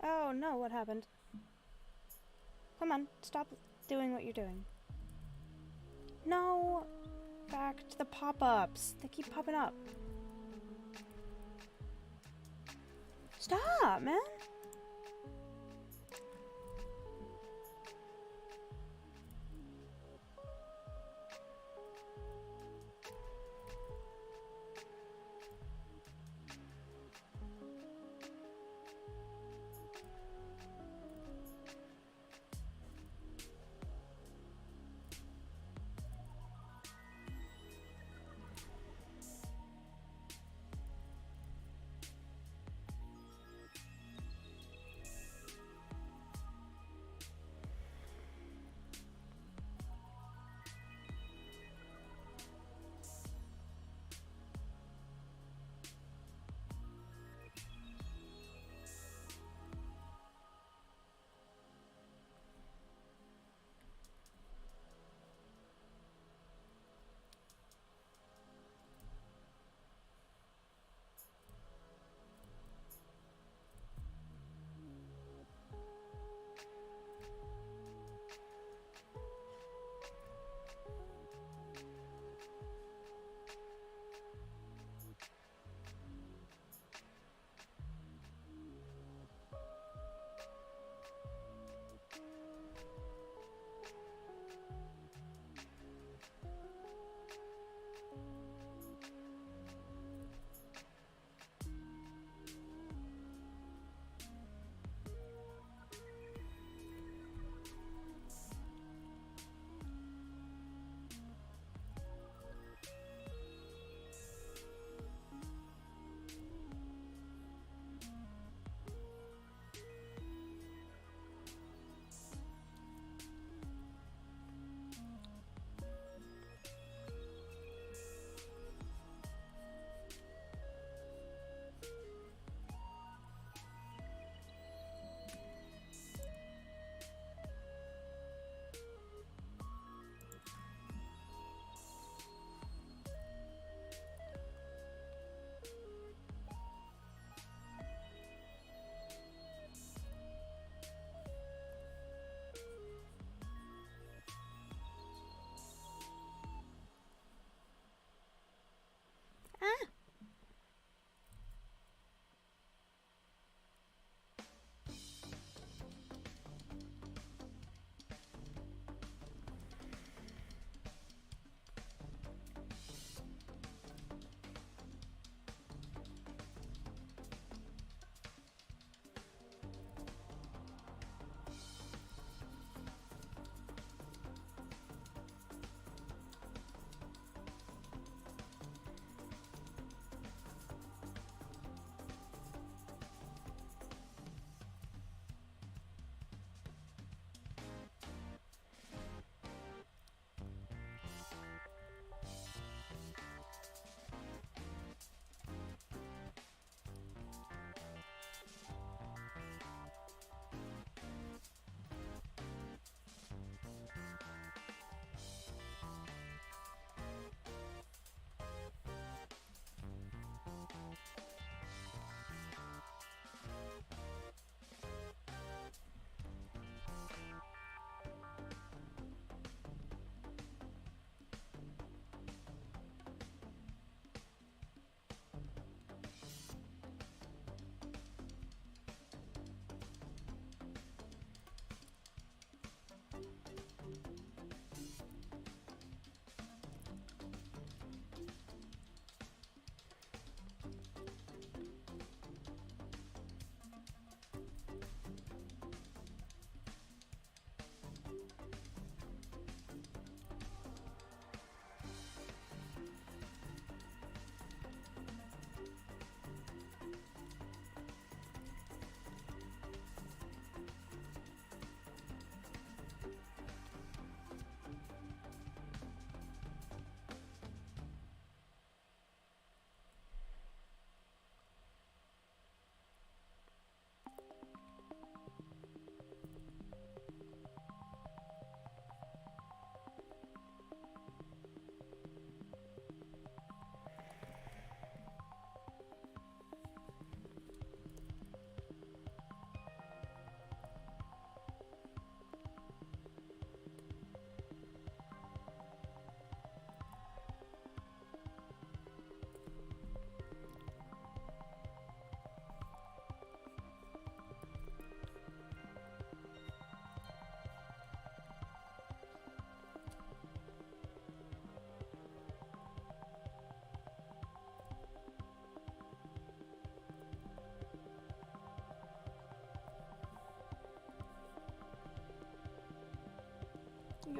Oh no, what happened? Come on, stop doing what you're doing. No! Back to the pop-ups. They keep popping up. Stop, man!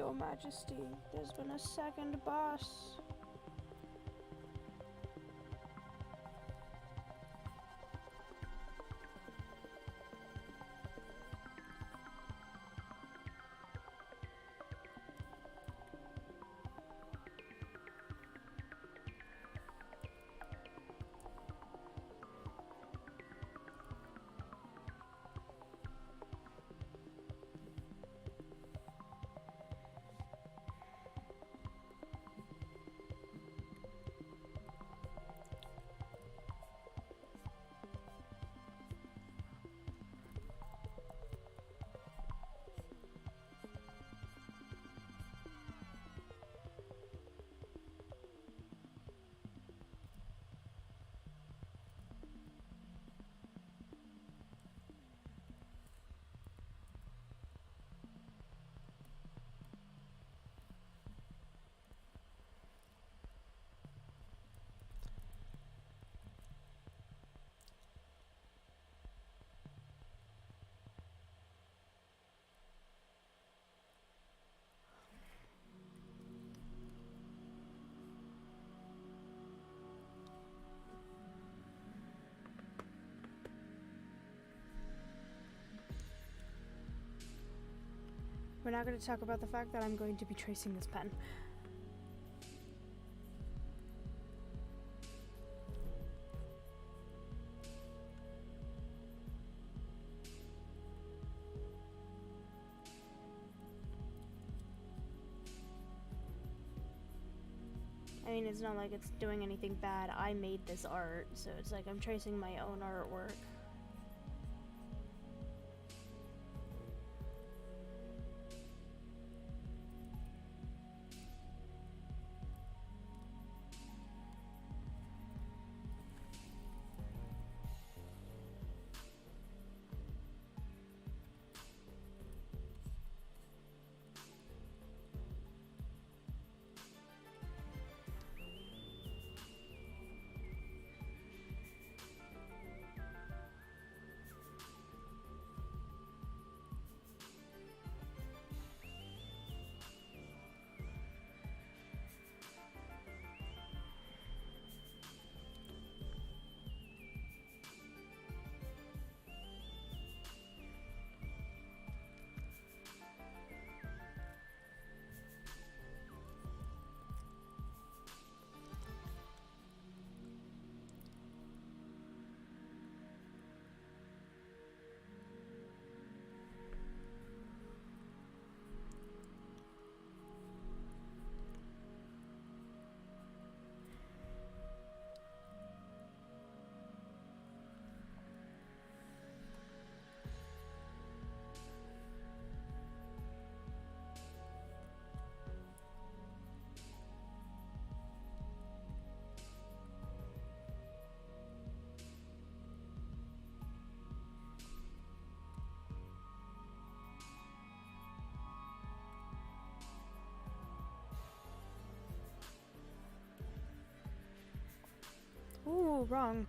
Your Majesty, there's been a second boss. We're not going to talk about the fact that I'm going to be tracing this pen. I mean, it's not like it's doing anything bad. I made this art, so it's like I'm tracing my own artwork. Ooh, wrong.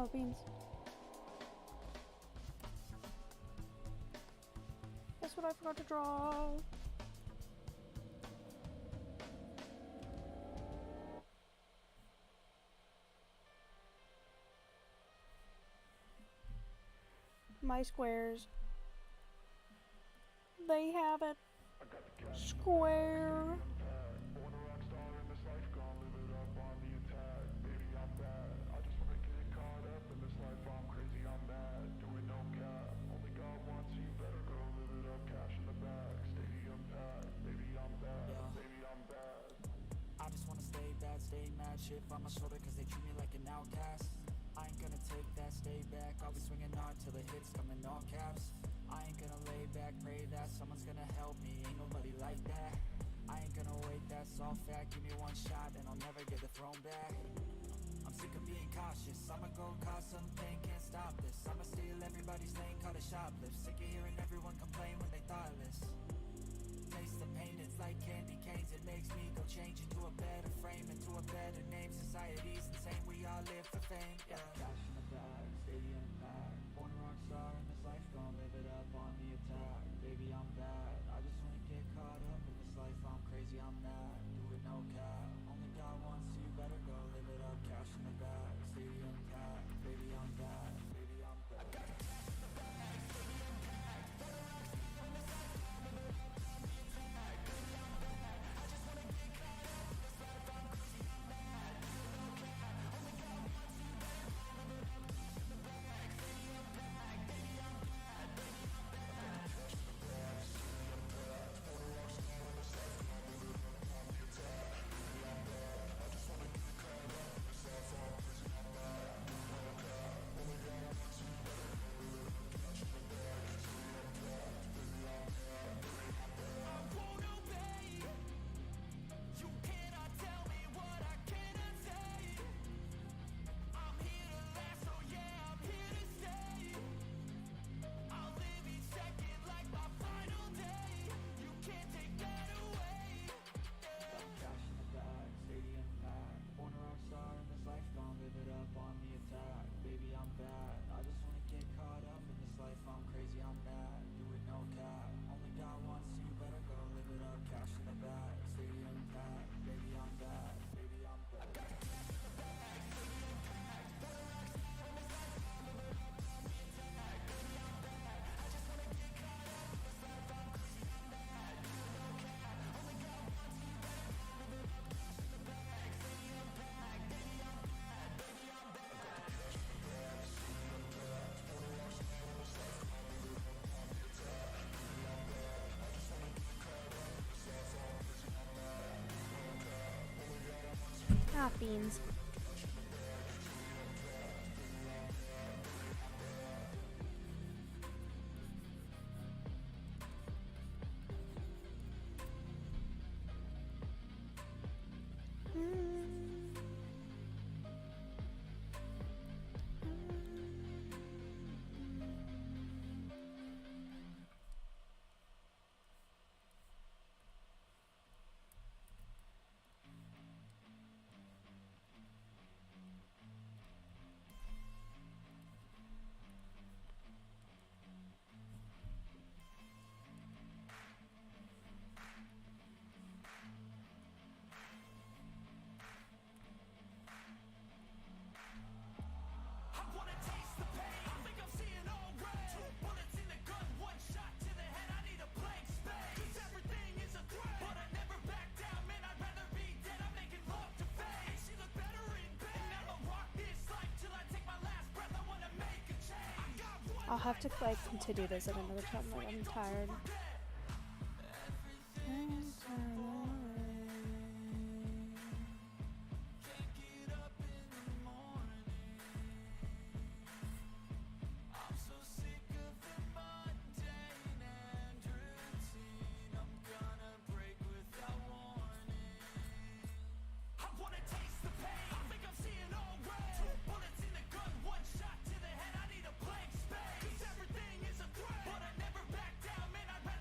Oh, beans. That's what I forgot to draw. My squares. They have it. Square. I just wanna stay bad, stay mad, shit on my shoulder cause they treat me like an outcast. I ain't gonna take that, stay back, I'll be swinging hard till the hits come in all caps. I ain't gonna lay back, pray that someone's gonna help me, ain't nobody like that. I ain't gonna wait, that's all fact, give me one shot and I'll never get the throne back. I'm sick of being cautious, I'ma go cause something, can't stop this. I'ma steal everybody's lane, call it shoplift. Sick of hearing everyone complain when they thoughtless. Taste the pain, it's like candy canes. It makes me go change into a better frame, into a better name. Society's insane, we all live for fame, yeah. Cash in the bag, stadium packed. Born a rock star in this life, gon' live it up on the attack. Baby, I'm bad, I just wanna get caught up in this life. I'm crazy, I'm mad, do it no cap. Only God wants you, better go live it up. Cash in the bag, stadium packed. Baby, I'm bad, baby, I'm bad. I got cash in the bag, stadium packed. Born a rock star in this life, gon' live it up on the attack. Baby, I'm bad, I just wanna get caught up in this life. I'm crazy, I'm mad, do it no cap. Only God wants you, better go live it up. Cash in the bag, stadium packed. Baby, I'm bad, baby, I'm bad. Cash in the bag, stadium packed. Born a rock star in this life, gon' live it up on the attack. Baby, I'm bad, I just wanna get caught up in this life. I'm crazy, I'm mad, do it no cap. Only God wants you, better go live it up. Cash in the bag, stadium packed. Baby, I'm bad, baby, I'm bad. I won't obey. You cannot tell me what I cannot say. I'm here to last, so yeah, I'm here to stay. I'll live each second like my final day. You can't take that away. Cash in the bag, stadium packed. Born a rock star in this life, gon' live it up on the attack. Baby, I'm bad, I just wanna get caught up in this life. I'm crazy, I'm mad, do it no cap. Only God wants you, better go live it up. Cash in the bag, stadium packed. Baby, I'm bad, baby, I'm bad. I got cash in the bag, stadium packed. Born a rock star in this life, gon' live it up on the attack. Baby, I'm bad, I just wanna get caught up in this life. I'm crazy, I'm mad, do it no cap. Only God wants you, better go live it up. Cash in the bag, stadium packed. Baby, I'm bad, baby, I'm bad. I got cash in the bag, stadium packed. Born a rock star in this life, gon' live it up on the attack. Baby, I'm bad, I just wanna get caught up in this life. I'm crazy, I'm mad, do it no cap. Only God wants you. Ah, beans. I wanna taste the pain. I think I'm seeing all red. 2 bullets in the gun, 1 shot to the head. I need a blank space. 'Cause everything is a threat, but I never back down. Man, I'd rather be dead. I'm making love to fate. And she look better in bed. And I'ma rock this life till I take my last breath. I wanna make a change. I got one. I'll have to like continue this at another time. Like I'm tired. I'm so sick of the mundane and routine. I'm gonna break without warning. I wanna taste the pain. I think I'm seeing all red. 2 bullets in the gun, 1 shot to the head. I need a blank space. 'Cause everything is a threat, but I never back down. Man, I'd rather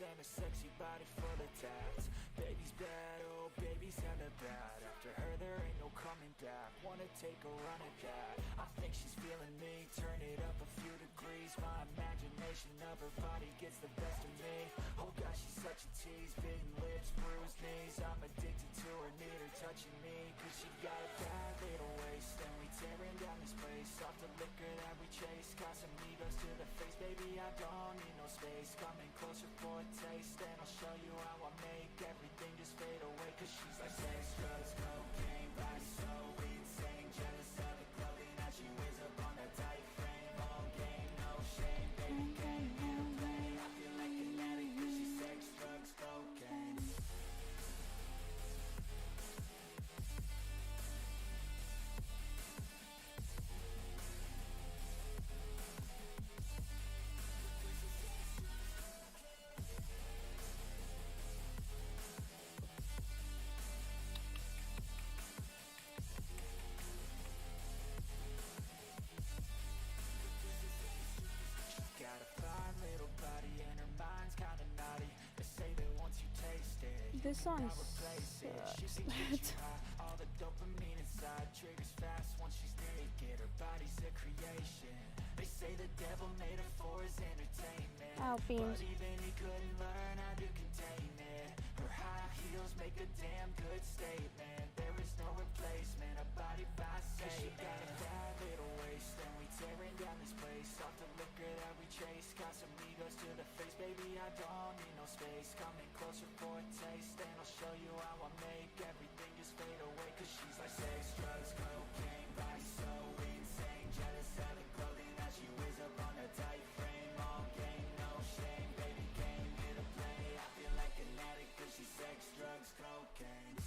and a sexy body full of tats. Baby's bad, oh baby's hella bad. After her there ain't no coming back. Wanna take a run at that. I think she's feeling me. Turn it up a few degrees. My imagination of her body gets the best of me. Oh gosh, she's such a tease. Bitten lips, bruised knees. I'm addicted to her, need her touching me. Cause she got a bad little waist, and we tearing down this place. Off the liquor that we chase. Got some egos to the face, baby, I don't need no space. Coming closer for a taste, and I'll show you how I make everything just fade away. Cause she's like sex, drugs, cocaine, body so insane. Jealous of the clothing that she wears up on that tight frame. All game, no shame, baby, game, you play. I feel like an addict cause she's sex, drugs, cocaine. Got a fine little body and her mind's kinda naughty. They say that once you taste it, This song replace it. She sucks. thinks that you high. All the dopamine inside triggers fast once she's naked. Her body's a creation. They say the devil made her for his entertainment. Ow, beans. But even he couldn't learn how to contain it. Her high heels make a damn good statement. There is no replacement, a body by Satan. She got a bad little waist, and we tearing down this place. Off the liquor that we chase. Got some egos to the face, baby, I don't need no space. Coming closer for a taste, and I'll show you how I make everything just fade away. Cause she's like sex, drugs, cocaine, body so insane. Jealous of the clothing that she wears up on her tight frame. All game, no shame, baby, game here to play. I feel like an addict cause she's sex, drugs, cocaine.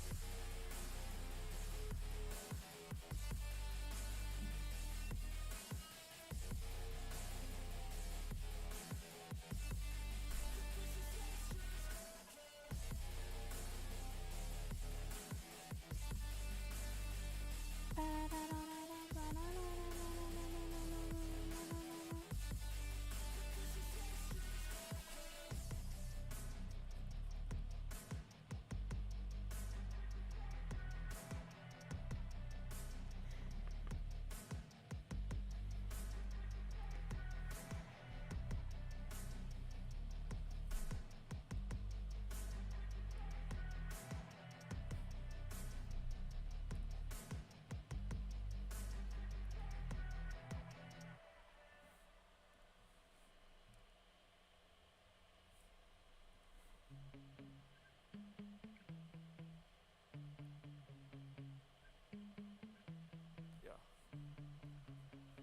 Yeah.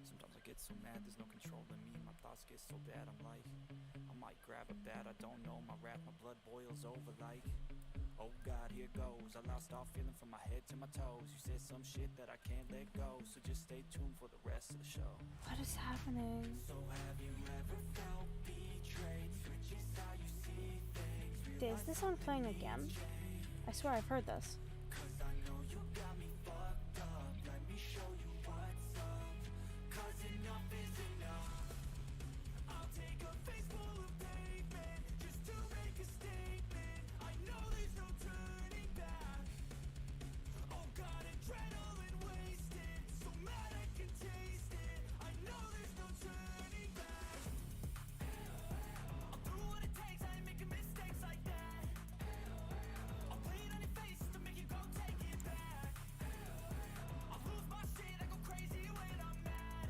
Sometimes I get so mad, there's no controlling me. My thoughts get so bad, I'm like, I might grab a bat, I don't know. My wrath, my blood boils over like, oh God, here goes. I lost all feeling from my head to my toes. You said some shit that I can't let go, so just stay tuned for the rest of the show. What is happening? So have you ever felt betrayed? Switches how you see things. Is this song playing again? I swear I've heard this. Cause I know you got me fucked up. Let me show you what's up. Cause enough is enough. I'll take a face full of pavement just to make a statement. I know there's no turning back. Oh God, adrenaline wasted. So mad I can taste it. I know there's no turning back. I'll do what it takes. I ain't making mistakes like that. I'll bleed on your face to make you go take it back. I'll lose my shit, I go crazy when I'm mad.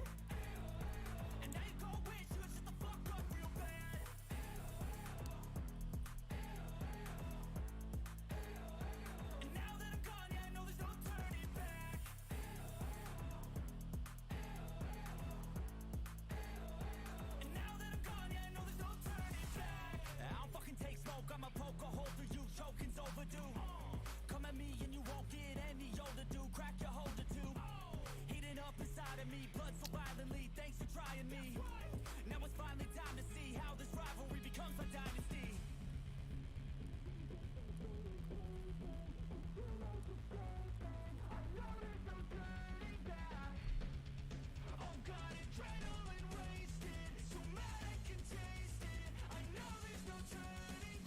And now you go wish you would shut the fuck up real bad. And now that I'm gone, yeah, I know there's no turning back. And now that I'm gone, yeah, I know there's no turning back. I don't fucking take smoke, I'ma poke a hole through you, choking's overdue. Come at me and you won't get any older, dude. Crack your holder too. Heating up inside of me, blood so violently. Thanks for trying me. Now it's finally time to see how this rivalry becomes a dynasty. Oh God, adrenaline wasted. So mad I can taste it. I know there's no turning